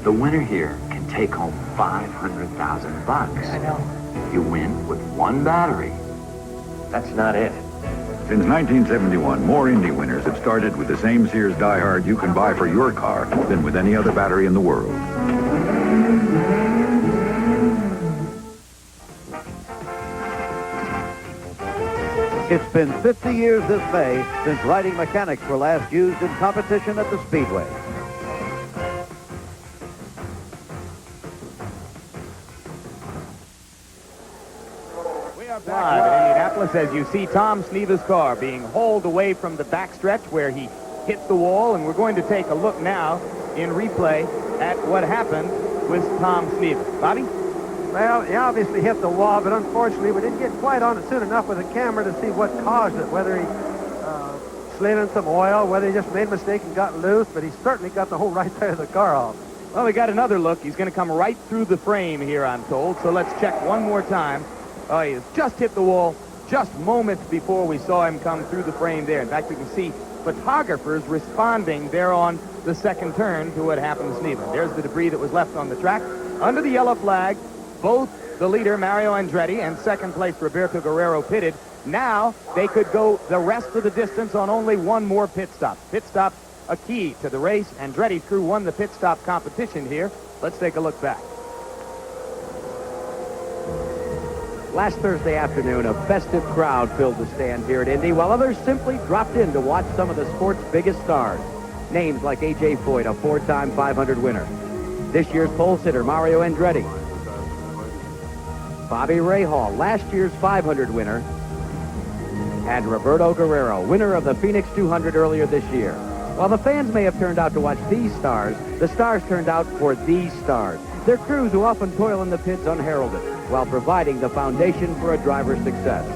The winner here can take home $500,000. I know. You win with one battery. That's not it. Since 1971, more Indy winners have started with the same Sears Die Hard you can buy for your car than with any other battery in the world. It's been 50 years this May since riding mechanics were last used in competition at the Speedway. Live at Indianapolis as you see Tom Sneva's car being hauled away from the backstretch where he hit the wall, and we're going to take a look now in replay at what happened with Tom Sneva. Bobby? Well, he obviously hit the wall, but unfortunately we didn't get quite on it soon enough with the camera to see what caused it, whether he slid in some oil, whether he just made a mistake and got loose, but he certainly got the whole right side of the car off. Well, we got another look. He's going to come right through the frame here, I'm told, so let's check one more time. Oh, he has just hit the wall just moments before we saw him come through the frame there. In fact, we can see photographers responding there on the second turn to what happened to Sneva. There's the debris that was left on the track. Under the yellow flag, both the leader, Mario Andretti, and second place, Roberto Guerrero, pitted. Now they could go the rest of the distance on only one more pit stop. Pit stop, a key to the race. Andretti's crew won the pit stop competition here. Let's take a look back. Last Thursday afternoon, a festive crowd filled the stands here at Indy, while others simply dropped in to watch some of the sport's biggest stars. Names like A.J. Foyt, a four-time 500 winner. This year's pole sitter, Mario Andretti. Bobby Rahal, last year's 500 winner. And Roberto Guerrero, winner of the Phoenix 200 earlier this year. While the fans may have turned out to watch these stars, the stars turned out for these stars. Their crews who often toil in the pits unheralded, while providing the foundation for a driver's success.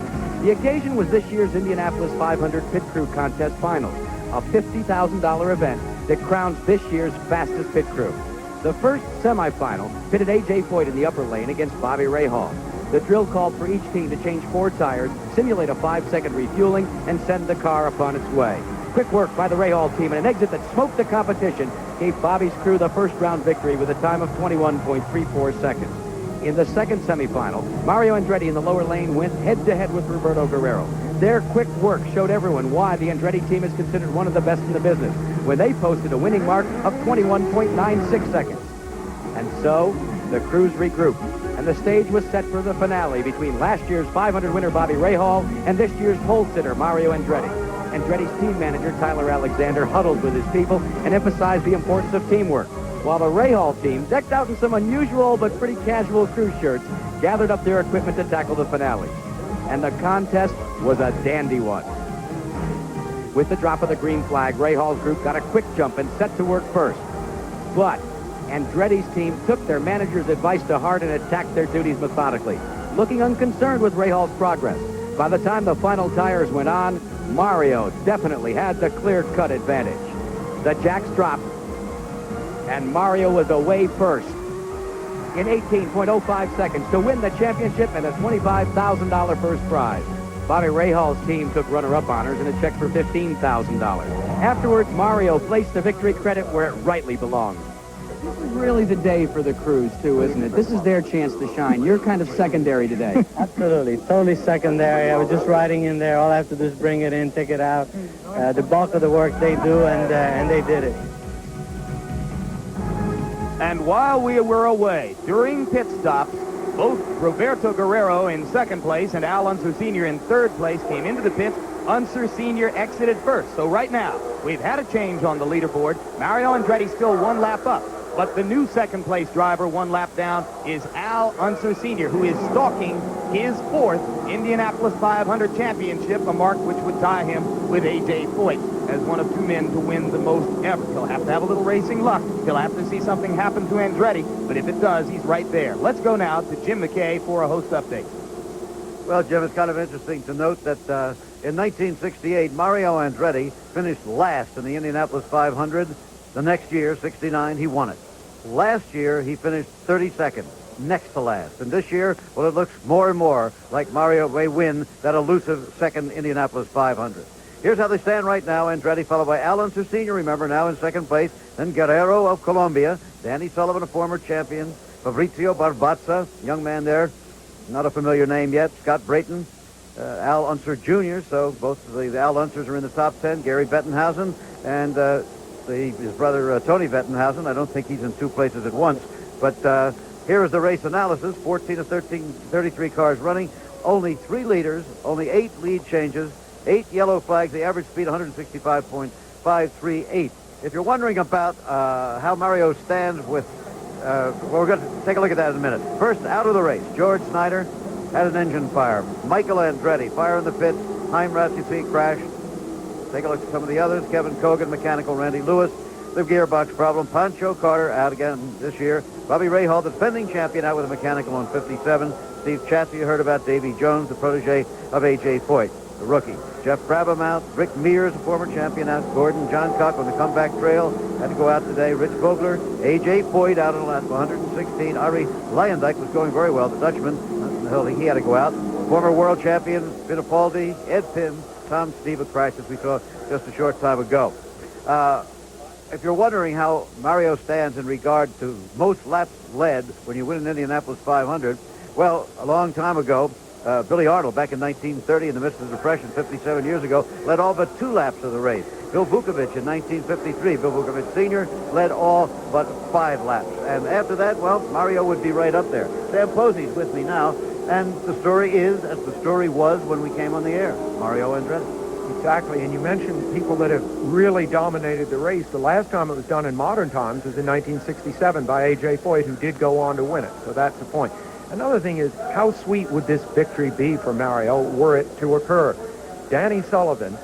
The occasion was this year's Indianapolis 500 Pit Crew Contest Finals, a $50,000 event that crowns this year's fastest pit crew. The first semifinal pitted A.J. Foyt in the upper lane against Bobby Rahal. The drill called for each team to change 4 tires, simulate a 5-second refueling, and send the car upon its way. Quick work by the Rahal team, and an exit that smoked the competition gave Bobby's crew the first-round victory with a time of 21.34 seconds. In the second semifinal, Mario Andretti in the lower lane went head-to-head with Roberto Guerrero. Their quick work showed everyone why the Andretti team is considered one of the best in the business, when they posted a winning mark of 21.96 seconds. And so, the crews regrouped, and the stage was set for the finale between last year's 500 winner Bobby Rahal and this year's pole sitter Mario Andretti. Andretti's team manager, Tyler Alexander, huddled with his people and emphasized the importance of teamwork, while the Rahal team, decked out in some unusual but pretty casual crew shirts, gathered up their equipment to tackle the finale. And the contest was a dandy one. With the drop of the green flag, Rahal's group got a quick jump and set to work first. But Andretti's team took their manager's advice to heart and attacked their duties methodically, looking unconcerned with Rahal's progress. By the time the final tires went on, Mario definitely had the clear-cut advantage. The jacks dropped, and Mario was away first in 18.05 seconds to win the championship and a $25,000 first prize. Bobby Rahal's team took runner-up honors and a check for $15,000. Afterwards, Mario placed the victory credit where it rightly belongs. This is really the day for the crews, too, isn't it? This is their chance to shine. You're kind of secondary today. Absolutely. Totally secondary. I was just riding in there. All I have to do is bring it in, take it out. The bulk of the work they do, and they did it. And while we were away, during pit stops, both Roberto Guerrero in second place and Al Unser Sr. in third place came into the pits. Unser Sr. exited first. So right now, we've had a change on the leaderboard. Mario Andretti still one lap up. But the new second-place driver, one lap down, is Al Unser Sr., who is stalking his fourth Indianapolis 500 championship, a mark which would tie him with A.J. Foyt as one of two men to win the most ever. He'll have to have a little racing luck. He'll have to see something happen to Andretti, but if it does, he's right there. Let's go now to Jim McKay for a host update. Well, Jim, it's kind of interesting to note that in 1968, Mario Andretti finished last in the Indianapolis 500. The next year, 69, he won it. Last year, he finished 32nd, next to last. And this year, well, it looks more and more like Mario may win that elusive second Indianapolis 500. Here's how they stand right now. Andretti followed by Al Unser Sr., remember, now in second place. Then Guerrero of Colombia. Danny Sullivan, a former champion. Fabrizio Barbazza, young man there. Not a familiar name yet. Scott Brayton, Al Unser Jr., so both of the Al Unsers are in the top 10. Gary Bettenhausen and his brother Tony Bettenhausen. I don't think he's in two places at once. But here is the race analysis. 14 of 33 cars running. Only 3 leaders, only 8 lead changes, 8 yellow flags. The average speed 165.538. If you're wondering about how Mario stands with, well, we're going to take a look at that in a minute. First, out of the race, George Snyder had an engine fire. Michael Andretti, fire in the pits. Heimratz, you see, crashed. Take a look at some of the others. Kevin Cogan, mechanical. Randy Lewis, the gearbox problem. Pancho Carter out again this year. Bobby Rahal, the defending champion, out with a mechanical on 57. Steve Chassie, you heard about. Davy Jones, the protege of A.J. Foyt, the rookie. Jeff Brabham out. Rick Mears, a former champion, out. Gordon Johncock on the comeback trail, had to go out today. Rich Vogler, A.J. Foyt out on the lap 116. Ari Leyendyk was going very well, the Dutchman. He had to go out. Former world champion Fittipaldi, Ed Pym, Tom Steve, a crash as we saw just a short time ago. If you're wondering how Mario stands in regard to most laps led when you win an Indianapolis 500, well, a long time ago, Billy Arnold, back in 1930, in the midst of the Depression, 57 years ago, led all but 2 laps of the race. Bill Vukovich in 1953, Bill Vukovich Sr., led all but 5 laps. And after that, well, Mario would be right up there. Sam Posey's with me now, and the story is, as the story was when we came on the air, Mario Andretti. Exactly, and you mentioned people that have really dominated the race. The last time it was done in modern times was in 1967 by A.J. Foyt, who did go on to win it, so that's the point. Another thing is, how sweet would this victory be for Mario were it to occur? Danny Sullivan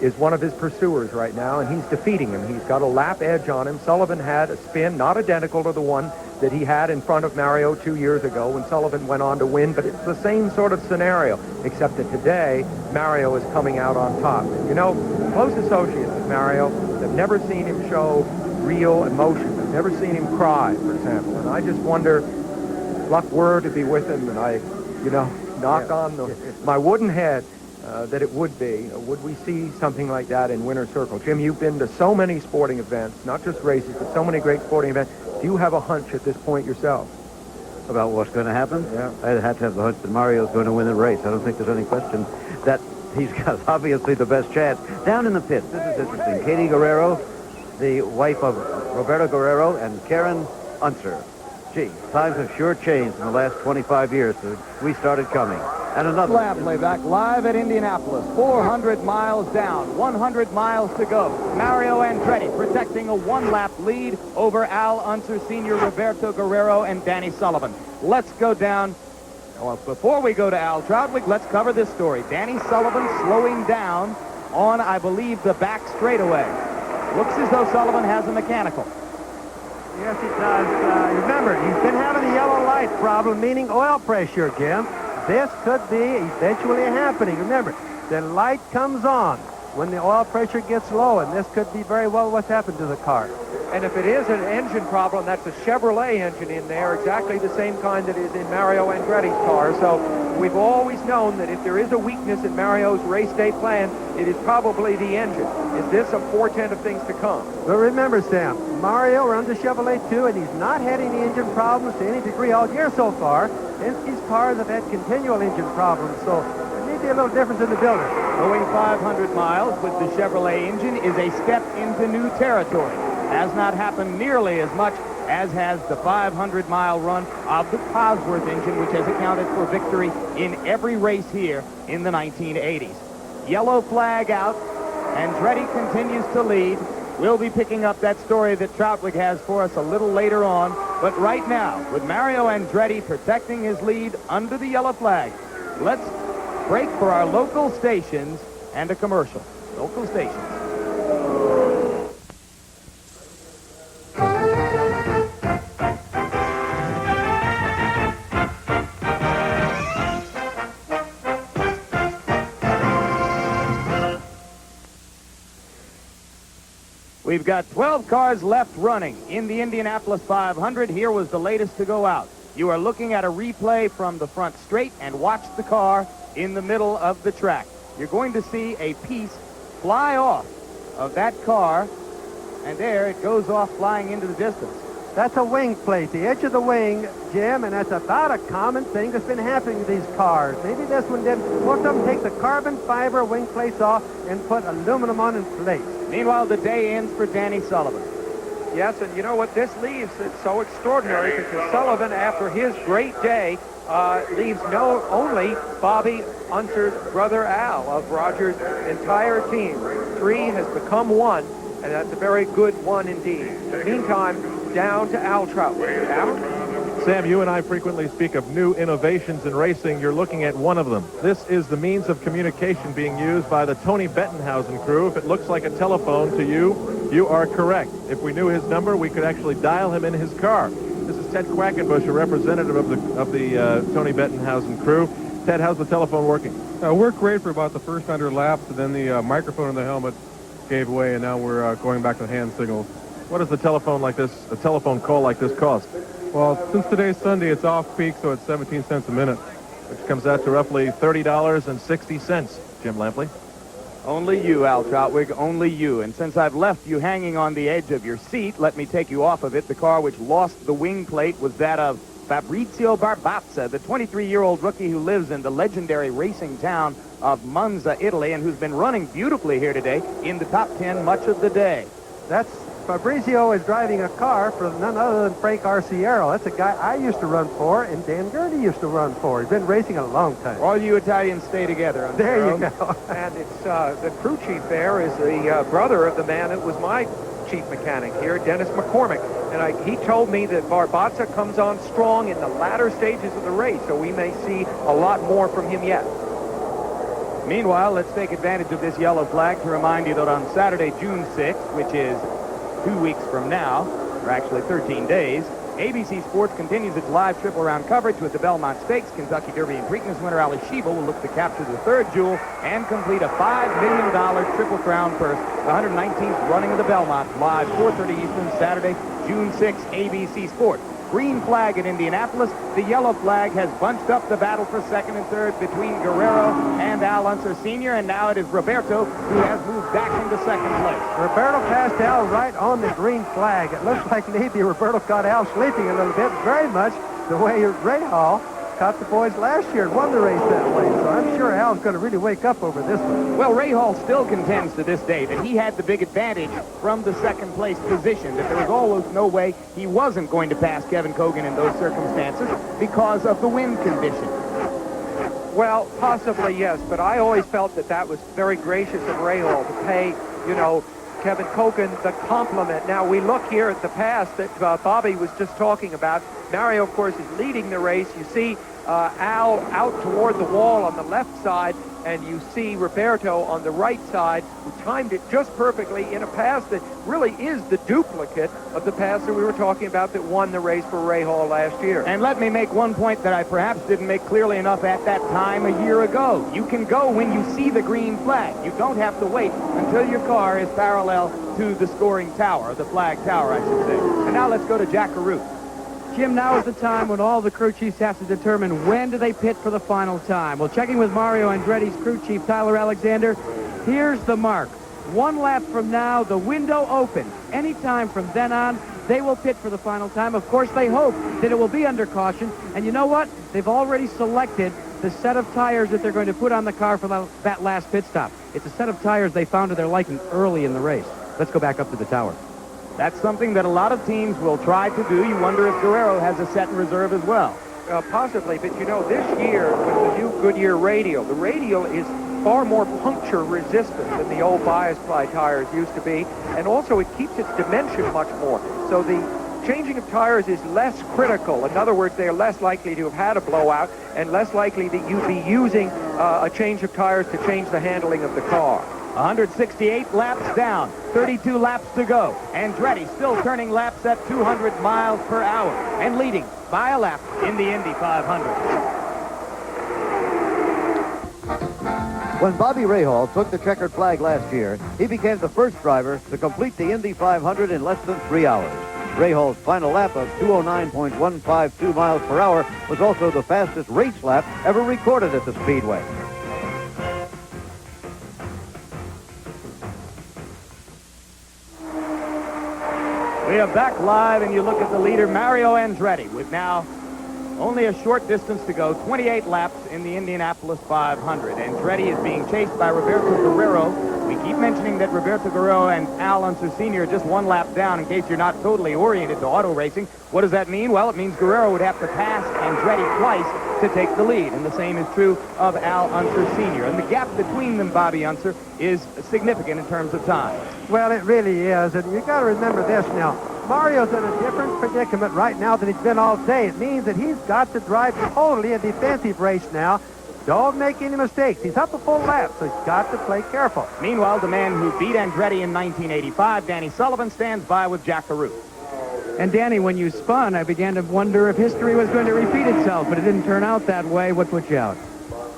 is one of his pursuers right now, and he's defeating him. He's got a lap edge on him. Sullivan had a spin, not identical to the one that he had in front of Mario 2 years ago when Sullivan went on to win, but it's the same sort of scenario, except that today, Mario is coming out on top. You know, close associates of Mario have never seen him show real emotion. I've never seen him cry, for example, and I just wonder, luck were to be with him, and I, knock on my wooden head, that it would be. Would we see something like that in Winter Circle? Jim, you've been to so many sporting events, not just races, but so many great sporting events. Do you have a hunch at this point yourself? About what's going to happen? Yeah. I'd have to have the hunch that Mario's going to win the race. I don't think there's any question that he's got obviously the best chance. Down in the pits, this is interesting. Katie Guerrero, the wife of Roberto Guerrero, and Karen Unser. Gee, times have sure changed in the last 25 years since we started coming. And another Lampley back live at Indianapolis. 400 miles down, 100 miles to go. Mario Andretti protecting a 1-lap lead over Al Unser Sr., Roberto Guerrero, and Danny Sullivan. Let's go down. Well, before we go to Al Troutwig, let's cover this story. Danny Sullivan slowing down on, I believe, the back straightaway. Looks as though Sullivan has a mechanical. Yes, he does. Remember, he's been having a yellow light problem, meaning oil pressure, Jim. This could be eventually happening. Remember, the light comes on when the oil pressure gets low, and this could be very well what's happened to the car. And if it is an engine problem, that's a Chevrolet engine in there, exactly the same kind that is in Mario Andretti's car. So we've always known that if there is a weakness in Mario's race day plan, it is probably the engine. Is this a portent of things to come? But remember, Sam, Mario runs a Chevrolet too, and he's not had any engine problems to any degree all year so far. These cars have had continual engine problems, so there may be a little difference in the builder. Going 500 miles with the Chevrolet engine is a step into new territory. Has not happened nearly as much as has the 500-mile run of the Cosworth engine, which has accounted for victory in every race here in the 1980s. Yellow flag out. Andretti continues to lead. We'll be picking up that story that Troutwig has for us a little later on. But right now, with Mario Andretti protecting his lead under the yellow flag, let's break for our local stations and a commercial. Local stations. We've got 12 cars left running in the Indianapolis 500. Here was the latest to go out. You are looking at a replay from the front straight, and watch the car in the middle of the track. You're going to see a piece fly off of that car, and there it goes off flying into the distance. That's a wing plate, the edge of the wing, Jim, and that's about a common thing that's been happening to these cars. Maybe this one didn't. Most of them take the carbon fiber wing plates off and put aluminum on in place. Meanwhile, the day ends for Danny Sullivan. Yes, and you know what? This leaves it so extraordinary because Sullivan, after his great day, leaves only Bobby Unser's brother Al of Roger's entire team. 3 has become 1, and that's a very good one indeed. Meantime, down to Al Troutwig. Al? Sam, you and I frequently speak of new innovations in racing. You're looking at one of them. This is the means of communication being used by the Tony Bettenhausen crew. If it looks like a telephone to you, you are correct. If we knew his number, we could actually dial him in his car. This is Ted Quackenbush, a representative of the Tony Bettenhausen crew. Ted, how's the telephone working? Worked great for about the first 100 laps, and then the microphone in the helmet gave away, and now we're going back to hand signals. What does a telephone call like this cost? Well, since today's Sunday, it's off peak, so it's 17 cents a minute. Which comes out to roughly $30.60, Jim Lampley. Only you, Al Troutwig, only you. And since I've left you hanging on the edge of your seat, let me take you off of it. The car which lost the wing plate was that of Fabrizio Barbazza, the 23-year-old rookie who lives in the legendary racing town of Monza, Italy, and who's been running beautifully here today in the top 10 much of the day. Fabrizio is driving a car for none other than Frank Arciero. That's a guy I used to run for, and Dan Gurney used to run for. He's been racing a long time. All you Italians stay together. There you go. And it's the crew chief there is the brother of the man that was my chief mechanic here, Dennis McCormick. And he told me that Barbazza comes on strong in the latter stages of the race, so we may see a lot more from him yet. Meanwhile, let's take advantage of this yellow flag to remind you that on Saturday, June 6th, which is 2 weeks from now, or actually 13 days, ABC Sports continues its live triple-round coverage with the Belmont Stakes. Kentucky Derby and Preakness winner Ali Sheba will look to capture the third jewel and complete a $5 million Triple Crown purse. The 119th running of the Belmont, live 4:30 Eastern, Saturday, June 6th, ABC Sports. Green flag at Indianapolis. The yellow flag has bunched up the battle for second and third between Guerrero and Al Unser Sr., and now it is Roberto who has moved back into second place. Roberto passed Al right on the green flag. It looks like maybe Roberto caught Al sleeping a little bit, very much the way Ray Hall caught the boys last year and won the race that way. So I'm sure Al's going to really wake up over this one. Well, Ray Hall still contends to this day that he had the big advantage from the second place position, that there was almost no way he wasn't going to pass Kevin Cogan in those circumstances because of the wind condition. Well, possibly, yes, but I always felt that was very gracious of Ray Hall to pay, Kevin Cogan the compliment. Now, we look here at the pass that Bobby was just talking about. Mario, of course, is leading the race. You see Al out toward the wall on the left side, and you see Roberto on the right side, who timed it just perfectly in a pass that really is the duplicate of the pass that we were talking about that won the race for Ray Hall last year. And let me make one point that I perhaps didn't make clearly enough at that time a year ago. You can go when you see the green flag. You don't have to wait until your car is parallel to the scoring tower, the flag tower, I should say. And now let's go to Jack Caruth. Jim, now is the time when all the crew chiefs have to determine when do they pit for the final time. Well, checking with Mario Andretti's crew chief, Tyler Alexander, here's the mark. 1 lap from now, the window opens. Anytime from then on, they will pit for the final time. Of course, they hope that it will be under caution. And you know what? They've already selected the set of tires that they're going to put on the car for that last pit stop. It's a set of tires they found to their liking early in the race. Let's go back up to the tower. That's something that a lot of teams will try to do. You wonder if Guerrero has a set in reserve as well. Possibly, but you know, this year with the new Goodyear radial, the radial is far more puncture resistant than the old bias ply tires used to be, and also it keeps its dimension much more. So the changing of tires is less critical. In other words, they are less likely to have had a blowout and less likely that you'd be using a change of tires to change the handling of the car. 168 laps down, 32 laps to go. Andretti still turning laps at 200 miles per hour and leading by a lap in the Indy 500. When Bobby Rahal took the checkered flag last year, he became the first driver to complete the Indy 500 in less than 3 hours. Rahal's final lap of 209.152 miles per hour was also the fastest race lap ever recorded at the Speedway. We are back live, and you look at the leader, Mario Andretti, with now only a short distance to go, 28 laps in the Indianapolis 500. Andretti is being chased by Roberto Guerrero. We keep mentioning that Roberto Guerrero and Al Unser Sr. are just 1 lap down in case you're not totally oriented to auto racing. What does that mean? Well, it means Guerrero would have to pass Andretti twice to take the lead, and the same is true of Al Unser Sr. And the gap between them, Bobby Unser, is significant in terms of time. Well, it really is, and you got to remember this now. Mario's in a different predicament right now than he's been all day. It means that he's got to drive totally a defensive race now. Don't make any mistakes. He's up a full lap, so he's got to play careful. Meanwhile, the man who beat Andretti in 1985, Danny Sullivan, stands by with Jack Carew. And Danny, when you spun, I began to wonder if history was going to repeat itself, but it didn't turn out that way. What put you out?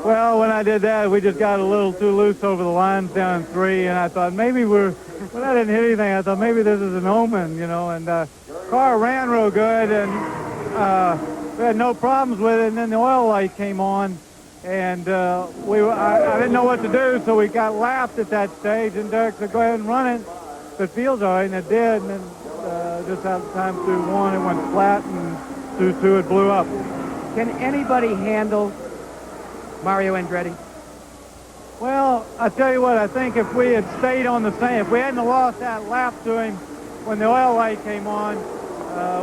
Well, when I did that, we just got a little too loose over the lines down in 3, and I thought maybe when I didn't hit anything, I thought maybe this is an omen, you know, and car ran real good, and we had no problems with it, and then the oil light came on, and I didn't know what to do, so we got lapped at that stage, and Derek said, go ahead and run it. If it feels all right, and it did, and then just out of time through 1, it went flat, and through 2, it blew up. Can anybody handle Mario Andretti? Well, I tell you what, I think if we had stayed on the same, if we hadn't lost that lap to him when the oil light came on,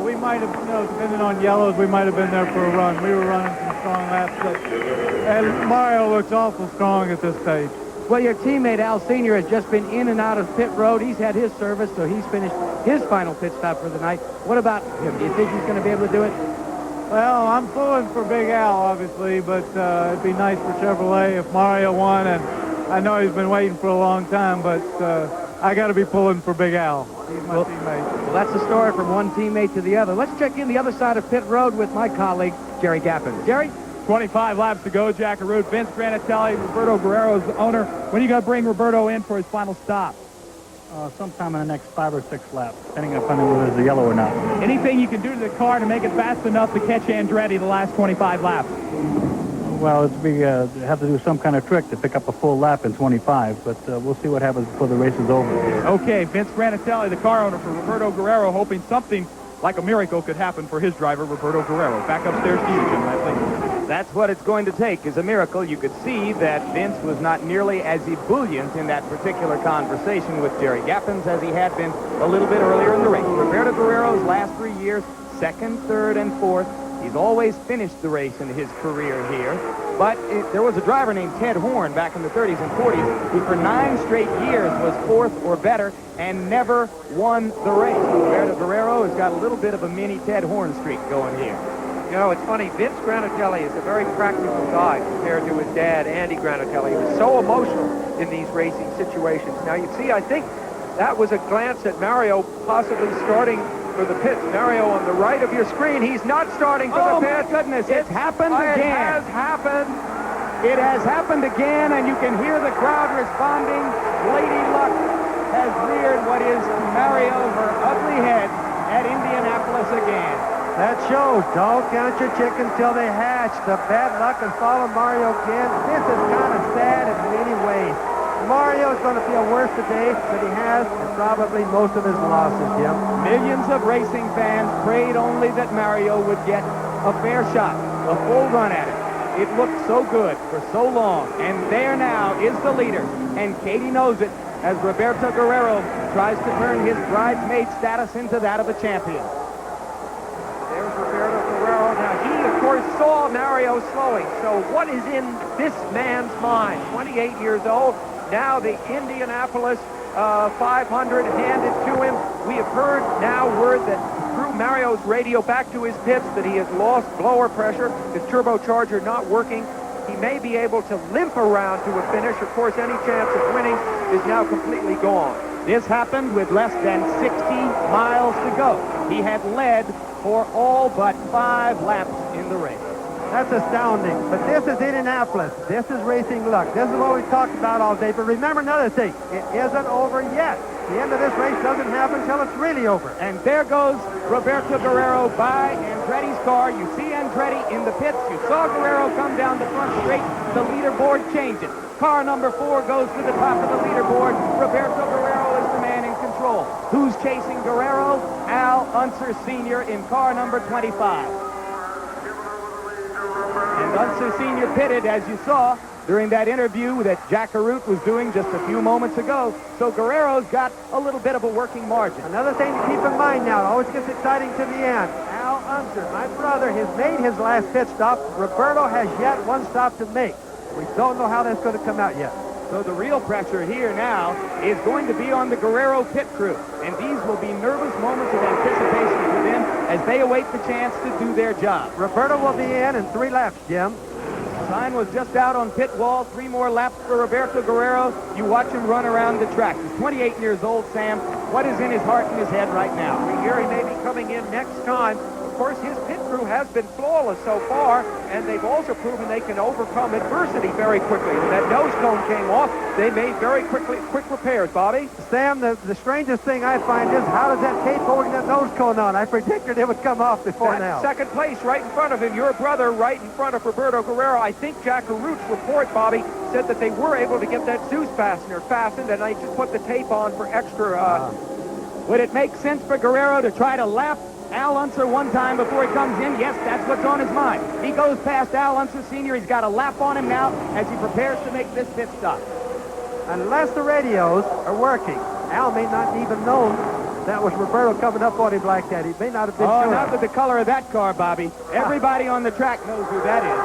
we might have, depending on yellows, we might have been there for a run. We were running some strong laps, and Mario looks awful strong at this stage. Well, your teammate Al Sr. has just been in and out of pit road. He's had his service, so he's finished his final pit stop for the night. What about him? Do you think he's going to be able to do it? Well, I'm pulling for Big Al, obviously, but it'd be nice for Chevrolet if Mario won, and I know he's been waiting for a long time, but I got to be pulling for Big Al. He's my teammate. Well, that's the story from one teammate to the other. Let's check in the other side of pit road with my colleague, Jerry Gappin. Jerry? 25 laps to go, Jack Carew, Vince Granatelli, Roberto Guerrero's owner. When are you going to bring Roberto in for his final stop? Sometime in the next 5 or 6 laps, depending upon whether it's a yellow or not. Anything you can do to the car to make it fast enough to catch Andretti the last 25 laps? Well, have to do some kind of trick to pick up a full lap in 25, but we'll see what happens before the race is over. Okay, Vince Granatelli, the car owner for Roberto Guerrero, hoping something like a miracle could happen for his driver, Roberto Guerrero. Back upstairs to you, Jim Lampley. That's what it's going to take, is a miracle. You could see that Vince was not nearly as ebullient in that particular conversation with Jerry Gappins as he had been a little bit earlier in the race. Roberto Guerrero's last 3 years, 2nd, 3rd, and 4th. He's always finished the race in his career here. But there was a driver named Ted Horn back in the 30s and 40s who for 9 straight years was 4th or better and never won the race. Roberto Guerrero has got a little bit of a mini Ted Horn streak going here. You know, it's funny, Vince Granatelli is a very practical guy compared to his dad, Andy Granatelli. He was so emotional in these racing situations. Now, you see, I think that was a glance at Mario possibly starting for the pits. Mario on the right of your screen, he's not starting for the pits. Oh, my goodness, it's happened again. It has happened. It has happened again, and you can hear the crowd responding. Lady Luck has reared what is to Mario her ugly head at Indianapolis again. That shows. Don't count your chickens till they hatch. The bad luck has followed Mario again. This is kind of sad in many ways. Mario's going to feel worse today than he has in probably most of his losses, Jim. Millions of racing fans prayed only that Mario would get a fair shot, a full run at it. It looked so good for so long, and there now is the leader, and Katie knows it. as Roberto Guerrero tries to turn his bridesmaid status into that of a champion. There's Roberto Guerrero. Now, he, of course, saw Mario slowing. So what is in this man's mind? 28 years old. Now the Indianapolis 500 handed to him. We have heard now word that through Mario's radio back to his pits that he has lost blower pressure, his turbocharger not working. He may be able to limp around to a finish. Of course, any chance of winning is now completely gone. This happened with less than 60 miles to go. He had led for all but 5 laps in the race. That's astounding. But this is Indianapolis. This is racing luck. This is what we talked about all day. But remember another thing. It isn't over yet. The end of this race doesn't happen until it's really over. And there goes Roberto Guerrero by Andretti's car. You see Andretti in the pits. You saw Guerrero come down the front straight. The leaderboard changes. Car number 4 goes to the top of the leaderboard. Roberto Guerrero is the man in control. Who's chasing Guerrero? Al Unser Sr. in car number 25. And Unser Sr. pitted, as you saw, during that interview that Jack Arute was doing just a few moments ago. So Guerrero's got a little bit of a working margin. Another thing to keep in mind now, it always gets exciting to the end. Al Unser, my brother, has made his last pit stop. Roberto has yet one stop to make. We don't know how that's going to come out yet. So the real pressure here now is going to be on the Guerrero pit crew. And these will be nervous moments of anticipation for them as they await the chance to do their job. Roberto will be in 3 laps, Jim. Sign was just out on pit wall. 3 more laps for Roberto Guerrero. You watch him run around the track. He's 28 years old, Sam. What is in his heart and his head right now? We hear he may be coming in next time. Of course, his pit crew has been flawless so far, and they've also proven they can overcome adversity very quickly. When that nose cone came off, they made very quick repairs, Bobby. Sam, the strangest thing I find is how does that tape holding that nose cone on? I predicted it would come off before now. Second place right in front of him. Your brother right in front of Roberto Guerrero. I think Jack Arute's report, Bobby, said that they were able to get that Zeus fastener fastened, and I just put the tape on for extra... Would it make sense for Guerrero to try to lap Al Unser one time before he comes in? Yes, that's what's on his mind. He goes past Al Unser Sr. He's got a lap on him now as he prepares to make this pit stop. Unless the radios are working, Al may not even know that was Roberto coming up on him like that. He may not have been sure. Oh, not with the color of that car, Bobby. Everybody on the track knows who that is.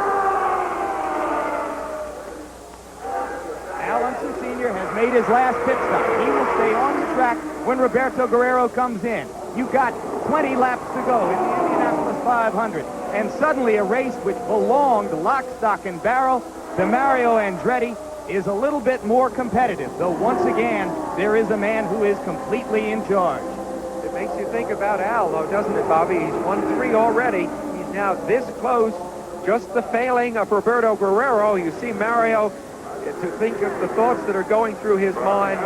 Al Unser Sr. has made his last pit stop. He will stay on the track when Roberto Guerrero comes in. You've got 20 laps to go in the Indianapolis 500. And suddenly a race which belonged lock, stock, and barrel to Mario Andretti is a little bit more competitive, though once again, there is a man who is completely in charge. It makes you think about Al, though, doesn't it, Bobby? He's won 3 already. He's now this close. Just the failing of Roberto Guerrero. You see Mario, to think of the thoughts that are going through his mind,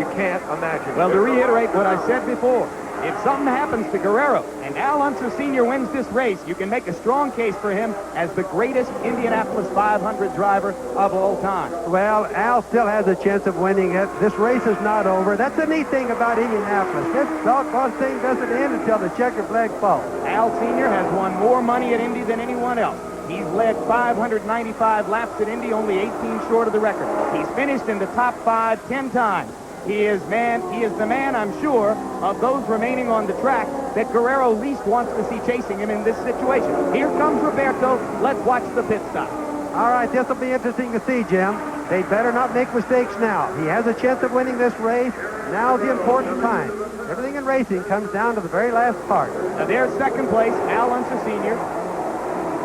you can't imagine. Well, to reiterate what I said before, if something happens to Guerrero and Al Unser Sr. wins this race, you can make a strong case for him as the greatest Indianapolis 500 driver of all time. Well, Al still has a chance of winning it. This race is not over. That's the neat thing about Indianapolis. This doggone thing doesn't end until the checker flag falls. Al Sr. has won more money at Indy than anyone else. He's led 595 laps at Indy, only 18 short of the record. He's finished in the top 5 10 times. He is the man, I'm sure, of those remaining on the track that Guerrero least wants to see chasing him in this situation. Here comes Roberto. Let's watch the pit stop. All right, this will be interesting to see, Jim. They better not make mistakes now. He has a chance of winning this race. Now's the important time. Everything in racing comes down to the very last part. Now there's second place, Al Unser Sr.,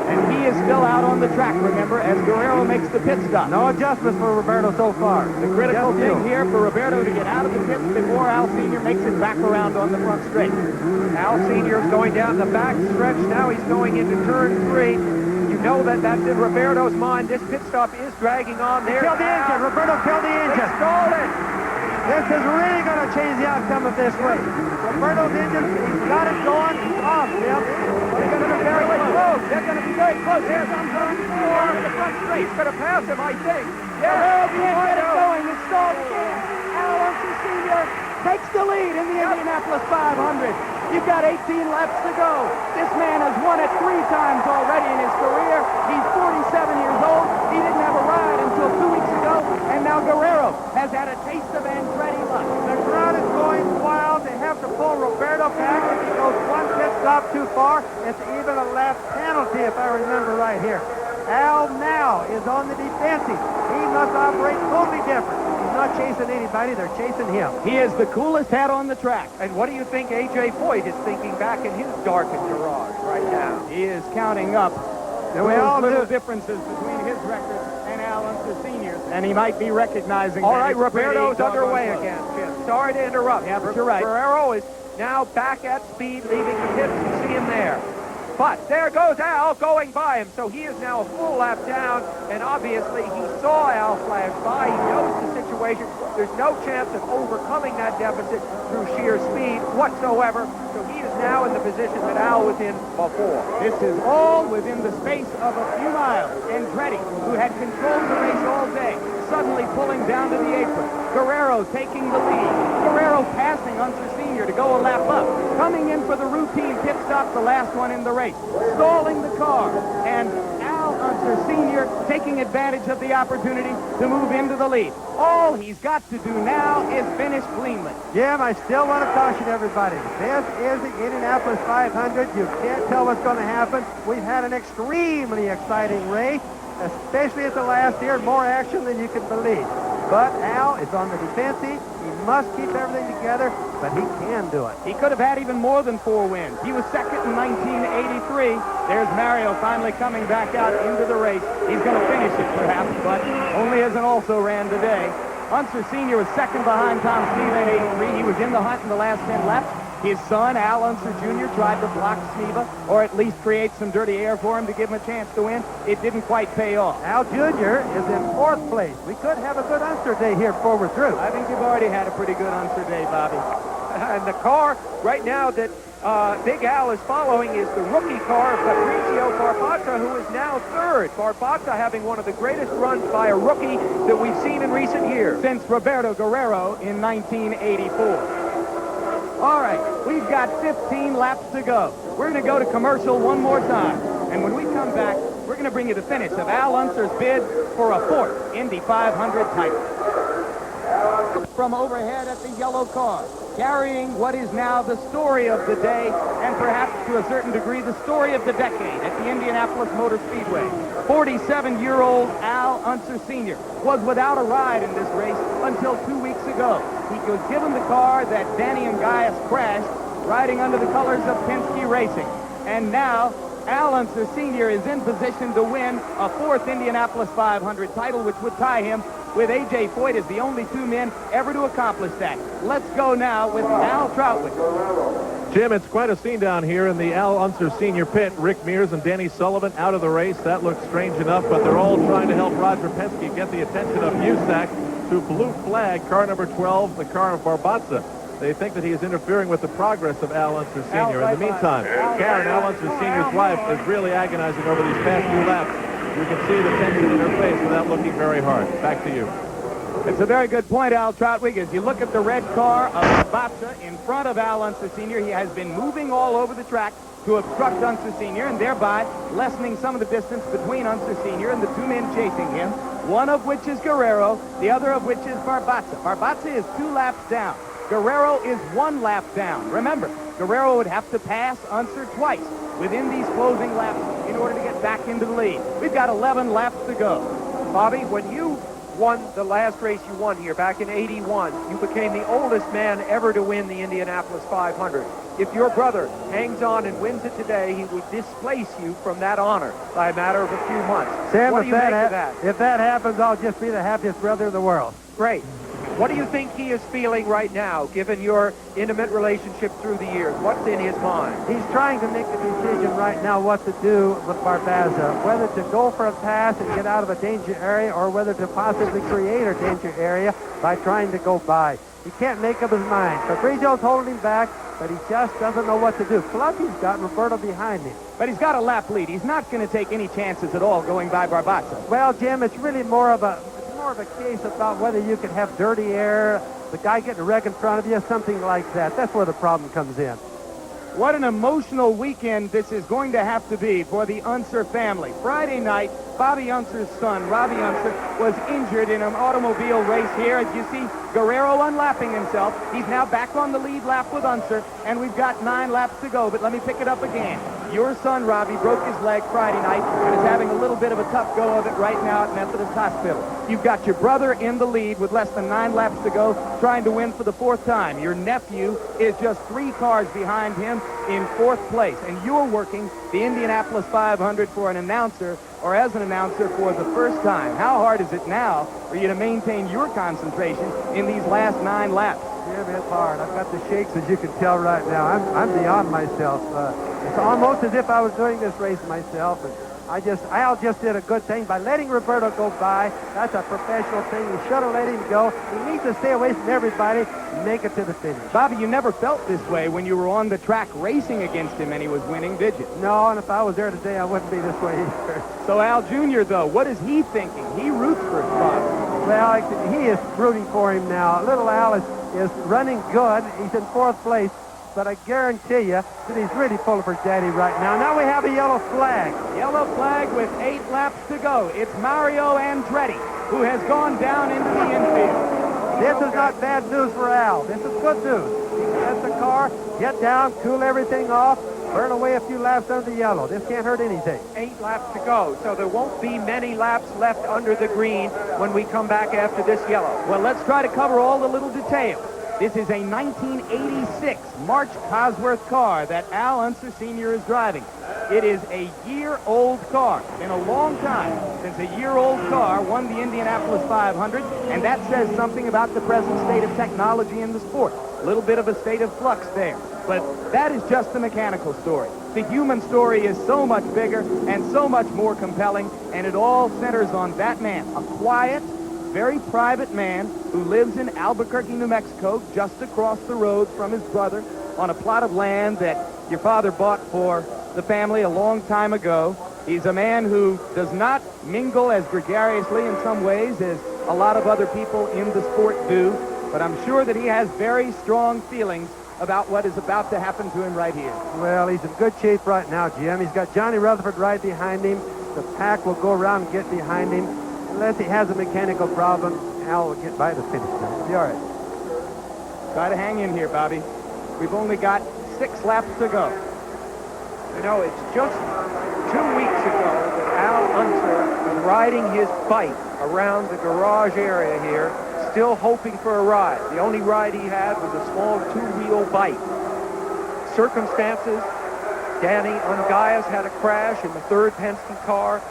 and he is still out on the track, remember, as Guerrero makes the pit stop. No adjustments for Roberto so far. The critical thing here for Roberto to get out of the pits before Al Sr. makes it back around on the front straight. Al Sr. is going down the back stretch. Now he's going into turn 3. You know that's in Roberto's mind. This pit stop is dragging on there. Kill the engine. Roberto killed the engine. Stalled it. This is really going to change the outcome of this race. Roberto's engine, he's got it going off, Jim. They're going to be very close. They're going to be very close. Here's on turn 4 in the front straight. He's going to pass him, I think. Yeah, he can't get it going. It's stalled again. Al Unser Sr. takes the lead in the Indianapolis 500. You've got 18 laps to go. This man has won it 3 times already in his career. He's 47 years old. He didn't have a ride until 2 weeks ago. And now Guerrero has had a taste of Andretti. stop too far, it's even a lap penalty if I remember right here. Al now is on the defensive. He must operate totally different. He's not chasing anybody, they're chasing him. He is the coolest hat on the track. And what do you think A.J. Foyt is thinking back in his darkened garage right now? He is counting up we all little differences between his record and Al Unser Sr.'s, and he might be recognizing All that right, it's Roberto's pretty underway doggone again, close. Jim. Sorry to interrupt. Yeah, but you're right. Guerrero is now back at speed, leaving the pits. You see him there. But there goes Al going by him, so he is now a full lap down, and obviously he saw Al flash by. He knows the situation. There's no chance of overcoming that deficit through sheer speed whatsoever, so he is now in the position that Al was in before. This is all within the space of a few miles. Andretti, who had controlled the race all day, suddenly pulling down to the apron. Guerrero taking the lead. Guerrero passing Unser Sr. to go a lap up. Coming in for the routine pit stop, the last one in the race. Stalling the car. And Al Unser Sr. taking advantage of the opportunity to move into the lead. All he's got to do now is finish cleanly. Jim, I still want to caution everybody. This is the Indianapolis 500. You can't tell what's going to happen. We've had an extremely exciting race, especially at the last here. More action than you can believe. But Al is on the defensive. He must keep everything together, but he can do it. He could have had even more than 4 wins. He was second in 1983. There's Mario finally coming back out into the race. He's going to finish it, perhaps, but only as an also-ran today. Unser Sr. was second behind Tom Sneva in 83. He was in the hunt in the last 10 laps. His son, Al Unser Jr., tried to block Sneva, or at least create some dirty air for him to give him a chance to win. It didn't quite pay off. Al Jr. is in 4th place. We could have a good Unser day here before we're through. I think you've already had a pretty good Unser day, Bobby. And the car right now that Big Al is following is the rookie car of Fabrizio Barbazza, who is now 3rd. Barbazza having one of the greatest runs by a rookie that we've seen in recent years. Since Roberto Guerrero in 1984. All right, we've got 15 laps to go. We're going to go to commercial one more time. And when we come back, we're going to bring you the finish of Al Unser's bid for a 4th Indy 500 title. From overhead at the yellow car, carrying what is now the story of the day, and perhaps to a certain degree the story of the decade at the Indianapolis Motor Speedway. 47-year-old Al Unser Sr. was without a ride in this race until 2 weeks ago. He was given the car that Danny and Gaius crashed, riding under the colors of Penske Racing. And now, Al Unser Sr. is in position to win a 4th Indianapolis 500 title, which would tie him with A.J. Foyt as the only 2 men ever to accomplish that. Let's go now with Al Troutwig. Jim, it's quite a scene down here in the Al Unser Sr. pit. Rick Mears and Danny Sullivan out of the race. That looks strange enough, but they're all trying to help Roger Penske get the attention of USAC to blue flag car number 12, the car of Barbazza. They think that he is interfering with the progress of Al Unser Sr. In the meantime, Karen, Al Unser Sr.'s wife, is really agonizing over these past few laps. You can see the tension in her face without looking very hard. Back to you. It's a very good point, Al Troutwig. As you look at the red car of Barbazza in front of Al Unser Sr., he has been moving all over the track to obstruct Unser Sr. and thereby lessening some of the distance between Unser Sr. and the 2 men chasing him, one of which is Guerrero, the other of which is Barbazza. Barbazza is 2 laps down. Guerrero is 1 lap down. Remember, Guerrero would have to pass Unser twice within these closing laps in order to get back into the lead. We've got 11 laps to go. Bobby, when you won the last race you won here back in 81, you became the oldest man ever to win the Indianapolis 500. If your brother hangs on and wins it today, he would displace you from that honor by a matter of a few months. Sam, what do you make of that? If that happens, I'll just be the happiest brother in the world. Great. What do you think he is feeling right now, given your intimate relationship through the years? What's in his mind? He's trying to make a decision right now what to do with Barbazza, whether to go for a pass and get out of a danger area or whether to possibly create a danger area by trying to go by. He can't make up his mind. Fabrizio's holding him back, but he just doesn't know what to do. Plus, he's got Roberto behind him. But he's got a lap lead. He's not going to take any chances at all going by Barbazza. Well, Jim, it's really more of a case about whether you can have dirty air, the guy getting a wreck in front of you, something like that. That's where the problem comes in. What an emotional weekend this is going to have to be for the Unser family. Friday night, Bobby Unser's son, Robbie Unser, was injured in an automobile race here. As you see, Guerrero unlapping himself. He's now back on the lead lap with Unser, and we've got 9 laps to go, but let me pick it up again. Your son, Robbie, broke his leg Friday night and is having a little bit of a tough go of it right now at Methodist Hospital. You've got your brother in the lead with less than 9 laps to go, trying to win for the 4th time. Your nephew is just 3 cars behind him in 4th place, and you're working the Indianapolis 500 for an announcer, or as an announcer for the first time. How hard is it now for you to maintain your concentration in these last 9 laps? Jim, it's hard. I've got the shakes, as you can tell right now. I'm beyond myself. It's almost as if I was doing this race myself. And Al just did a good thing by letting Roberto go by. That's a professional thing. You should have let him go. He needs to stay away from everybody and make it to the finish. Bobby, you never felt this way when you were on the track racing against him and he was winning, did you? No, and if I was there today, I wouldn't be this way either. So Al Jr., though, what is he thinking? He roots for his father. Well, he is rooting for him now. Little Al is running good. He's in 4th place. But I guarantee you that he's really pulling for Daddy right now. Now we have a yellow flag. Yellow flag with 8 laps to go. It's Mario Andretti, who has gone down into the infield. This is not bad news for Al. This is good news. He can get the car, get down, cool everything off, burn away a few laps under the yellow. This can't hurt anything. 8 laps to go, so there won't be many laps left under the green when we come back after this yellow. Well, let's try to cover all the little details. This is a 1986 March Cosworth car that Al Unser Sr. is driving. It is a year-old car. It's been a long time since a year-old car won the Indianapolis 500, and that says something about the present state of technology in the sport. A little bit of a state of flux there. But that is just the mechanical story. The human story is so much bigger and so much more compelling, and it all centers on that man, a quiet, very private man who lives in Albuquerque, New Mexico, just across the road from his brother on a plot of land that your father bought for the family a long time ago. He's a man who does not mingle as gregariously in some ways as a lot of other people in the sport do, but I'm sure that he has very strong feelings about what is about to happen to him right here. Well, he's in good shape right now, Jim. He's got Johnny Rutherford right behind him. The pack will go around and get behind him. Unless he has a mechanical problem, Al will get by the finish line. It'll be all right. Try to hang in here, Bobby. We've only got 6 laps to go. You know, it's just 2 weeks ago that Al Unser was riding his bike around the garage area here, still hoping for a ride. The only ride he had was a small 2-wheel bike. Circumstances, Danny Ungaias had a crash in the 3rd Penske car,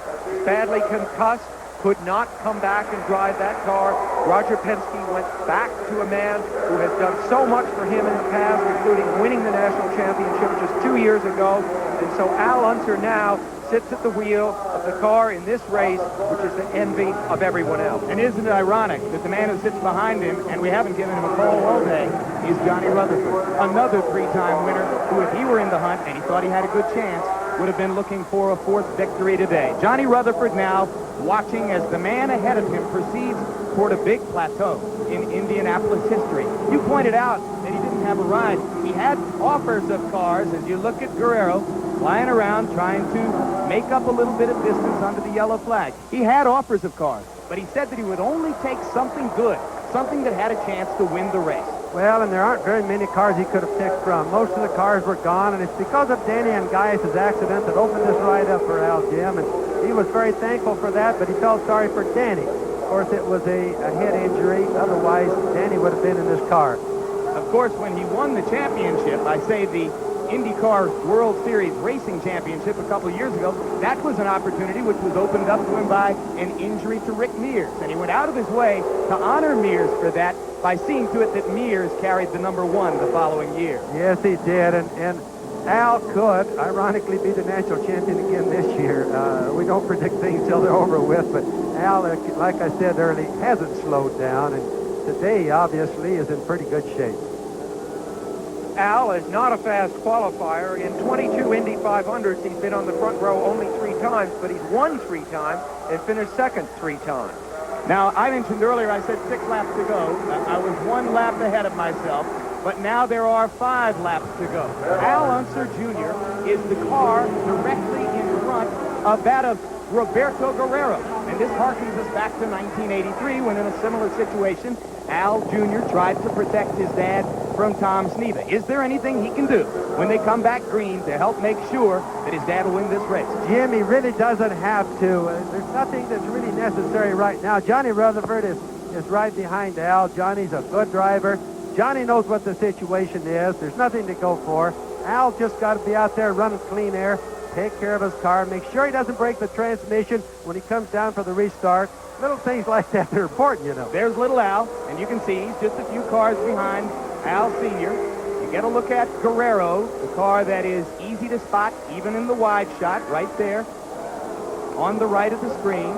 badly concussed, could not come back and drive that car. Roger Penske went back to a man who has done so much for him in the past, including winning the national championship just 2 years ago. And so Al Unser now sits at the wheel of the car in this race, which is the envy of everyone else. And isn't it ironic that the man who sits behind him, and we haven't given him a call all day, is Johnny Rutherford, another 3-time winner who, if he were in the hunt and he thought he had a good chance, would have been looking for a 4th victory today. Johnny Rutherford now watching as the man ahead of him proceeds toward a big plateau in Indianapolis history. You pointed out that he didn't have a ride. He had offers of cars, as you look at Guerrero flying around trying to make up a little bit of distance under the yellow flag. He had offers of cars, but he said that he would only take something good, something that had a chance to win the race. Well, and there aren't very many cars he could have picked from. Most of the cars were gone, and it's because of Danny Ungaias' accident that opened this ride up for Al, Jim, and he was very thankful for that, but he felt sorry for Danny. Of course, it was a head injury. Otherwise, Danny would have been in this car. Of course, when he won the championship, I say the IndyCar World Series Racing Championship a couple of years ago, that was an opportunity which was opened up to him by an injury to Rick Mears. And he went out of his way to honor Mears for that by seeing to it that Mears carried the number 1 the following year. Yes, he did. And Al could, ironically, be the national champion again this year. We don't predict things till they're over with, but Al, like I said earlier, hasn't slowed down, and today, obviously, is in pretty good shape. Al is not a fast qualifier. In 22 Indy 500s, he's been on the front row only 3 times, but he's won 3 times and finished second 3 times. Now, I mentioned earlier, I said 6 laps to go. I was 1 lap ahead of myself, but now there are 5 laps to go. Al Unser Jr. is the car directly in front of that of Roberto Guerrero. And this harkens us back to 1983 when in a similar situation, Al Jr. tried to protect his dad from Tom Sneva. Is there anything he can do when they come back green to help make sure that his dad will win this race? Jim, he really doesn't have to. There's nothing that's really necessary right now. Johnny Rutherford is right behind Al. Johnny's a good driver. Johnny knows what the situation is. There's nothing to go for. Al just got to be out there running clean air, take care of his car, make sure he doesn't break the transmission when he comes down for the restart. Little things like that are important, you know. There's little Al, and you can see he's just a few cars behind Al Sr. You get a look at Guerrero, the car that is easy to spot, even in the wide shot, right there on the right of the screen.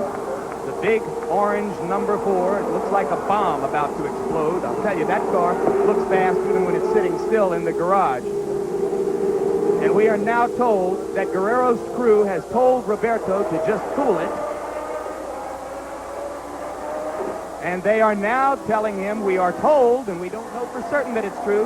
The big orange number 4. It looks like a bomb about to explode. I'll tell you, that car looks fast even when it's sitting still in the garage. And we are now told that Guerrero's crew has told Roberto to just cool it. And they are now telling him, we are told, and we don't know for certain that it's true,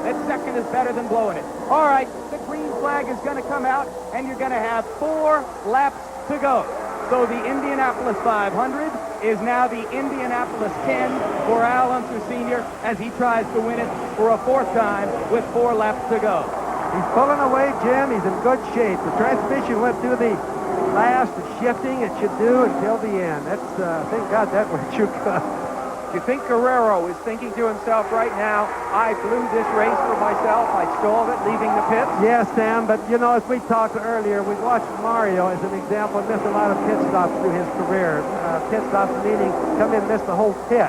that second is better than blowing it. All right, the green flag is going to come out, and you're going to have 4 laps to go. So the Indianapolis 500 is now the Indianapolis 10 for Al Unser Sr. as he tries to win it for a 4th time with 4 laps to go. He's pulling away, Jim. He's in good shape. The transmission went through the last shifting it should do until the end. That's, thank God that worked too good. You think Guerrero is thinking to himself right now, I blew this race for myself, I stalled it leaving the pits? Yes, Sam, but you know, as we talked earlier, we watched Mario as an example miss a lot of pit stops through his career. Pit stops meaning come in and miss the whole pit.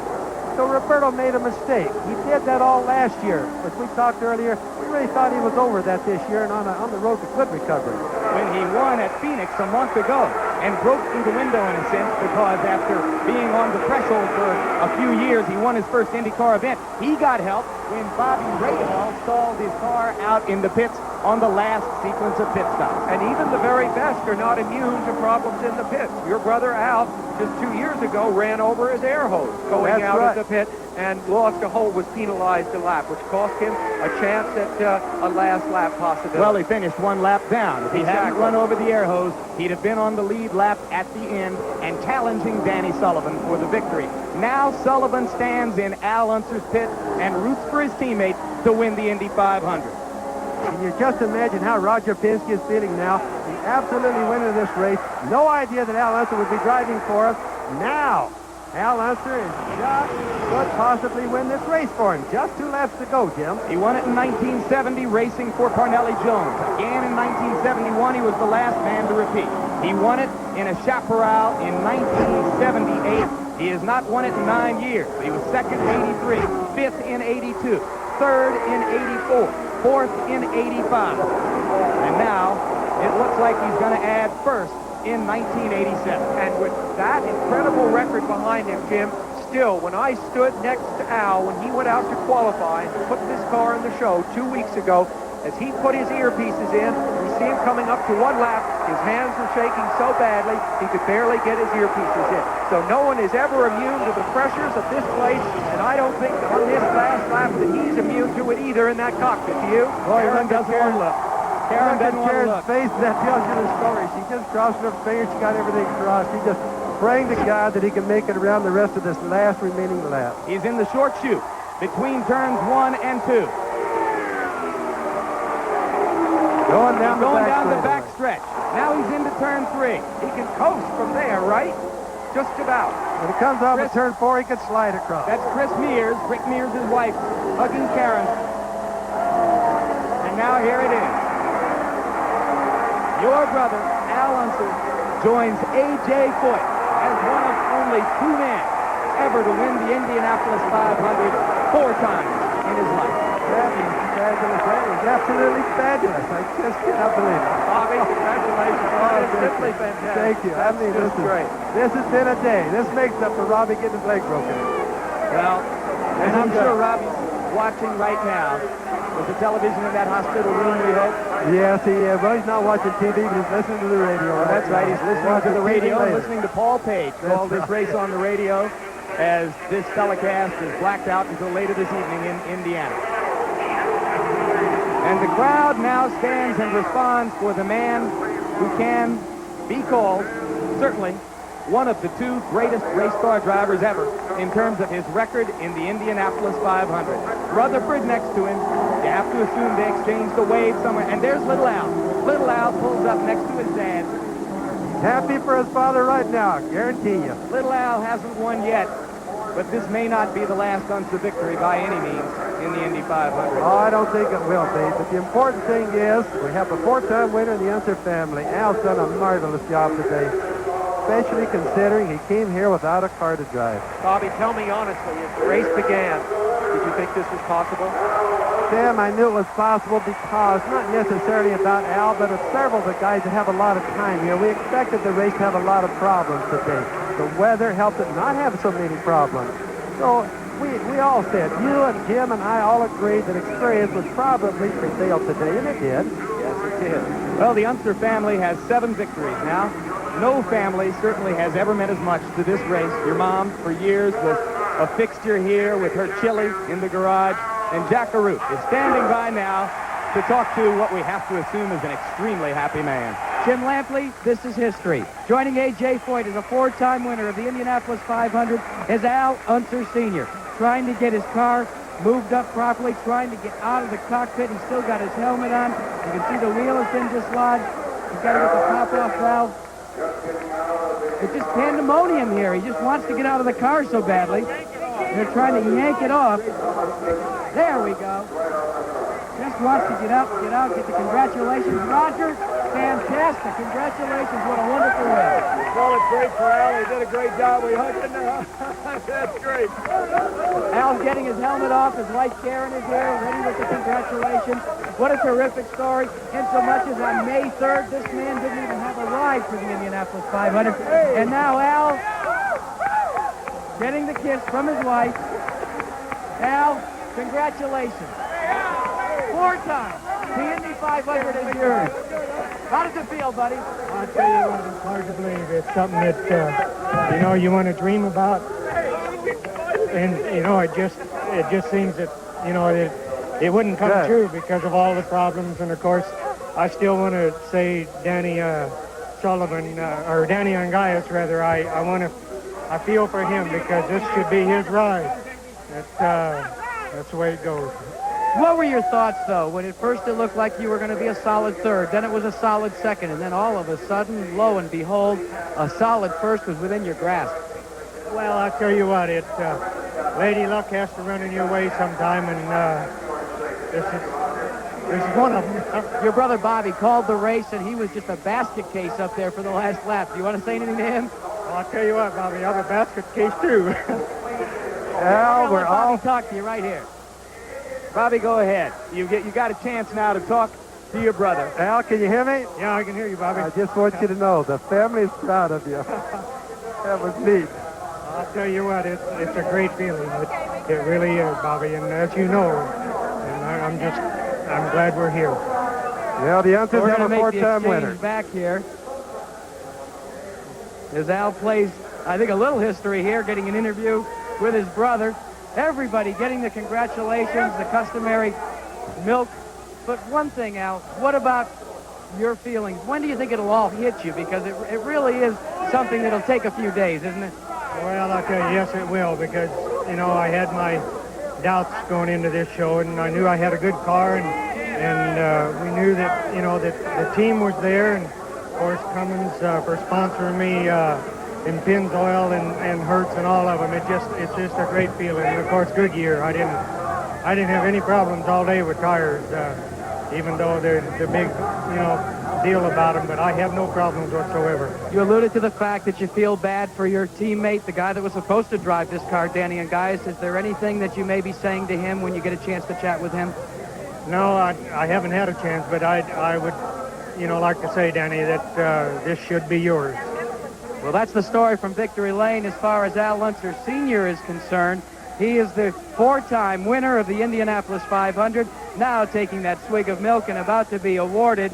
So Roberto made a mistake. He did that all last year. As we talked earlier, we really thought he was over that this year and on the road to good recovery. When he won at Phoenix a month ago and broke through the window in a sense because after being on the threshold for a few years, he won his first IndyCar event. He got help when Bobby Rahal stalled his car out in the pits on the last sequence of pit stops. And even the very best are not immune to problems in the pits. Your brother Al, just 2 years ago, ran over his air hose going out of the pit and lost a hole, was penalized a lap, which cost him a chance at a last lap possibility. Well, he finished 1 lap down. If he hadn't run over the air hose, he'd have been on the lead lap at the end and challenging Danny Sullivan for the victory. Now Sullivan stands in Al Unser's pit and roots for his teammate to win the Indy 500. Can you just imagine how Roger Penske is feeling now? He absolutely winning this race. No idea that Al Unser would be driving for us. Now, Al Unser is just could possibly win this race for him. Just 2 laps to go, Jim. He won it in 1970 racing for Parnelli Jones. Again in 1971, he was the last man to repeat. He won it in a chaparral in 1978. He has not won it in 9 years. He was second in 83, 5th in 82, 3rd in 84, 4th in 85. And now it looks like he's going to add 1st in 1987. And with that incredible record behind him, Jim, still, when I stood next to Al when he went out to qualify and put this car in the show 2 weeks ago, as he put his earpieces in, we see him coming up to 1 lap. His hands were shaking so badly, he could barely get his earpieces in. So no one is ever immune to the pressures of this place, and I don't think on this last lap that he's immune to it either in that cockpit. Do you? Boy, Karen doesn't want to look. Karen doesn't want to look. Face, that tells you the story. She just crossed her fingers. She got everything crossed. She just praying to God that he can make it around the rest of this last remaining lap. He's in the short chute between turns 1 and 2. Going down the back stretch. Now he's into turn 3. He can coast from there, right? Just about. When he comes off of turn 4, he can slide across. That's Chris Mears, Rick Mears' wife, hugging Karen. And now here it is. Your brother, Al Unser, joins A.J. Foyt as one of only 2 men ever to win the Indianapolis 500 4 times in his life. That is fabulous. That is absolutely fabulous. I just cannot believe it. Bobby, congratulations. Oh, It's simply fantastic. Thank you. I mean, this is great. This has been a day. This makes up for Robbie getting his leg broken. Well, and I'm sure Robbie's watching right now. There's a television in that hospital room, we hope. Yes, he is. Well, he's not watching TV, but he's listening to the radio. Oh, that's right. He's listening to the radio and later. listening to Paul Page call this race on the radio as this telecast is blacked out until later this evening in Indiana. And the crowd now stands and responds for the man who can be called, certainly, one of the two greatest race car drivers ever in terms of his record in the Indianapolis 500. Rutherford next to him. You have to assume they exchanged a wave somewhere. And there's Little Al. Little Al pulls up next to his dad. Happy for his father right now, guarantee you. Little Al hasn't won yet, but this may not be the last Unser victory by any means in the Indy 500. Oh, I don't think it will be, but the important thing is we have a four-time winner in the Unser family. Al's done a marvelous job today, especially considering he came here without a car to drive. Bobby, tell me honestly, as the race began, did you think this was possible? Sam, I knew it was possible because, not necessarily about Al, but of several of the guys that have a lot of time here. We expected the race to have a lot of problems today. The weather helped it not have so many problems. So we all said, you and Jim and I all agreed that experience would probably prevail today, and it did. Yes, it did. Well, the Unser family has 7 victories now. No family certainly has ever meant as much to this race. Your mom, for years, was a fixture here with her chili in the garage. And Jack Arute is standing by now to talk to what we have to assume is an extremely happy man. Jim Lampley, this is history. Joining A.J. Foyt as a 4-time winner of the Indianapolis 500 is Al Unser Sr., trying to get his car moved up properly, trying to get out of the cockpit. He's still got his helmet on. You can see the wheel has been dislodged. He's got to get the pop-off valve. It's just pandemonium here. He just wants to get out of the car so badly. They're trying to yank it off. There we go. Just wants to get the congratulations. Roger, fantastic. Congratulations. What a wonderful win. Well, it's great for Al. He did a great job. We hugged him. That's great. Al's getting his helmet off. His wife Karen is here, ready with the congratulations. What a terrific story. And so much as on May 3rd, this man didn't even have a ride for the Indianapolis 500. And now Al getting the kiss from his wife. Al, congratulations. 4 times. The Indy 500 is yours. How does it feel, buddy? I'll tell you what, it's hard to believe. It's something that, you want to dream about. And, it just seems that, it wouldn't come true because of all the problems. And, of course, I still want to say Danny Sullivan, or Danny Angaius, rather. I feel for him because this should be his ride. That's the way it goes. What were your thoughts, though, when at first it looked like you were going to be a solid third, then it was a solid second, and then all of a sudden, lo and behold, a solid first was within your grasp? Well, I'll tell you what, Lady Luck has to run in your way sometime, and this is one of them. Your brother Bobby called the race, and he was just a basket case up there for the last lap. Do you want to say anything to him? Well, I'll tell you what, Bobby, I'm a basket case, too. Al, we're all... talk to you right here. Bobby, go ahead. You got a chance now to talk to your brother. Al, can you hear me? Yeah, I can hear you, Bobby. I just want you to know the family is proud of you. That was neat. I'll tell you what, it's a great feeling. It really is, Bobby, and as you know, and I'm glad we're here. Yeah, the Unsers have a 4-time winner. Back here. As Al plays, I think, a little history here, getting an interview with his brother. Everybody getting the congratulations, the customary milk. But one thing, Al, what about your feelings? When do you think it'll all hit you? Because it really is something that'll take a few days, isn't it? Well, I'll tell you, yes, it will, because, I had my doubts going into this show, and I knew I had a good car, and we knew that, that the team was there, and, of course, Cummins for sponsoring me in Pennzoil and Hertz and all of them. It's just a great feeling. And of course, Goodyear, I didn't have any problems all day with tires, even though they're the big, deal about them. But I have no problems whatsoever. You alluded to the fact that you feel bad for your teammate, the guy that was supposed to drive this car, Danny Angaius. Is there anything that you may be saying to him when you get a chance to chat with him? No, I haven't had a chance, but I would, like to say, Danny, that this should be yours. Well, that's the story from Victory Lane as far as Al Unser Sr. is concerned. He is the 4-time winner of the Indianapolis 500, now taking that swig of milk and about to be awarded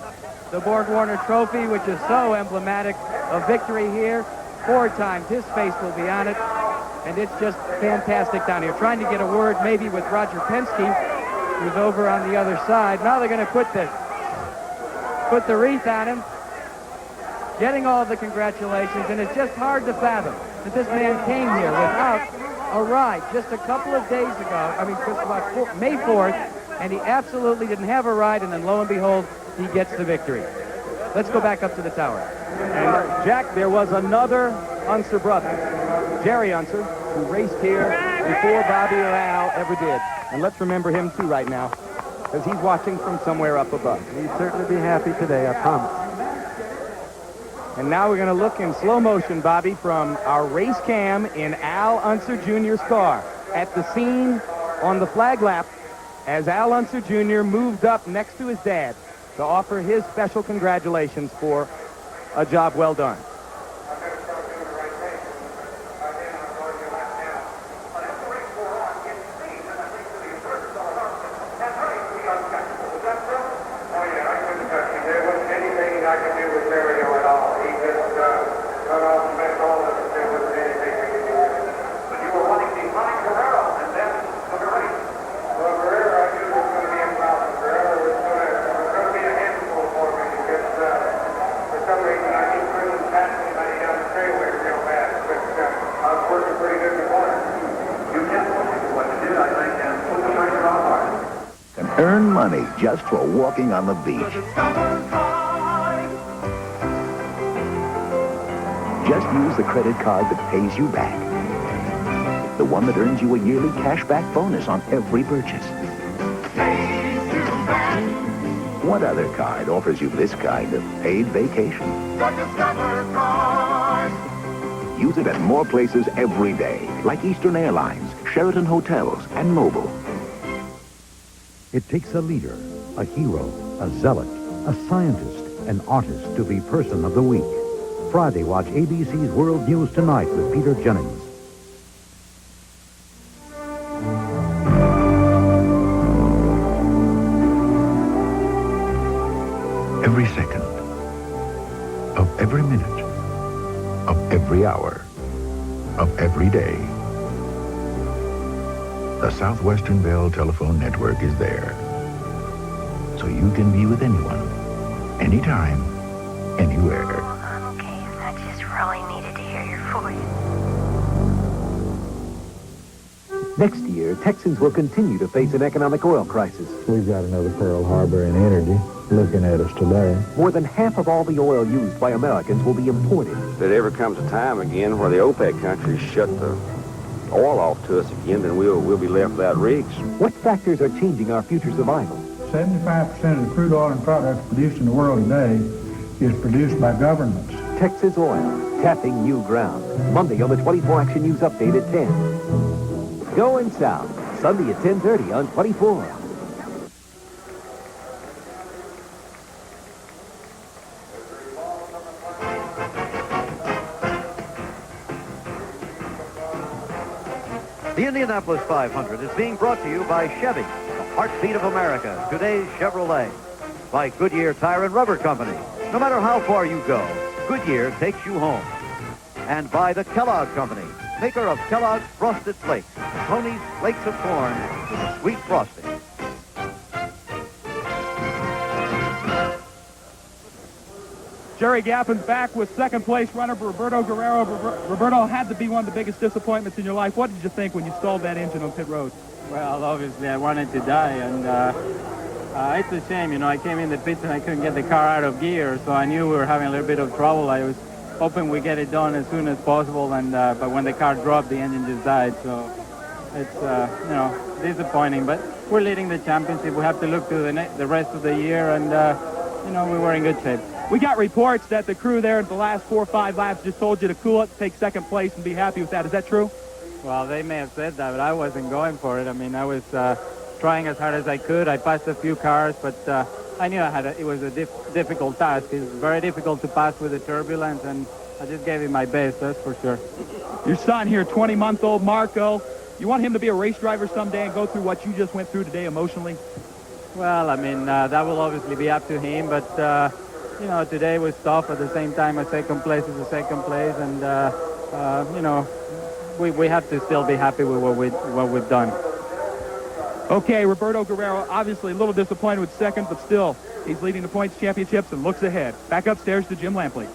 the Borg-Warner Trophy, which is so emblematic of victory here. 4 times. His face will be on it, and it's just fantastic down here. Trying to get a word maybe with Roger Penske, who's over on the other side. Now they're going to put the wreath on him, getting all the congratulations, and it's just hard to fathom that this man came here without a ride just a couple of days ago. I mean, just about May 4th, and he absolutely didn't have a ride, and then lo and behold, he gets the victory. Let's go back up to the tower. And Jack, there was another Unser brother, Jerry Unser, who raced here before Bobby or Al ever did. And let's remember him too right now, because he's watching from somewhere up above. He'd certainly be happy today, I promise. And now we're going to look in slow motion, Bobby, from our race cam in Al Unser Jr.'s car at the scene on the flag lap as Al Unser Jr. moved up next to his dad to offer his special congratulations for a job well done. Earn money just for walking on the beach. Just use the credit card that pays you back. The one that earns you a yearly cashback bonus on every purchase. What other card offers you this kind of paid vacation? Use it at more places every day, like Eastern Airlines, Sheraton Hotels, and Mobil. It takes a leader, a hero, a zealot, a scientist, an artist to be Person of the Week. Friday, watch ABC's World News Tonight with Peter Jennings. Every second, of every minute, of every hour, of every day. The Southwestern Bell Telephone Network is there, so you can be with anyone, anytime, anywhere. Okay, I just really needed to hear your voice. Next year, Texans will continue to face an economic oil crisis. We've got another Pearl Harbor in energy looking at us today. More than half of all the oil used by Americans will be imported. If there ever comes a time again where the OPEC countries shut the oil off to us again, then we'll be left without rigs. What factors are changing our future survival? 75% of the crude oil and products produced in the world today is produced by governments. Texas Oil, tapping new ground. Monday on the 24 Action News Update at 10. Going south, Sunday at 10:30 on 24. The Indianapolis 500 is being brought to you by Chevy, the heartbeat of America, today's Chevrolet. By Goodyear Tire and Rubber Company. No matter how far you go, Goodyear takes you home. And by the Kellogg Company, maker of Kellogg's Frosted Flakes, Tony's Flakes of Corn with a sweet frosting. Jerry Gappin's back with second place runner Roberto Guerrero. Roberto, had to be one of the biggest disappointments in your life. What did you think when you stalled that engine on pit road? Well, obviously I wanted to die, and it's a shame. You know, I came in the pits and I couldn't get the car out of gear, so I knew we were having a little bit of trouble. I was hoping we get it done as soon as possible, and but when the car dropped, the engine just died. So it's you know, disappointing. But we're leading the championship. We have to look to the rest of the year, and you know, we were in good shape. We got reports that the crew there at the last 4 or 5 laps just told you to cool it, take second place, and be happy with that. Is that true? Well, they may have said that, but I wasn't going for it. I mean, I was trying as hard as I could. I passed a few cars, but I knew it was a difficult task. It's very difficult to pass with the turbulence, and I just gave it my best, that's for sure. Your son here, 20-month-old Marco, You want him to be a race driver someday and go through what you just went through today emotionally? Well, I mean, that will obviously be up to him, but, you know, today was tough. At the same time, a second place is a second place, and, you know, we have to still be happy with what we've done. Okay, Roberto Guerrero, obviously a little disappointed with second, but still, he's leading the points championships and looks ahead. Back upstairs to Jim Lampley.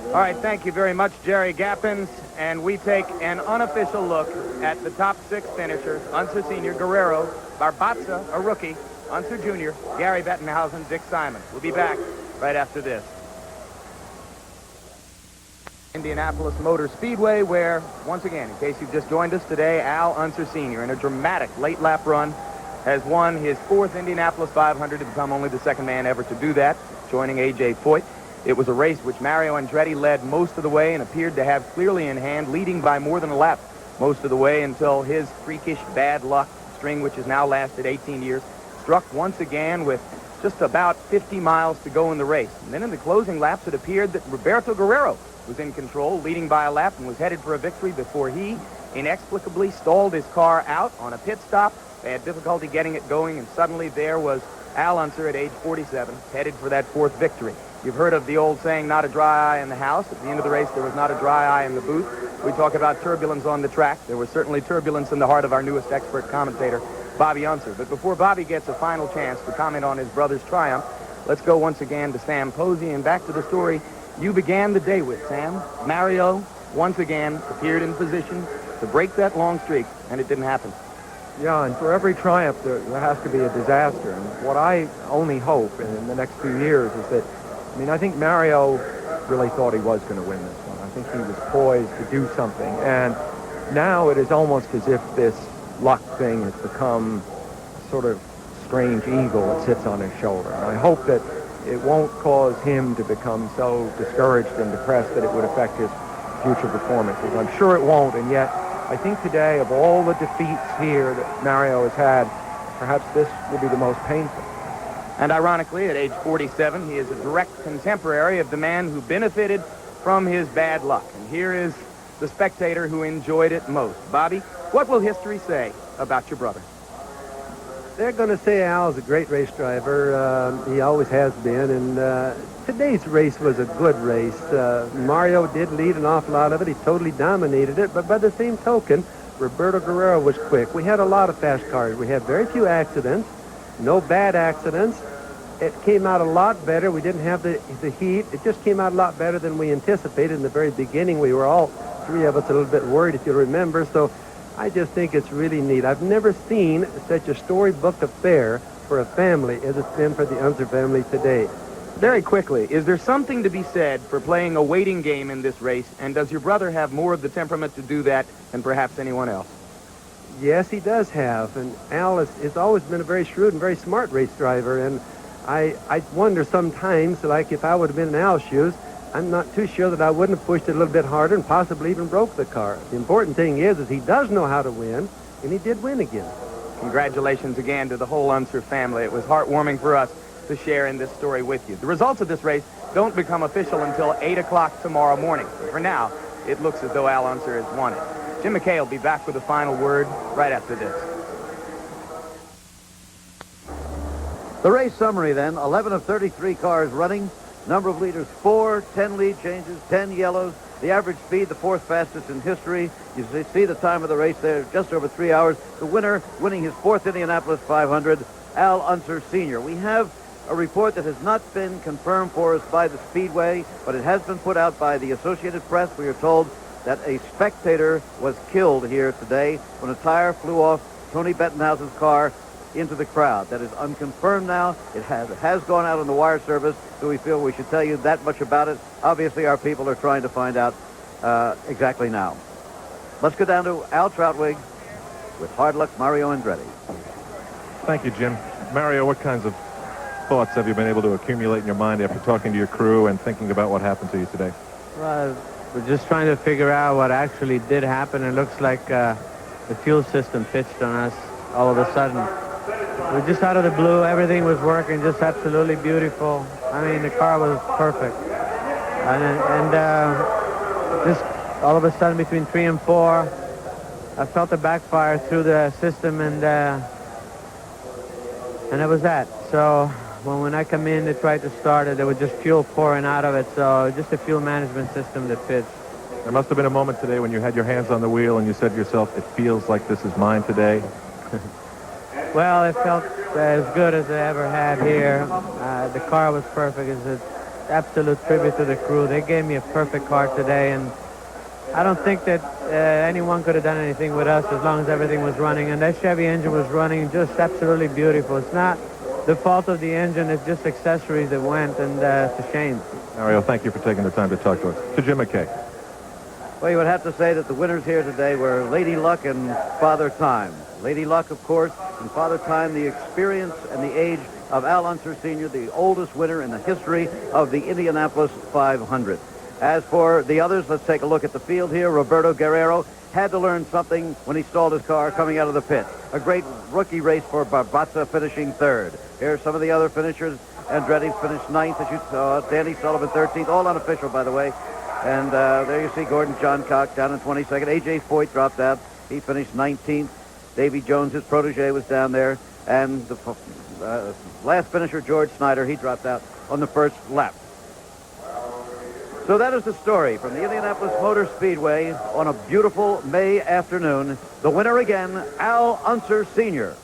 All right, thank you very much, Jerry Gappens. And we take an unofficial look at the top 6 finishers. Unser Sr., Guerrero, Barbatza, a rookie, Unser Jr., Gary Bettenhausen, Dick Simon. We'll be back right after this. Indianapolis Motor Speedway, where, once again, in case you've just joined us today, Al Unser Sr., in a dramatic late lap run, has won his 4th Indianapolis 500 to become only the 2nd man ever to do that, joining A.J. Foyt. It was a race which Mario Andretti led most of the way and appeared to have clearly in hand, leading by more than a lap most of the way until his freakish bad luck string, which has now lasted 18 years, struck once again with just about 50 miles to go in the race. And then in the closing laps, it appeared that Roberto Guerrero was in control, leading by a lap, and was headed for a victory before he inexplicably stalled his car out on a pit stop. They had difficulty getting it going, and suddenly there was Al Unser at age 47, headed for that 4th victory. You've heard of the old saying, not a dry eye in the house. At the end of the race, there was not a dry eye in the booth. We talk about turbulence on the track. There was certainly turbulence in the heart of our newest expert commentator, Bobby Unser. But before Bobby gets a final chance to comment on his brother's triumph, let's go once again to Sam Posey and back to the story you began the day with, Sam. Mario, once again, appeared in position to break that long streak, and it didn't happen. Yeah, and for every triumph, there has to be a disaster. And what I only hope in the next few years is that, I mean, I think Mario really thought he was going to win this one. I think he was poised to do something. And now it is almost as if this luck thing has become sort of strange eagle that sits on his shoulder. And I hope that it won't cause him to become so discouraged and depressed that it would affect his future performances. I'm sure it won't, and yet I think today, of all the defeats here that Mario has had, perhaps this will be the most painful. And ironically, at age 47, he is a direct contemporary of the man who benefited from his bad luck. And here is the spectator who enjoyed it most. Bobby, what will history say about your brother? They're going to say Al's a great race driver. He always has been. And today's race was a good race. Mario did lead an awful lot of it. He totally dominated it. But by the same token, Roberto Guerrero was quick. We had a lot of fast cars. We had very few accidents, no bad accidents. It came out a lot better. We didn't have the heat. It just came out a lot better than we anticipated in the very beginning. We were all, 3 of us, a little bit worried, if you remember. So I just think it's really neat. I've never seen such a storybook affair for a family as it's been for the Unser family today. Very quickly, is there something to be said for playing a waiting game in this race, and does your brother have more of the temperament to do that than perhaps anyone else? Yes, he does have, and Al has always been a very shrewd and very smart race driver, and I wonder sometimes, like if I would have been in Al's shoes, I'm not too sure that I wouldn't have pushed it a little bit harder and possibly even broke the car. The important thing is he does know how to win, and he did win again. Congratulations again to the whole Unser family. It was heartwarming for us to share in this story with you. The results of this race don't become official until 8 o'clock tomorrow morning. But for now, it looks as though Al Unser has won it. Jim McKay will be back with a final word right after this. The race summary then, 11 of 33 cars running. Number of leaders, 4, 10 lead changes, 10 yellows. The average speed, the 4th fastest in history. You see the time of the race there, just over 3 hours. The winner, winning his 4th Indianapolis 500, Al Unser Sr. We have a report that has not been confirmed for us by the Speedway, but it has been put out by the Associated Press. We are told that a spectator was killed here today when a tire flew off Tony Bettenhausen's car into the crowd. That is unconfirmed now. It has gone out on the wire service, so we feel we should tell you that much about it. Obviously, our people are trying to find out exactly now. Let's go down to Al Troutwig with Hard Luck Mario Andretti. Thank you, Jim. Mario, what kinds of thoughts have you been able to accumulate in your mind after talking to your crew and thinking about what happened to you today? Well, we're just trying to figure out what actually did happen. It looks like the fuel system pitched on us all of a sudden. We're just out of the blue. Everything was working just absolutely beautiful. I mean, the car was perfect. And just all of a sudden between 3 and 4, I felt a backfire through the system, and that was that. So when I come in to try to start it, there was just fuel pouring out of it. So just a fuel management system that fits. There must have been a moment today when you had your hands on the wheel and you said to yourself, it feels like this is mine today. Well, it felt as good as I ever had here. The car was perfect. It's an absolute tribute to the crew. They gave me a perfect car today, and I don't think that anyone could have done anything with us as long as everything was running. And that Chevy engine was running just absolutely beautiful. It's not the fault of the engine. It's just accessories that went, and it's a shame. Mario, thank you for taking the time to talk to us. To Jim McKay. Well, you would have to say that the winners here today were Lady Luck and Father Time. Lady Luck, of course, and Father Time, the experience and the age of Al Unser Sr., the oldest winner in the history of the Indianapolis 500. As for the others, let's take a look at the field here. Roberto Guerrero had to learn something when he stalled his car coming out of the pit. A great rookie race for Barbaza, finishing third. Here are some of the other finishers. Andretti finished ninth, as you saw. Danny Sullivan 13th, all unofficial, by the way. And there you see Gordon Johncock down in 22nd. A.J. Foyt dropped out. He finished 19th. Davy Jones, his protege, was down there. And the last finisher, George Snyder, he dropped out on the first lap. So that is the story from the Indianapolis Motor Speedway on a beautiful May afternoon. The winner again, Al Unser Sr.